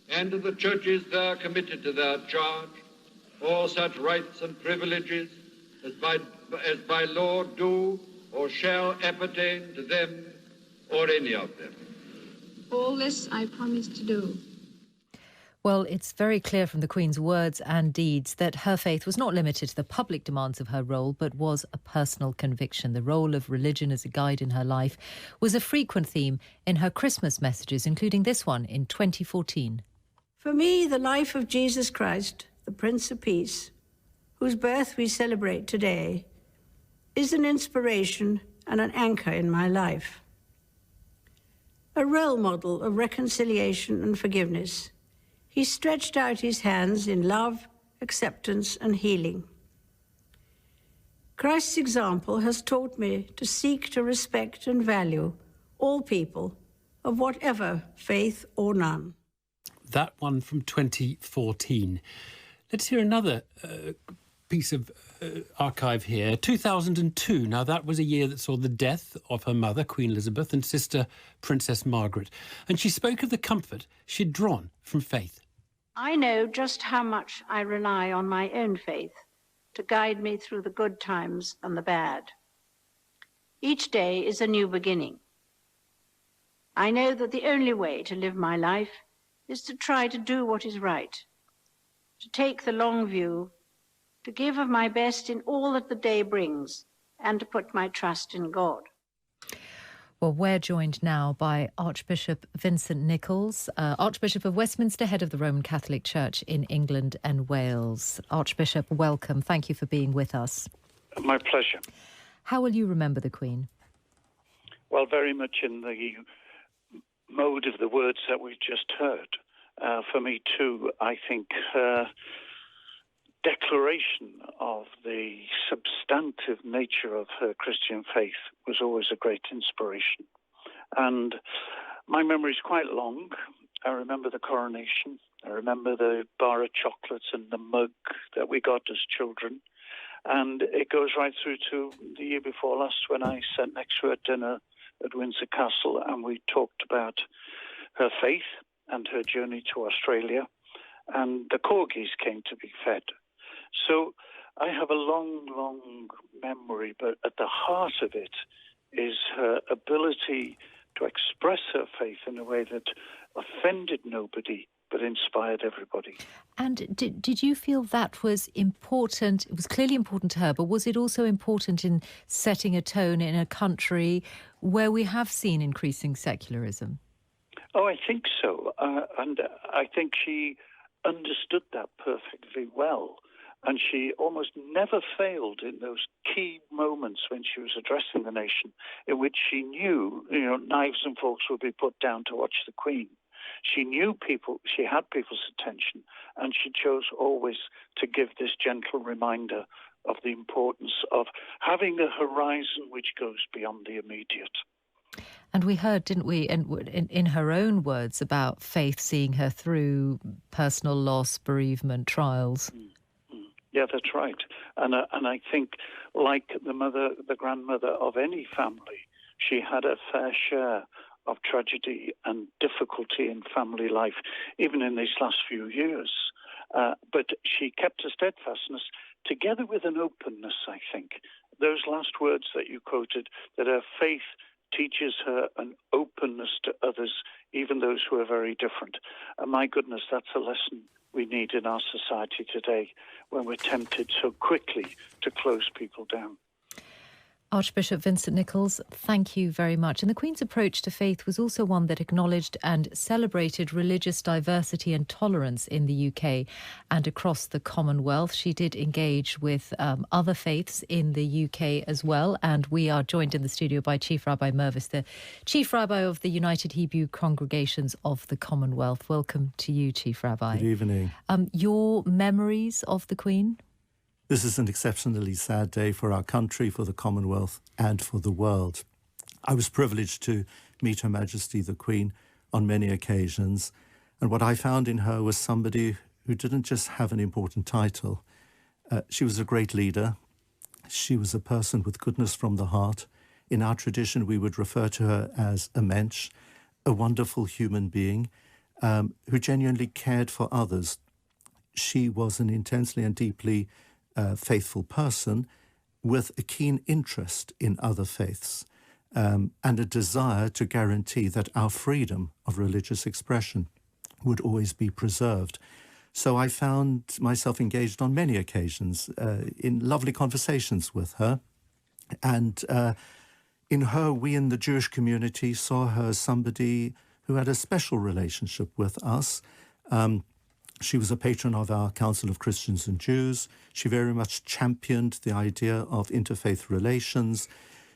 and to the churches there committed to their charge all such rights and privileges as by law do or shall appertain to them or any of them? All this I promise to do. Well, it's very clear from the Queen's words and deeds that her faith was not limited to the public demands of her role, but was a personal conviction. The role of religion as a guide in her life was a frequent theme in her Christmas messages, including this one in 2014. For me, the life of Jesus Christ, the Prince of Peace, whose birth we celebrate today, is an inspiration and an anchor in my life. A role model of reconciliation and forgiveness, he stretched out his hands in love, acceptance, and healing. Christ's example has taught me to seek to respect and value all people of whatever faith or none. That one from 2014. Let's hear another piece of archive here. 2002. Now, that was a year that saw the death of her mother, Queen Elizabeth, and sister, Princess Margaret. And she spoke of the comfort she'd drawn from faith. I know just how much I rely on my own faith to guide me through the good times and the bad. Each day is a new beginning. I know that the only way to live my life is to try to do what is right, to take the long view, to give of my best in all that the day brings, and to put my trust in God. Well, we're joined now by Archbishop Vincent Nichols, Archbishop of Westminster, head of the Roman Catholic Church in England and Wales. Archbishop, welcome. Thank you for being with us. My pleasure. How will you remember the Queen? Well, very much in the mode of the words that we've just heard. For me, too, I think her declaration of the substantive nature of her Christian faith was always a great inspiration. And my memory is quite long. I remember the coronation. I remember the bar of chocolates and the mug that we got as children. And it goes right through to the year before last when I sat next to her at dinner at Windsor Castle and we talked about her faith and her journey to Australia. And the corgis came to be fed. So I have a long, long memory, but at the heart of it is her ability to express her faith in a way that offended nobody but inspired everybody. And did you feel that was important? It was clearly important to her, but was it also important in setting a tone in a country where we have seen increasing secularism? Oh, I think so. And I think she understood that perfectly well. And she almost never failed in those key moments when she was addressing the nation, in which she knew, knives and forks would be put down to watch the Queen. She knew people, she had people's attention, and she chose always to give this gentle reminder of the importance of having a horizon which goes beyond the immediate. And we heard, didn't we, in her own words about faith seeing her through personal loss, bereavement, trials. Yeah, that's right. And I think, like the grandmother of any family, she had a fair share of tragedy and difficulty in family life, even in these last few years. But she kept a steadfastness together with an openness, I think. Those last words that you quoted, that her faith teaches her an openness to others, even those who are very different. And my goodness, that's a lesson we need in our society today when we're tempted so quickly to close people down. Archbishop Vincent Nichols, thank you very much. And the Queen's approach to faith was also one that acknowledged and celebrated religious diversity and tolerance in the UK and across the Commonwealth. She did engage with other faiths in the UK as well. And we are joined in the studio by Chief Rabbi Mervis, the Chief Rabbi of the United Hebrew Congregations of the Commonwealth. Welcome to you, Chief Rabbi. Good evening. Your memories of the Queen? This is an exceptionally sad day for our country, for the Commonwealth, and for the world. I was privileged to meet Her Majesty the Queen on many occasions, and what I found in her was somebody who didn't just have an important title. She was a great leader. She was a person with goodness from the heart. In our tradition, we would refer to her as a mensch, a wonderful human being who genuinely cared for others. She was an intensely and deeply faithful person with a keen interest in other faiths and a desire to guarantee that our freedom of religious expression would always be preserved. So I found myself engaged on many occasions in lovely conversations with her. And in her, we in the Jewish community saw her as somebody who had a special relationship with us. She was a patron of our Council of Christians and Jews. She very much championed the idea of interfaith relations.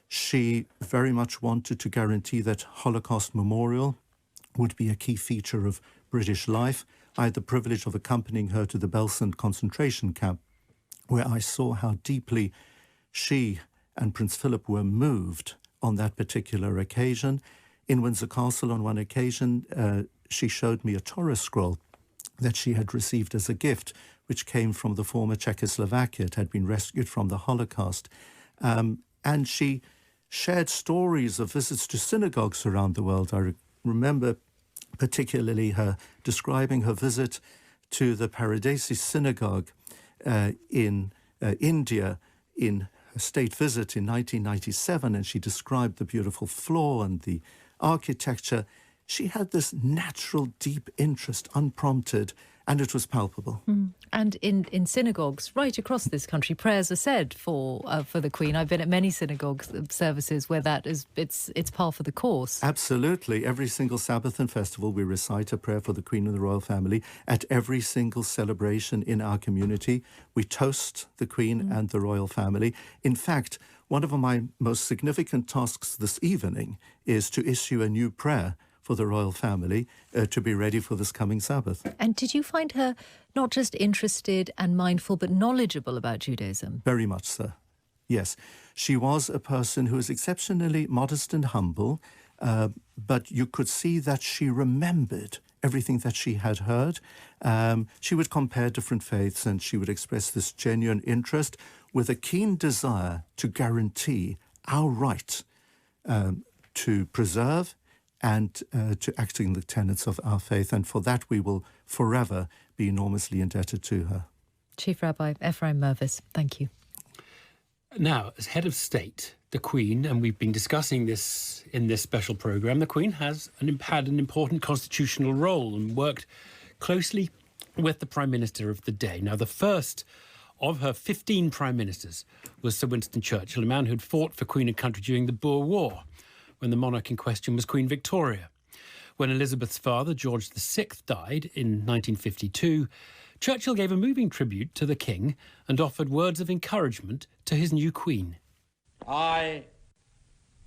She very much wanted to guarantee that Holocaust Memorial would be a key feature of British life. I had the privilege of accompanying her to the Belsen concentration camp, where I saw how deeply she and Prince Philip were moved on that particular occasion. In Windsor Castle, on one occasion, she showed me a Torah scroll that she had received as a gift, which came from the former Czechoslovakia. It had been rescued from the Holocaust. And she shared stories of visits to synagogues around the world. I remember particularly her describing her visit to the Paradesi synagogue in India in a state visit in 1997, and she described the beautiful floor and the architecture. She had this natural, deep interest, unprompted, and it was palpable. And in synagogues right across this country, prayers are said for the Queen. I've been at many synagogue services where that is it's par for the course. Absolutely. Every single Sabbath and festival, we recite a prayer for the Queen and the royal family. At every single celebration in our community, we toast the Queen and the royal family. In fact, one of my most significant tasks this evening is to issue a new prayer for the royal family to be ready for this coming Sabbath. And did you find her not just interested and mindful, but knowledgeable about Judaism? Very much so, yes. She was a person who was exceptionally modest and humble, but you could see that she remembered everything that she had heard. She would compare different faiths, and she would express this genuine interest with a keen desire to guarantee our right to preserve and to act in the tenets of our faith. And for that, we will forever be enormously indebted to her. Chief Rabbi Ephraim Mervis, thank you. Now, as head of state, the Queen, and we've been discussing this in this special programme, the Queen had an important constitutional role and worked closely with the Prime Minister of the day. Now, the first of her 15 Prime Ministers was Sir Winston Churchill, a man who'd fought for Queen and country during the Boer War, when the monarch in question was Queen Victoria. When Elizabeth's father, George VI, died in 1952, Churchill gave a moving tribute to the King and offered words of encouragement to his new Queen. I,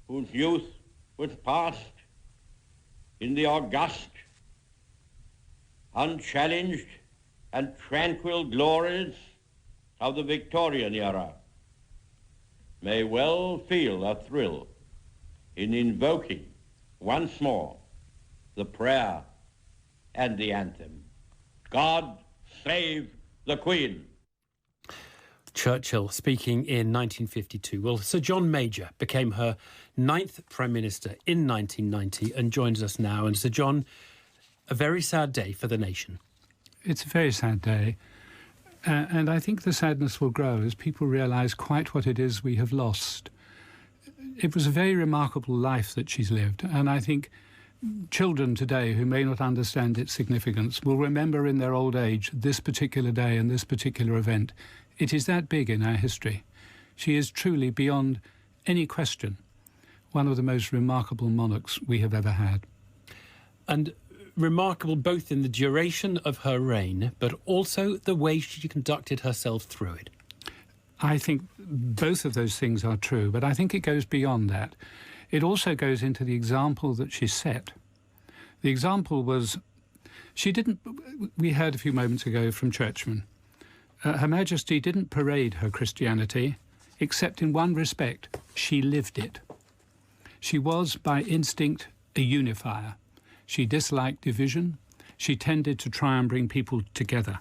whose youth was passed in the august, unchallenged and tranquil glories of the Victorian era, may well feel a thrill in invoking once more the prayer and the anthem. God save the Queen. Churchill speaking in 1952. Well, Sir John Major became her 9th Prime Minister in 1990 and joins us now. And Sir John, a very sad day for the nation. It's a very sad day. And I think the sadness will grow as people realise quite what it is we have lost. It was a very remarkable life that she's lived, and I think children today who may not understand its significance will remember in their old age this particular day and this particular event. It is that big in our history. She is truly beyond any question, one of the most remarkable monarchs we have ever had. And remarkable both in the duration of her reign, but also the way she conducted herself through it. I think both of those things are true, but I think it goes beyond that. It also goes into the example that she set. The example was, we heard a few moments ago from Churchman, Her Majesty didn't parade her Christianity, except in one respect, she lived it. She was, by instinct, a unifier. She disliked division. She tended to try and bring people together.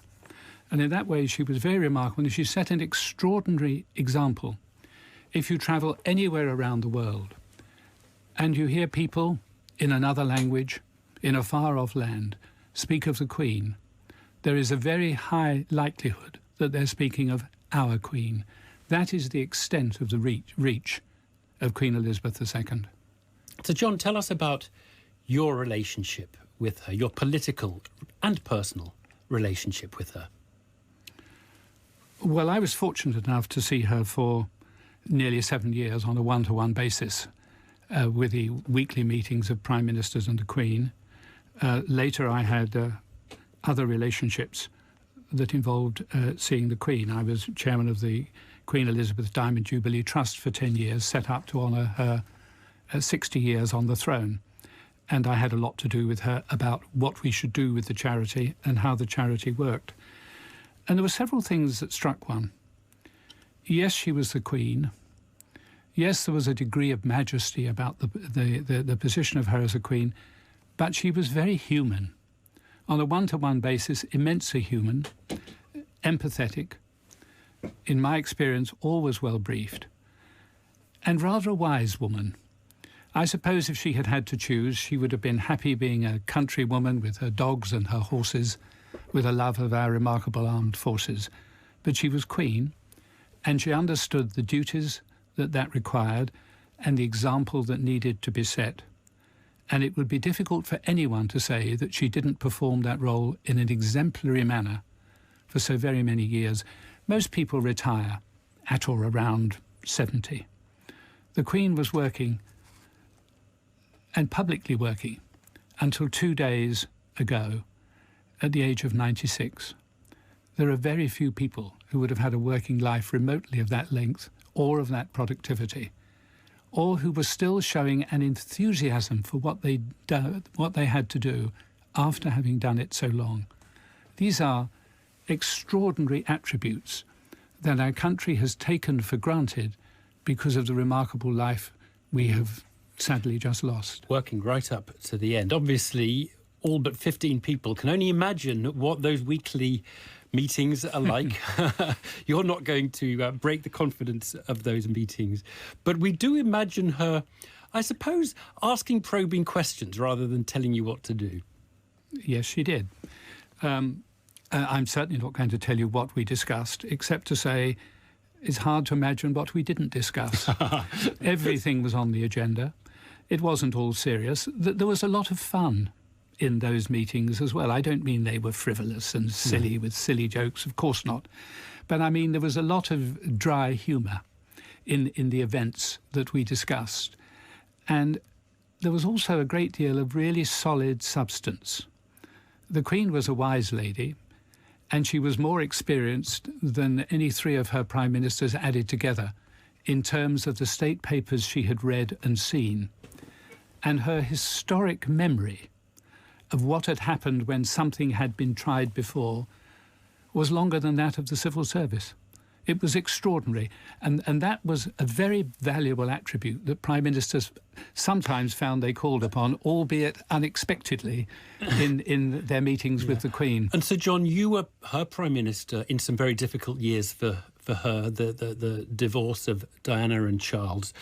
And in that way, she was very remarkable, and she set an extraordinary example. If you travel anywhere around the world, and you hear people in another language, in a far-off land, speak of the Queen, there is a very high likelihood that they're speaking of our Queen. That is the extent of the reach of Queen Elizabeth II. So, John, tell us about your relationship with her, your political and personal relationship with her. Well, I was fortunate enough to see her for nearly 7 years on a one-to-one basis with the weekly meetings of Prime Ministers and the Queen. Later, I had other relationships that involved seeing the Queen. I was chairman of the Queen Elizabeth Diamond Jubilee Trust for 10 years, set up to honour her 60 years on the throne. And I had a lot to do with her about what we should do with the charity and how the charity worked. And there were several things that struck one. Yes, she was the Queen. Yes, there was a degree of majesty about the position of her as a Queen, but she was very human. On a one-to-one basis, immensely human, empathetic, in my experience, always well briefed, and rather a wise woman. I suppose if she had had to choose, she would have been happy being a country woman with her dogs and her horses, with a love of our remarkable armed forces. But she was Queen, and she understood the duties that required and the example that needed to be set. And it would be difficult for anyone to say that she didn't perform that role in an exemplary manner for so very many years. Most people retire at or around 70. The Queen was working, and publicly working, until 2 days ago, at the age of 96. There are very few people who would have had a working life remotely of that length or of that productivity, or who were still showing an enthusiasm for what they had to do after having done it so long. These are extraordinary attributes that our country has taken for granted because of the remarkable life we have sadly just lost. Working right up to the end. Obviously, all but 15 people can only imagine what those weekly meetings are like. You're not going to break the confidence of those meetings. But we do imagine her, I suppose, asking probing questions rather than telling you what to do. Yes, she did. I'm certainly not going to tell you what we discussed, except to say it's hard to imagine what we didn't discuss. Everything was on the agenda. It wasn't all serious. There was a lot of fun in those meetings as well. I don't mean they were frivolous and silly with silly jokes, of course not. But I mean there was a lot of dry humour in the events that we discussed. And there was also a great deal of really solid substance. The Queen was a wise lady, and she was more experienced than any three of her prime ministers added together in terms of the state papers she had read and seen. And her historic memory of what had happened when something had been tried before was longer than that of the civil service. It was extraordinary, and that was a very valuable attribute that prime ministers sometimes found they called upon, albeit unexpectedly, in their meetings with the Queen. And so, John, you were her prime minister in some very difficult years for her, the divorce of Diana and Charles.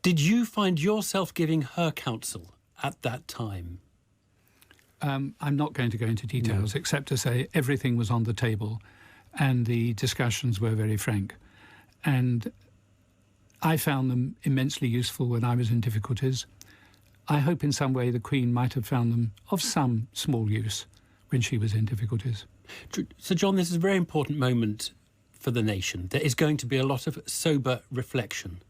Did you find yourself giving her counsel at that time? I'm not going to go into details, except to say everything was on the table and the discussions were very frank. And I found them immensely useful when I was in difficulties. I hope in some way the Queen might have found them of some small use when she was in difficulties. So, John, this is a very important moment for the nation. There is going to be a lot of sober reflection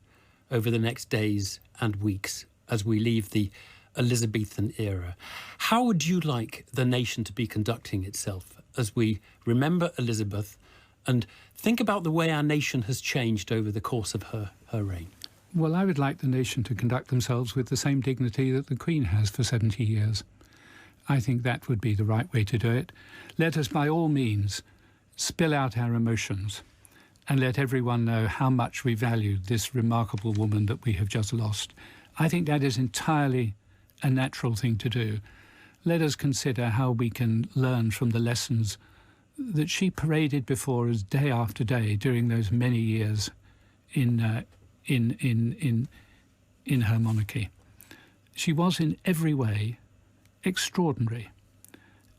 over the next days and weeks as we leave the Elizabethan era. How would you like the nation to be conducting itself as we remember Elizabeth and think about the way our nation has changed over the course of her reign? Well, I would like the nation to conduct themselves with the same dignity that the Queen has for 70 years. I think that would be the right way to do it. Let us, by all means, spill out our emotions and let everyone know how much we value this remarkable woman that we have just lost. I think that is entirely a natural thing to do. Let us consider how we can learn from the lessons that she paraded before us day after day during those many years in her monarchy. She was in every way extraordinary.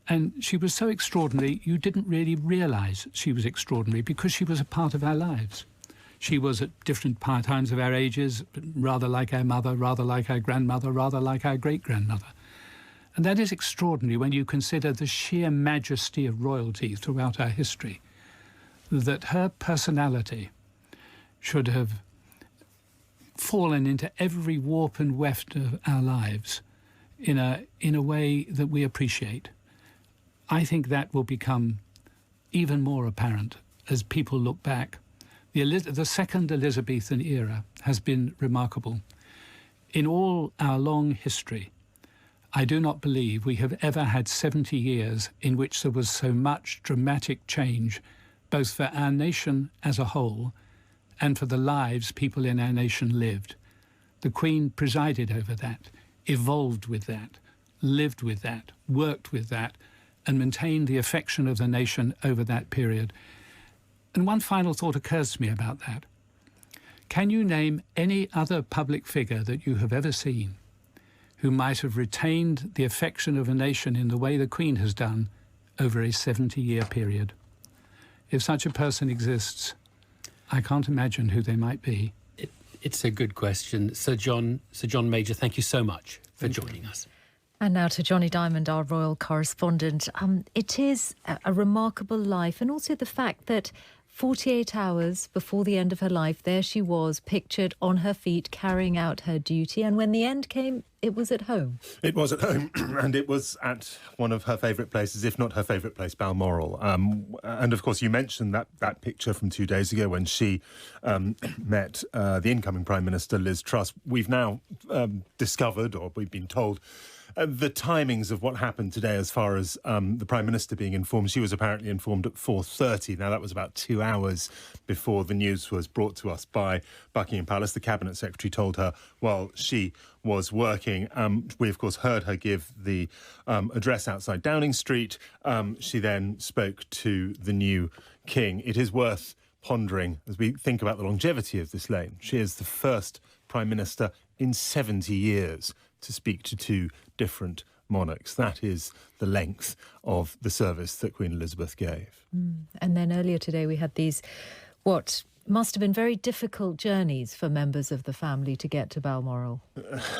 And she was so extraordinary, you didn't really realise she was extraordinary because she was a part of our lives. She was at different times of our ages, rather like our mother, rather like our grandmother, rather like our great-grandmother. And that is extraordinary when you consider the sheer majesty of royalty throughout our history, that her personality should have fallen into every warp and weft of our lives in a way that we appreciate. I think that will become even more apparent as people look back. The second Elizabethan era has been remarkable. In all our long history, I do not believe we have ever had 70 years in which there was so much dramatic change, both for our nation as a whole and for the lives people in our nation lived. The Queen presided over that, evolved with that, lived with that, worked with that, and maintained the affection of the nation over that period. And one final thought occurs to me about that. Can you name any other public figure that you have ever seen who might have retained the affection of a nation in the way the Queen has done over a 70-year period? If such a person exists, I can't imagine who they might be. It's a good question. Sir John Major, thank you so much for joining us. And now to Johnny Diamond, our royal correspondent. It is a remarkable life, and also the fact that 48 hours before the end of her life, there she was, pictured on her feet, carrying out her duty. And when the end came, it was at home. It was at home, and it was at one of her favourite places, if not her favourite place, Balmoral. And, of course, you mentioned that picture from 2 days ago when she met the incoming Prime Minister, Liz Truss. We've now discovered, or we've been told, the timings of what happened today as far as the Prime Minister being informed. She was apparently informed at 4:30. Now, that was about 2 hours before the news was brought to us by Buckingham Palace. The Cabinet Secretary told her while she was working. We, of course, heard her give the address outside Downing Street. She then spoke to the new King. It is worth pondering as we think about the longevity of this reign. She is the first Prime Minister in 70 years to speak to two different monarchs. That is the length of the service that Queen Elizabeth gave. And then earlier today we had these, what must have been very difficult journeys for members of the family to get to Balmoral.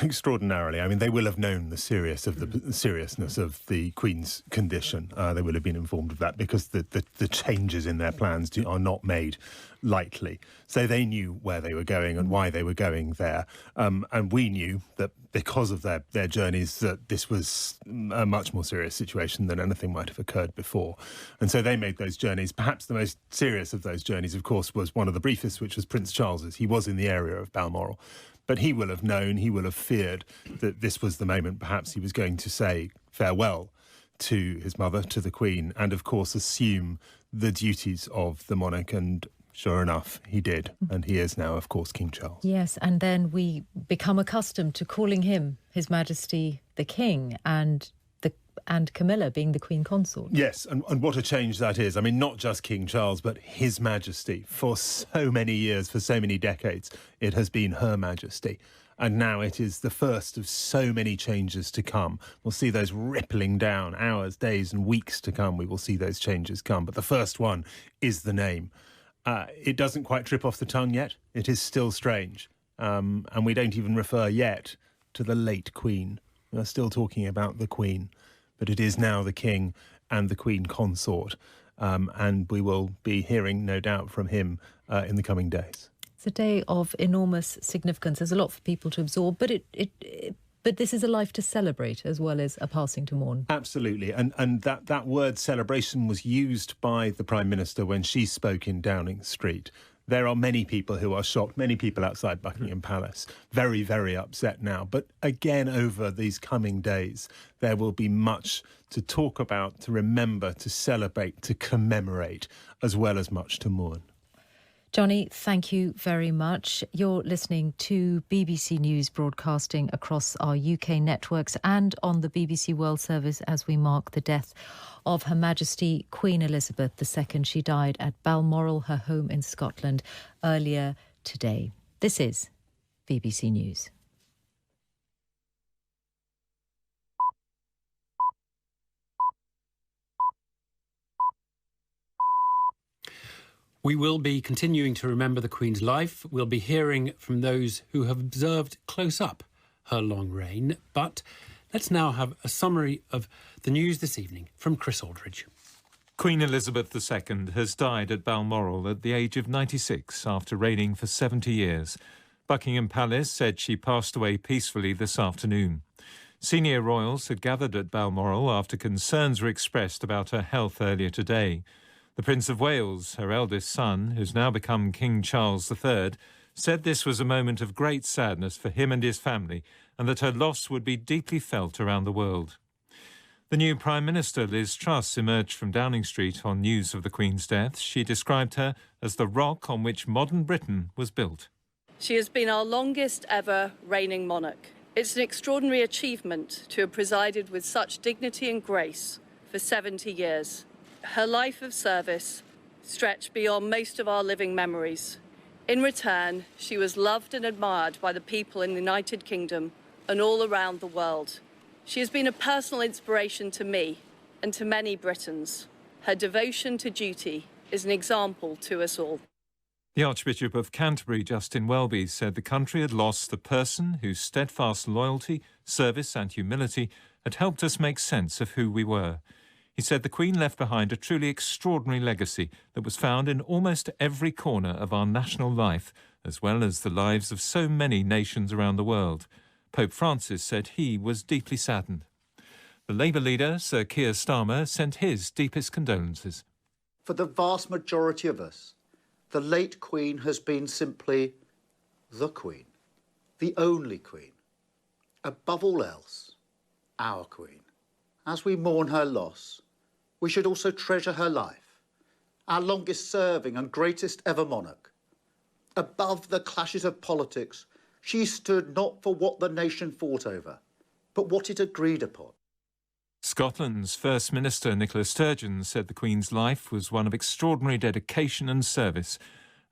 Extraordinarily. I mean, they will have known the seriousness of the Queen's condition. They will have been informed of that because the changes in their plans are not made lightly. So they knew where they were going and why they were going there. And we knew that because of their journeys that this was a much more serious situation than anything might have occurred before. And so they made those journeys. Perhaps the most serious of those journeys, of course, was one of the briefest, which was Prince Charles's. He was in the area of Balmoral. But he will have known, he will have feared that this was the moment perhaps he was going to say farewell to his mother, to the Queen, and of course assume the duties of the monarch. And sure enough, he did. And he is now, of course, King Charles. Yes, and then we become accustomed to calling him His Majesty the King and Camilla being the Queen Consort. Yes, and what a change that is. I mean, not just King Charles, but His Majesty. For so many years, for so many decades, it has been Her Majesty. And now it is the first of so many changes to come. We'll see those rippling down, hours, days and weeks to come. We will see those changes come. But the first one is the name. It doesn't quite trip off the tongue yet. It is still strange. And we don't even refer yet to the late Queen. We're still talking about the Queen. But it is now the King and the Queen Consort. And we will be hearing, no doubt, from him in the coming days. It's a day of enormous significance. There's a lot for people to absorb, but but this is a life to celebrate as well as a passing to mourn. Absolutely. And that word celebration was used by the Prime Minister when she spoke in Downing Street. There are many people who are shocked, many people outside Buckingham Palace, very, very upset now. But again, over these coming days, there will be much to talk about, to remember, to celebrate, to commemorate, as well as much to mourn. Johnny, thank you very much. You're listening to BBC News broadcasting across our UK networks and on the BBC World Service as we mark the death of Her Majesty Queen Elizabeth II. She died at Balmoral, her home in Scotland, earlier today. This is BBC News. We will be continuing to remember the Queen's life. We'll be hearing from those who have observed close up her long reign. But let's now have a summary of the news this evening from Chris Aldridge. Queen Elizabeth II has died at Balmoral at the age of 96 after reigning for 70 years. Buckingham Palace said she passed away peacefully this afternoon. Senior royals had gathered at Balmoral after concerns were expressed about her health earlier today. The Prince of Wales, her eldest son, who's now become King Charles III, said this was a moment of great sadness for him and his family and that her loss would be deeply felt around the world. The new Prime Minister, Liz Truss, emerged from Downing Street on news of the Queen's death. She described her as the rock on which modern Britain was built. She has been our longest ever reigning monarch. It's an extraordinary achievement to have presided with such dignity and grace for 70 years. Her life of service stretched beyond most of our living memories. In return, she was loved and admired by the people in the United Kingdom and all around the world. She has been a personal inspiration to me and to many Britons. Her devotion to duty is an example to us all. The Archbishop of Canterbury, Justin Welby, said the country had lost the person whose steadfast loyalty, service and humility had helped us make sense of who we were. He said the Queen left behind a truly extraordinary legacy that was found in almost every corner of our national life, as well as the lives of so many nations around the world. Pope Francis said he was deeply saddened. The Labour leader, Sir Keir Starmer, sent his deepest condolences. For the vast majority of us, the late Queen has been simply the Queen, the only Queen. Above all else, our Queen. As we mourn her loss, we should also treasure her life, our longest serving and greatest ever monarch. Above the clashes of politics, she stood not for what the nation fought over, but what it agreed upon. Scotland's First Minister Nicola Sturgeon said the Queen's life was one of extraordinary dedication and service,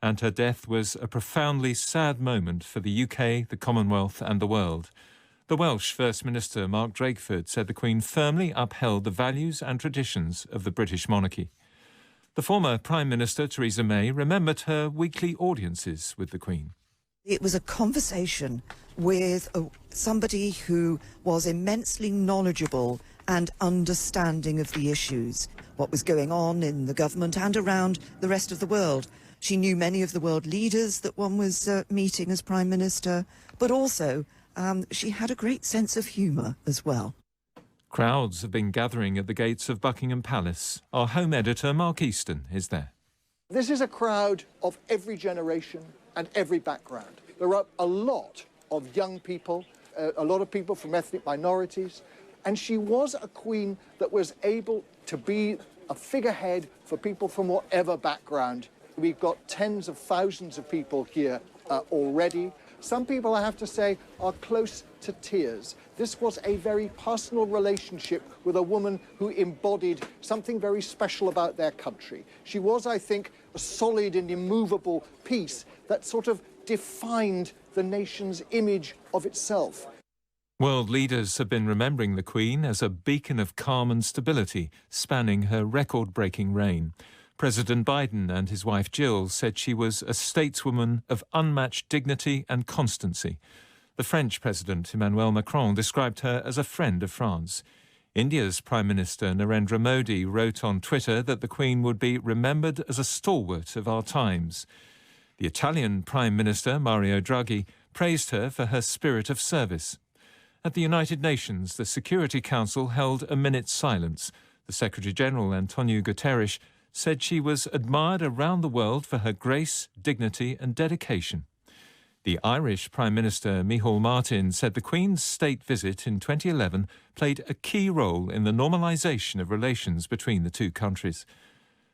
and her death was a profoundly sad moment for the UK, the Commonwealth and the world. The Welsh First Minister, Mark Drakeford, said the Queen firmly upheld the values and traditions of the British monarchy. The former Prime Minister, Theresa May, remembered her weekly audiences with the Queen. It was a conversation with somebody who was immensely knowledgeable and understanding of the issues, what was going on in the government and around the rest of the world. She knew many of the world leaders that one was meeting as Prime Minister, but also she had a great sense of humour as well. Crowds have been gathering at the gates of Buckingham Palace. Our home editor, Mark Easton, is there. This is a crowd of every generation and every background. There are a lot of young people, a lot of people from ethnic minorities, and she was a queen that was able to be a figurehead for people from whatever background. We've got tens of thousands of people here already. Some people, I have to say, are close to tears. This was a very personal relationship with a woman who embodied something very special about their country. She was, I think, a solid and immovable piece that sort of defined the nation's image of itself. World leaders have been remembering the Queen as a beacon of calm and stability, spanning her record-breaking reign. President Biden and his wife Jill said she was a stateswoman of unmatched dignity and constancy. The French President Emmanuel Macron described her as a friend of France. India's Prime Minister Narendra Modi wrote on Twitter that the Queen would be remembered as a stalwart of our times. The Italian Prime Minister, Mario Draghi, praised her for her spirit of service. At the United Nations, the Security Council held a minute's silence. The Secretary-General, Antonio Guterres, said she was admired around the world for her grace, dignity and dedication. The Irish Prime Minister, Micheál Martin, said the Queen's state visit in 2011 played a key role in the normalisation of relations between the two countries.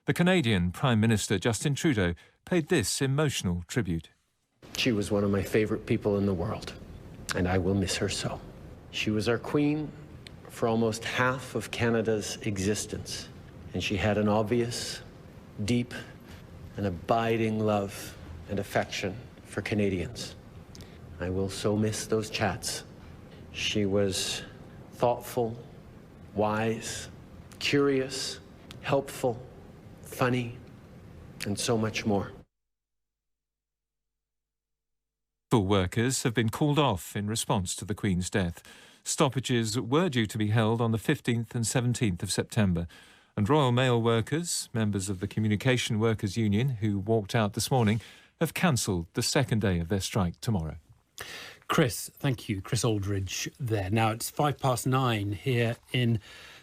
The Canadian Prime Minister, Justin Trudeau, paid this emotional tribute. She was one of my favourite people in the world, and I will miss her so. She was our Queen for almost half of Canada's existence, and she had an obvious, deep, and abiding love and affection for Canadians. I will so miss those chats. She was thoughtful, wise, curious, helpful, funny, and so much more. Workers have been called off in response to the Queen's death. Stoppages were due to be held on the 15th and 17th of September. And Royal Mail workers, members of the Communication Workers Union, who walked out this morning, have cancelled the second day of their strike tomorrow. Chris, thank you. Chris Aldridge there. Now it's 9:05 here in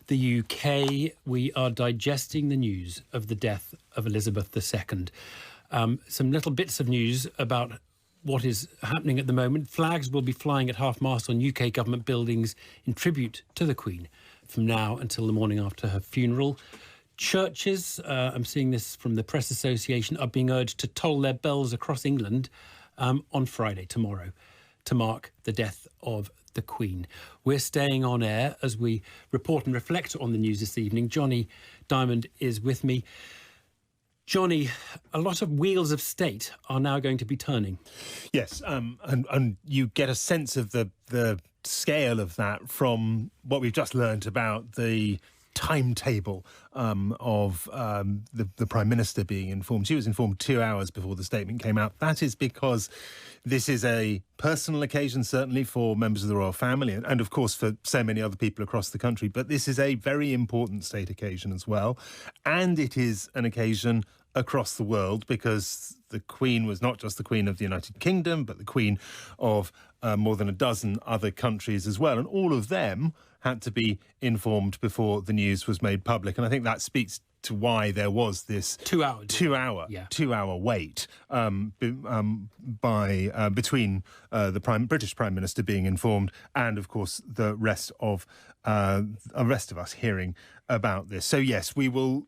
the UK. We are digesting the news of the death of Elizabeth II. Some little bits of news about what is happening at the moment. Flags will be flying at half-mast on UK government buildings in tribute to the Queen from now until the morning after her funeral. Churches, I'm seeing this from the Press Association, are being urged to toll their bells across England on Friday, tomorrow, to mark the death of the Queen. We're staying on air as we report and reflect on the news this evening. Johnny Diamond is with me. Johnny, a lot of wheels of state are now going to be turning. Yes, and you get a sense of the scale of that from what we've just learnt about the timetable of the Prime Minister being informed. She was informed 2 hours before the statement came out. That is because this is a personal occasion, certainly for members of the royal family, and of course for so many other people across the country. But this is a very important state occasion as well. And it is an occasion across the world because the Queen was not just the Queen of the United Kingdom, but the Queen of more than a dozen other countries as well. And all of them had to be informed before the news was made public. And I think that speaks to why there was this 2 hour wait between the British Prime Minister being informed and, of course, the rest of us hearing about this. So, yes, we will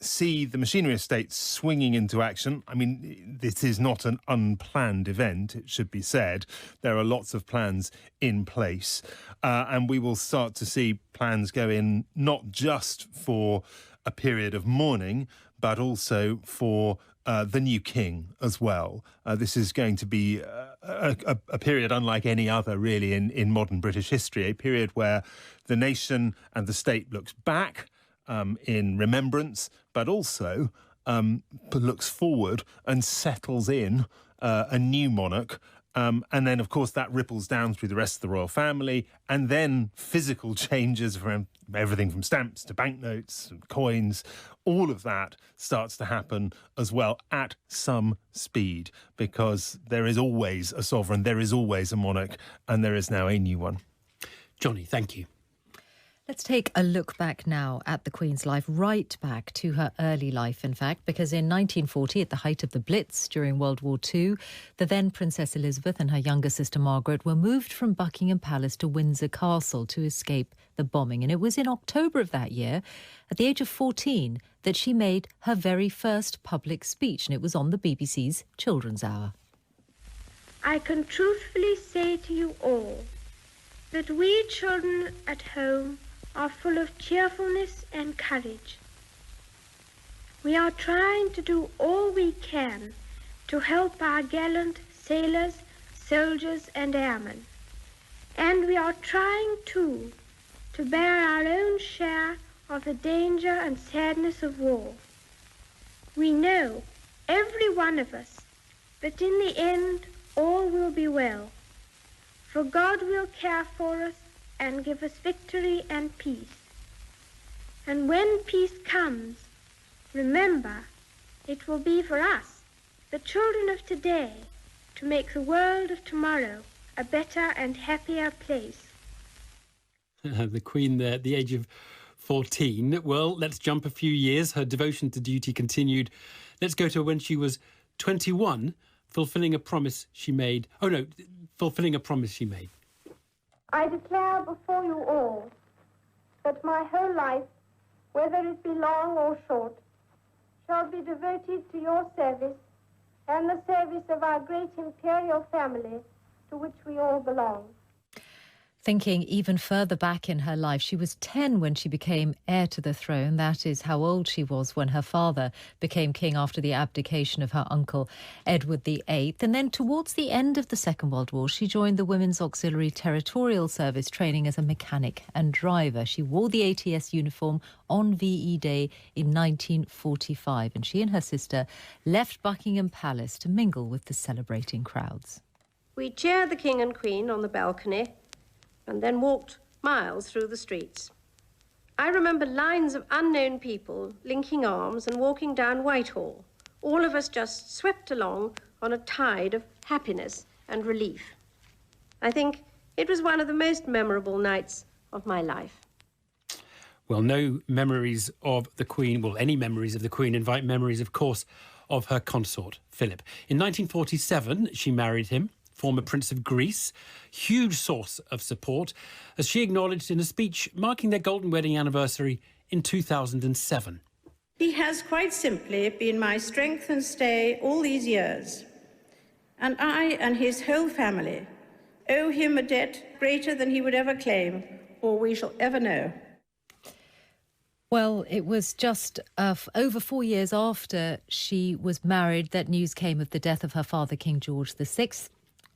see the machinery of state swinging into action. I mean, this is not an unplanned event, it should be said. There are lots of plans in place, and we will start to see plans go in not just for a period of mourning, but also for the new king as well. This is going to be a period unlike any other, really, in modern British history, a period where the nation and the state looks back in remembrance, but also looks forward and settles in a new monarch. And then, of course, that ripples down through the rest of the royal family, and then physical changes from everything from stamps to banknotes and coins. All of that starts to happen as well at some speed, because there is always a sovereign, there is always a monarch, and there is now a new one. Johnny, thank you. Let's take a look back now at the Queen's life, right back to her early life, in fact, because in 1940, at the height of the Blitz during World War II, the then Princess Elizabeth and her younger sister Margaret were moved from Buckingham Palace to Windsor Castle to escape the bombing. And it was in October of that year, at the age of 14, that she made her very first public speech, and it was on the BBC's Children's Hour. I can truthfully say to you all that we children at home are full of cheerfulness and courage. We are trying to do all we can to help our gallant sailors, soldiers and airmen. And we are trying too to bear our own share of the danger and sadness of war. We know, every one of us, that in the end all will be well, for God will care for us and give us victory and peace. And when peace comes, remember, it will be for us, the children of today, to make the world of tomorrow a better and happier place. The Queen there at the age of 14. Well, let's jump a few years. Her devotion to duty continued. Let's go to when she was 21, fulfilling a promise she made. Fulfilling a promise she made. I declare before you all that my whole life, whether it be long or short, shall be devoted to your service and the service of our great imperial family to which we all belong. Thinking even further back in her life, she was 10 when she became heir to the throne. That is how old she was when her father became king after the abdication of her uncle, Edward VIII. And then towards the end of the Second World War, she joined the Women's Auxiliary Territorial Service, training as a mechanic and driver. She wore the ATS uniform on VE Day in 1945, and she and her sister left Buckingham Palace to mingle with the celebrating crowds. We cheered the King and Queen on the balcony and then walked miles through the streets. I remember lines of unknown people linking arms and walking down Whitehall, all of us just swept along on a tide of happiness and relief. I think it was one of the most memorable nights of my life. Well, no memories of the Queen, well, any memories of the Queen invite memories, of course, of her consort, Philip. In 1947, she married him, former Prince of Greece, huge source of support, as she acknowledged in a speech marking their golden wedding anniversary in 2007. He has quite simply been my strength and stay all these years, and I and his whole family owe him a debt greater than he would ever claim or we shall ever know. Well, it was just over 4 years after she was married that news came of the death of her father, King George VI.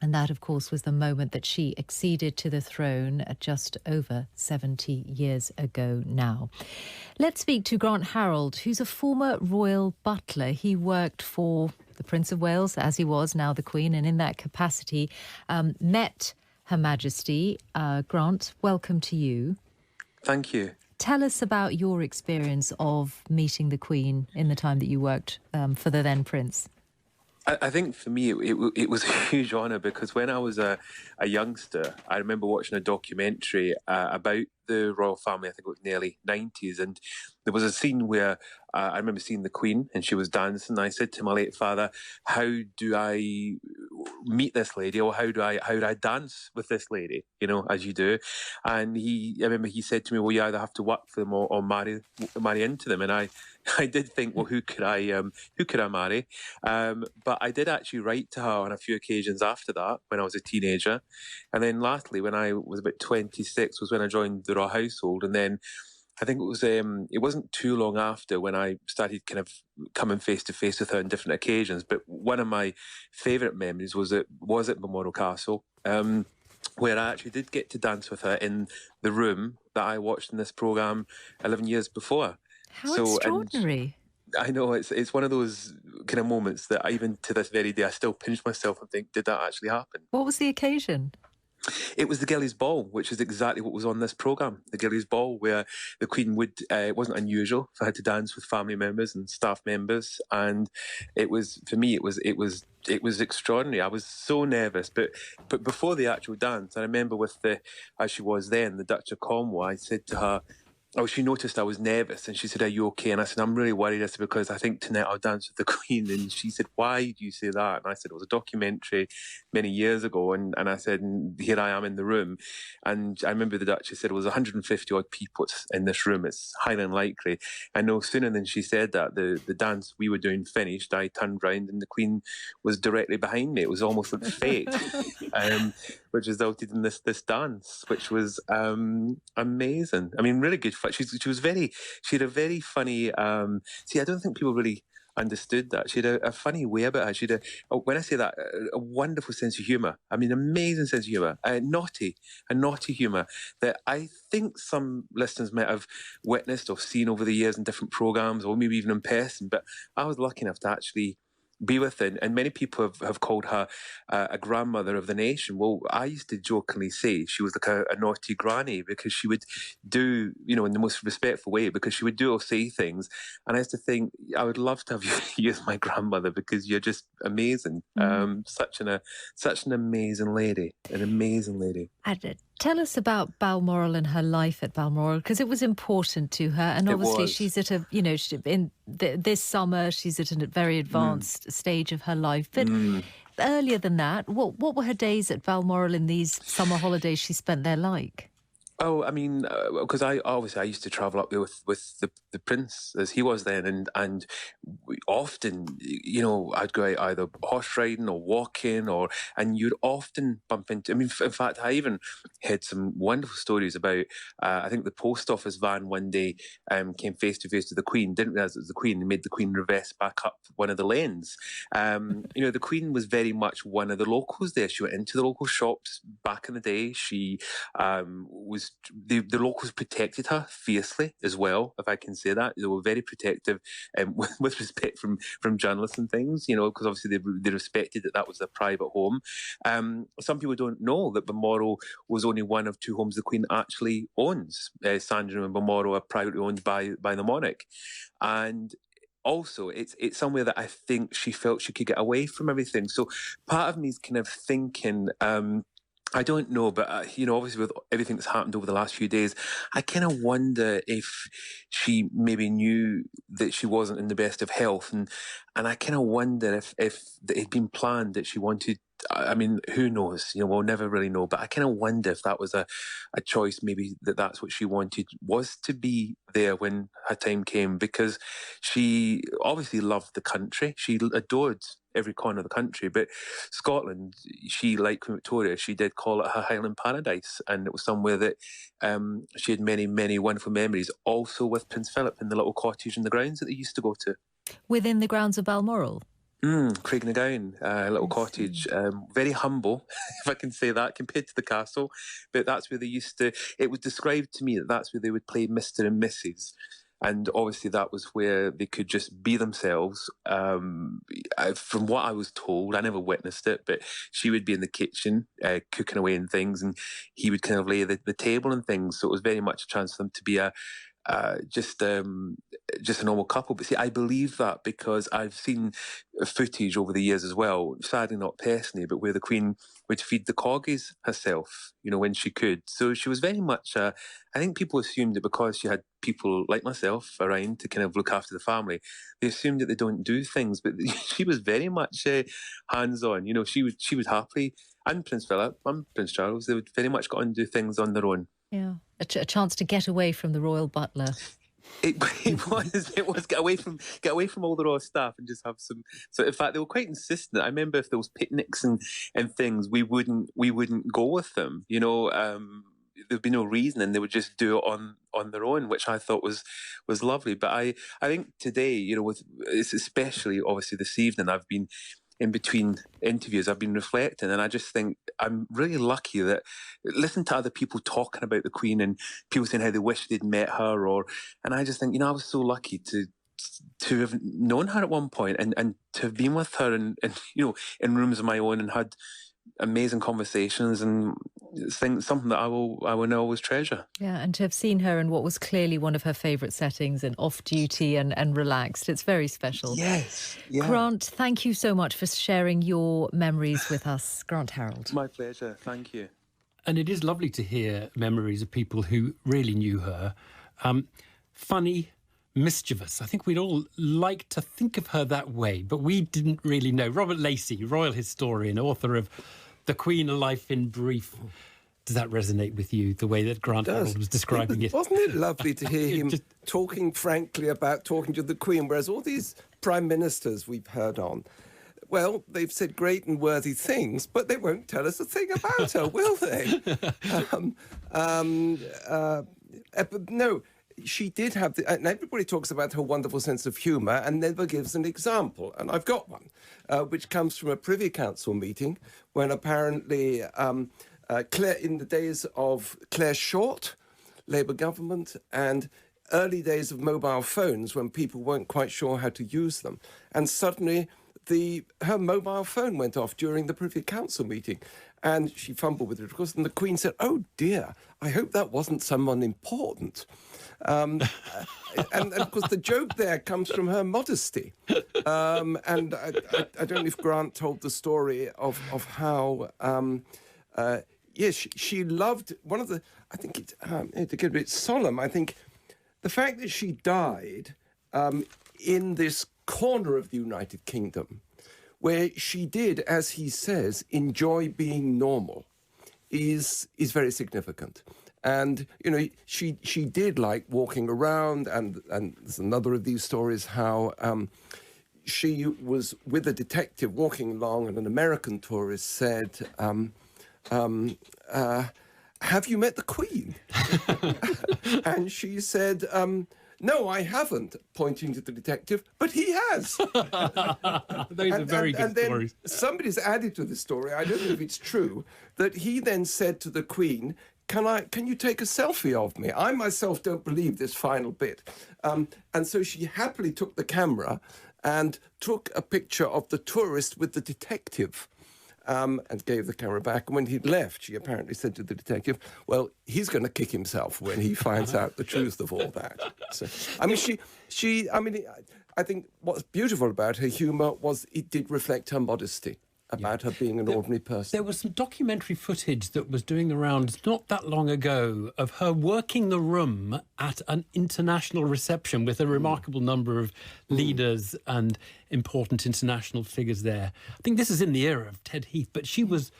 And that, of course, was the moment that she acceded to the throne just over 70 years ago now. Let's speak to Grant Harold, who's a former royal butler. He worked for the Prince of Wales, as he was now the Queen, and in that capacity met Her Majesty. Grant, welcome to you. Thank you. Tell us about your experience of meeting the Queen in the time that you worked for the then Prince. I think for me it was a huge honour, because when I was a youngster, I remember watching a documentary about the royal family. I think it was in the early 90s, and there was a scene where I remember seeing the Queen and she was dancing. And I said to my late father, "How do I meet this lady, or how do I dance with this lady? You know, as you do." And I remember he said to me, "Well, you either have to work for them or marry into them." And I did think, well, who could I marry? But I did actually write to her on a few occasions after that when I was a teenager. And then lastly, when I was about 26, was when I joined the royal household. And then I think it wasn't too long after when I started kind of coming face to face with her on different occasions. But one of my favourite memories was at Balmoral Castle, where I actually did get to dance with her in the room that I watched in this programme 11 years before. How extraordinary. I know, it's one of those kind of moments that even to this very day I still pinch myself and think, did that actually happen? What was the occasion? It was the Gillies Ball, which is exactly what was on this programme. The Gillies Ball, where the Queen would, it wasn't unusual for her to dance with family members and staff members. And it was, for me, it was extraordinary. I was so nervous. But before the actual dance, I remember as she was then, the Duchess of Cornwall, I said to her, she noticed I was nervous, and she said, "Are you okay?" And I said, "I'm really worried." I said, "Because I think tonight I'll dance with the Queen." And she said, "Why do you say that?" And I said, "It was a documentary many years ago." And I said, "Here I am in the room." And I remember the Duchess said, "It was 150 odd people in this room. It's highly unlikely." And no sooner than she said that, the dance we were doing finished, I turned round and the Queen was directly behind me. It was almost like fate, which resulted in this dance, which was amazing. I mean, really good. She had a very funny, I don't think people really understood that. She had a funny way about her. She had when I say that, a wonderful sense of humour. I mean, amazing sense of humour. A naughty humour that I think some listeners might have witnessed or seen over the years in different programmes, or maybe even in person. But I was lucky enough to actually be with her. And many people have called her a grandmother of the nation. Well, I used to jokingly say she was like a naughty granny, because she would do, you know, in the most respectful way, because she would do or say things. And I used to think, I would love to have you as my grandmother, because you're just amazing. Such an amazing lady, an amazing lady. Tell us about Balmoral and her life at Balmoral, because it was important to her, and obviously she's at a, you know, this summer she's at a very advanced stage of her life. But earlier than that, what were her days at Balmoral in these summer holidays she spent there like? Oh, I mean, because I used to travel up there with the prince as he was then, and often, you know, I'd go out either horse riding or walking, and you'd often bump into. I mean, in fact, I even had some wonderful stories about. I think the post office van one day came face to face with the Queen, didn't realise it was the Queen, and made the Queen reverse back up one of the lanes. You know, the Queen was very much one of the locals there. She went into the local shops back in the day. She was. The locals protected her fiercely as well, if I can say that. They were very protective with respect from journalists and things, you know, because obviously they respected that was their private home. Some people don't know that Balmoral was only one of 2 homes the Queen actually owns. Sandringham and Balmoral are privately owned by the monarch. And also, it's somewhere that I think she felt she could get away from everything. So part of me is kind of thinking... I don't know, but, you know, obviously with everything that's happened over the last few days, I kind of wonder if she maybe knew that she wasn't in the best of health. And I kind of wonder if it had been planned that she wanted, I mean, who knows? You know, we'll never really know. But I kind of wonder if that was a choice, maybe that's what she wanted, was to be there when her time came, because she obviously loved the country. She adored every corner of the country, but Scotland, she, like Queen Victoria, she did call it her Highland paradise, and it was somewhere that she had many, many wonderful memories, also with Prince Philip in the little cottage in the grounds that they used to go to. Within the grounds of Balmoral? Craignagown, a little cottage, very humble, if I can say that, compared to the castle, but that's where they used to, it was described to me that that's where they would play Mr. and Mrs., and obviously that was where they could just be themselves. From what I was told, I never witnessed it, but she would be in the kitchen cooking away and things, and he would kind of lay the table and things. So it was very much a chance for them to be just a normal couple. But see, I believe that because I've seen footage over the years as well, sadly not personally, but where the Queen would feed the corgis herself, you know, when she could. So she was very much, I think people assumed that because she had people like myself around to kind of look after the family, they assumed that they don't do things, but she was very much hands-on. You know, she would happily, and Prince Philip and Prince Charles, they would very much go on and do things on their own. Yeah, a chance to get away from the royal butler. It was get away from all the royal staff and just have some. So in fact, they were quite insistent. I remember if there was picnics and things, we wouldn't go with them. You know, there'd be no reason, and they would just do it on their own, which I thought was lovely. But I think today, you know, it's especially obviously this evening, I've been. In between interviews, I've been reflecting, and I just think I'm really lucky that listen to other people talking about the Queen and people saying how they wish they'd met her, and I just think, you know, I was so lucky to have known her at one point and to have been with her and you know, in rooms of my own and had amazing conversations, and something that I will now always treasure. Yeah, and to have seen her in what was clearly one of her favourite settings and off duty and relaxed, it's very special. Yes. Yeah. Grant, thank you so much for sharing your memories with us. Grant Harold. My pleasure. Thank you. And it is lovely to hear memories of people who really knew her. Funny, mischievous. I think we'd all like to think of her that way, but we didn't really know. Robert Lacey, royal historian, author of The Queen, A Life in Brief. Does that resonate with you, the way that Grant Harold was describing it? Wasn't it lovely to hear him talking frankly about talking to the Queen, whereas all these prime ministers we've heard on, well, they've said great and worthy things, but they won't tell us a thing about her, will they? No. She did have, and everybody talks about her wonderful sense of humour and never gives an example. And I've got one, which comes from a Privy Council meeting when apparently Claire, in the days of Claire Short, Labour government, and early days of mobile phones when people weren't quite sure how to use them. And suddenly her mobile phone went off during the Privy Council meeting, and she fumbled with it, of course, and the Queen said, "Oh dear, I hope that wasn't someone important." And of course, the joke there comes from her modesty. And I don't know if Grant told the story of how, yes, she loved one of the, I think it's, to get a bit solemn, I think the fact that she died in this corner of the United Kingdom, where she did, as he says, enjoy being normal, is very significant. And, you know, she did like walking around, and there's another of these stories how she was with a detective walking along, and an American tourist said, "Have you met the Queen?" And she said, "No, I haven't," pointing to the detective, "but he has." Those are very good stories. Somebody's added to the story, I don't know if it's true, that he then said to the Queen, Can you take a selfie of me? I myself don't believe this final bit. And so she happily took the camera and took a picture of the tourist with the detective. And gave the camera back. And when he'd left, she apparently said to the detective, "Well, he's going to kick himself when he finds out the truth of all that." So, I mean, I think what's beautiful about her humour was it did reflect her modesty about her being an ordinary person. There was some documentary footage that was doing the rounds not that long ago of her working the room at an international reception with a remarkable number of leaders and important international figures there. I think this is in the era of Ted Heath, but she was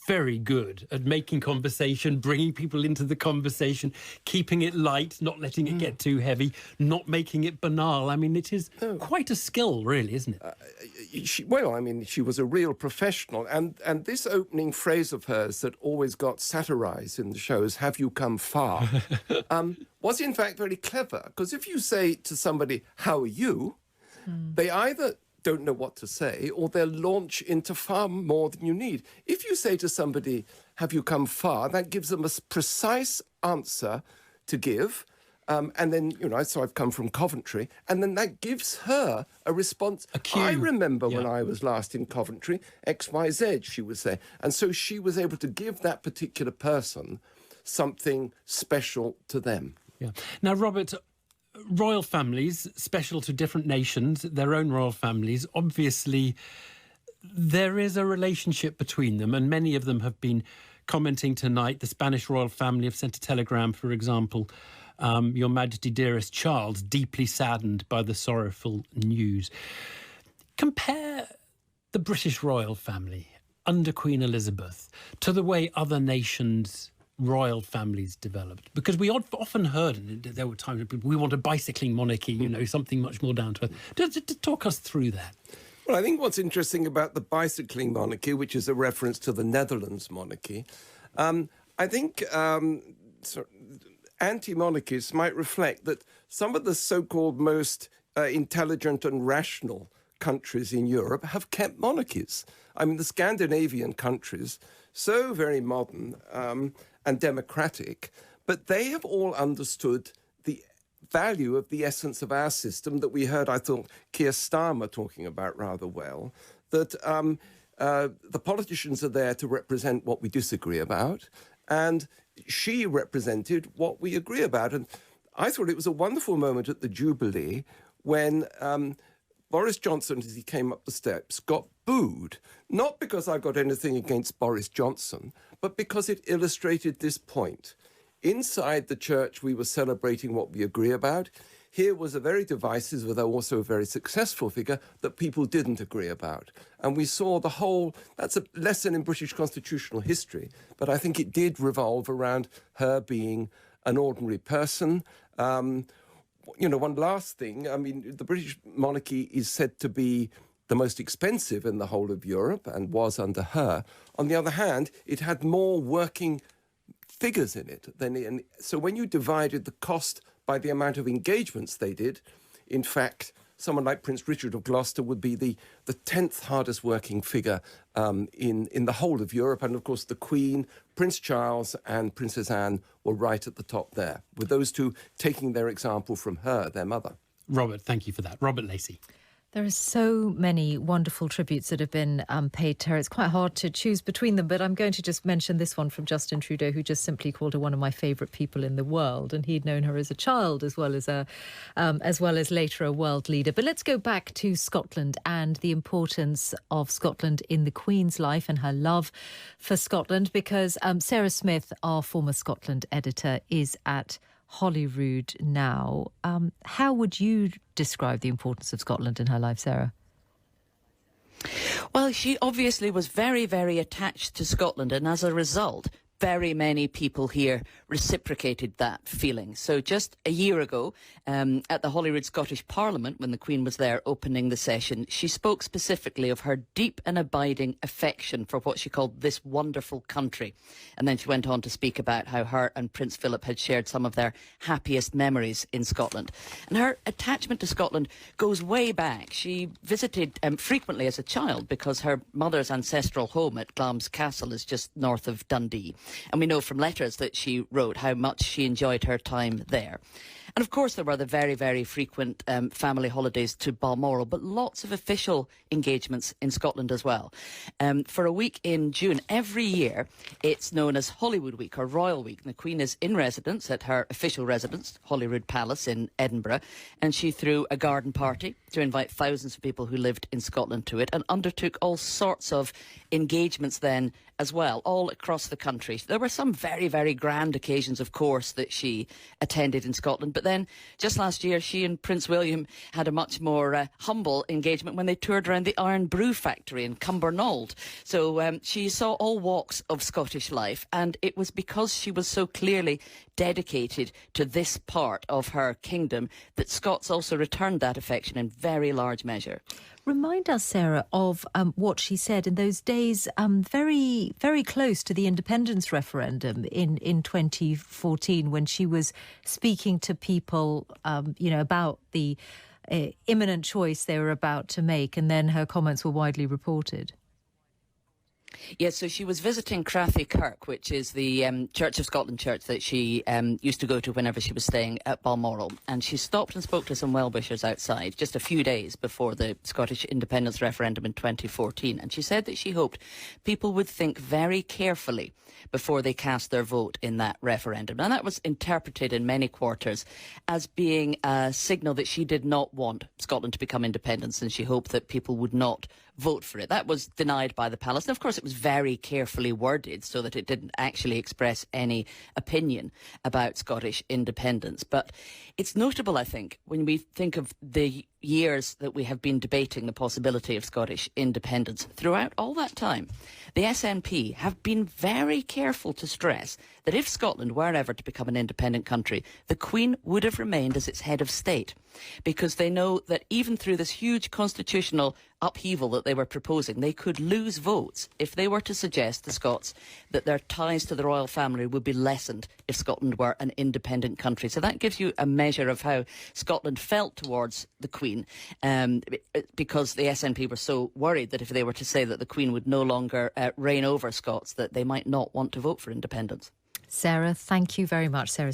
very good at making conversation, bringing people into the conversation, keeping it light, not letting it get too heavy, not making it banal. I mean, it is quite a skill, really, isn't it? She was a real professional. And this opening phrase of hers that always got satirised in the shows, "Have you come far?" was in fact very clever. Because if you say to somebody, "How are you?" they either don't know what to say, or they'll launch into far more than you need. If you say to somebody, "Have you come far?" that gives them a precise answer to give. And then, you know, so I've come from Coventry, and then that gives her a response. A cue. I remember when I was last in Coventry, XYZ, she would say. And so she was able to give that particular person something special to them. Yeah. Now, Robert, royal families, special to different nations, their own royal families, obviously there is a relationship between them, and many of them have been commenting tonight. The Spanish royal family have sent a telegram, for example, "Your Majesty, dearest Charles, deeply saddened by the sorrowful news." Compare the British royal family under Queen Elizabeth to the way other nations' royal families developed, because we often heard, and there were times when people, we want a bicycling monarchy, you know, something much more down to earth. Just talk us through that. Well, I think what's interesting about the bicycling monarchy, which is a reference to the Netherlands monarchy, I think anti-monarchists might reflect that some of the so-called most intelligent and rational countries in Europe have kept monarchies. I mean, the Scandinavian countries, so very modern and democratic, but they have all understood the value of the essence of our system that we heard, I thought, Keir Starmer talking about rather well, that the politicians are there to represent what we disagree about, and she represented what we agree about. And I thought it was a wonderful moment at the Jubilee when Boris Johnson, as he came up the steps, got booed. Not because I got anything against Boris Johnson, but because it illustrated this point. Inside the church, we were celebrating what we agree about. Here was a very divisive, although also a very successful figure that people didn't agree about. And we saw the whole, that's a lesson in British constitutional history, but I think it did revolve around her being an ordinary person. You know, one last thing, I mean, the British monarchy is said to be the most expensive in the whole of Europe, and was under her. On the other hand, it had more working figures in it than so when you divided the cost by the amount of engagements they did, in fact, someone like Prince Richard of Gloucester would be the 10th hardest working figure in the whole of Europe. And of course, the Queen, Prince Charles and Princess Anne were right at the top there, with those two taking their example from her, their mother. Robert, thank you for that. Robert Lacey. There are so many wonderful tributes that have been paid to her. It's quite hard to choose between them, but I'm going to just mention this one from Justin Trudeau, who just simply called her one of my favourite people in the world, and he'd known her as a child as well as later a world leader. But let's go back to Scotland and the importance of Scotland in the Queen's life and her love for Scotland, because Sarah Smith, our former Scotland editor, is at Holyrood now. How would you describe the importance of Scotland in her life, Sarah? Well, she obviously was very, very attached to Scotland, and as a result, very many people here reciprocated that feeling. So just a year ago, at the Holyrood Scottish Parliament, when the Queen was there opening the session, she spoke specifically of her deep and abiding affection for what she called this wonderful country. And then she went on to speak about how her and Prince Philip had shared some of their happiest memories in Scotland. And her attachment to Scotland goes way back. She visited frequently as a child because her mother's ancestral home at Glamis Castle is just north of Dundee. And we know from letters that she wrote how much she enjoyed her time there. And of course there were the very, very frequent family holidays to Balmoral, but lots of official engagements in Scotland as well. For a week in June every year, it's known as Holyrood Week or Royal Week. And the Queen is in residence at her official residence, Holyrood Palace in Edinburgh, and she threw a garden party to invite thousands of people who lived in Scotland to it, and undertook all sorts of engagements then as well, all across the country. There were some very, very grand occasions, of course, that she attended in Scotland. But then just last year, she and Prince William had a much more humble engagement when they toured around the Iron Brew factory in Cumbernauld. So she saw all walks of Scottish life, and it was because she was so clearly dedicated to this part of her kingdom that Scots also returned that affection in very large measure. Remind us, Sarah, of what she said in those days, very, very close to the independence referendum in 2014, when she was speaking to people, about the imminent choice they were about to make, and then her comments were widely reported. Yes, so she was visiting Crathy Kirk, which is the Church of Scotland church that she used to go to whenever she was staying at Balmoral. And she stopped and spoke to some well-wishers outside just a few days before the Scottish independence referendum in 2014. And she said that she hoped people would think very carefully before they cast their vote in that referendum. And that was interpreted in many quarters as being a signal that she did not want Scotland to become independent, and she hoped that people would not vote for it. That was denied by the palace. And of course, it was very carefully worded so that it didn't actually express any opinion about Scottish independence. But it's notable, I think, when we think of the years that we have been debating the possibility of Scottish independence. Throughout all that time, the SNP have been very careful to stress that if Scotland were ever to become an independent country, the Queen would have remained as its head of state, because they know that even through this huge constitutional upheaval that they were proposing, they could lose votes if they were to suggest to Scots that their ties to the royal family would be lessened if Scotland were an independent country. So that gives you a measure of how Scotland felt towards the Queen, because the SNP were so worried that if they were to say that the Queen would no longer reign over Scots, that they might not want to vote for independence. Sarah, thank you very much. Sarah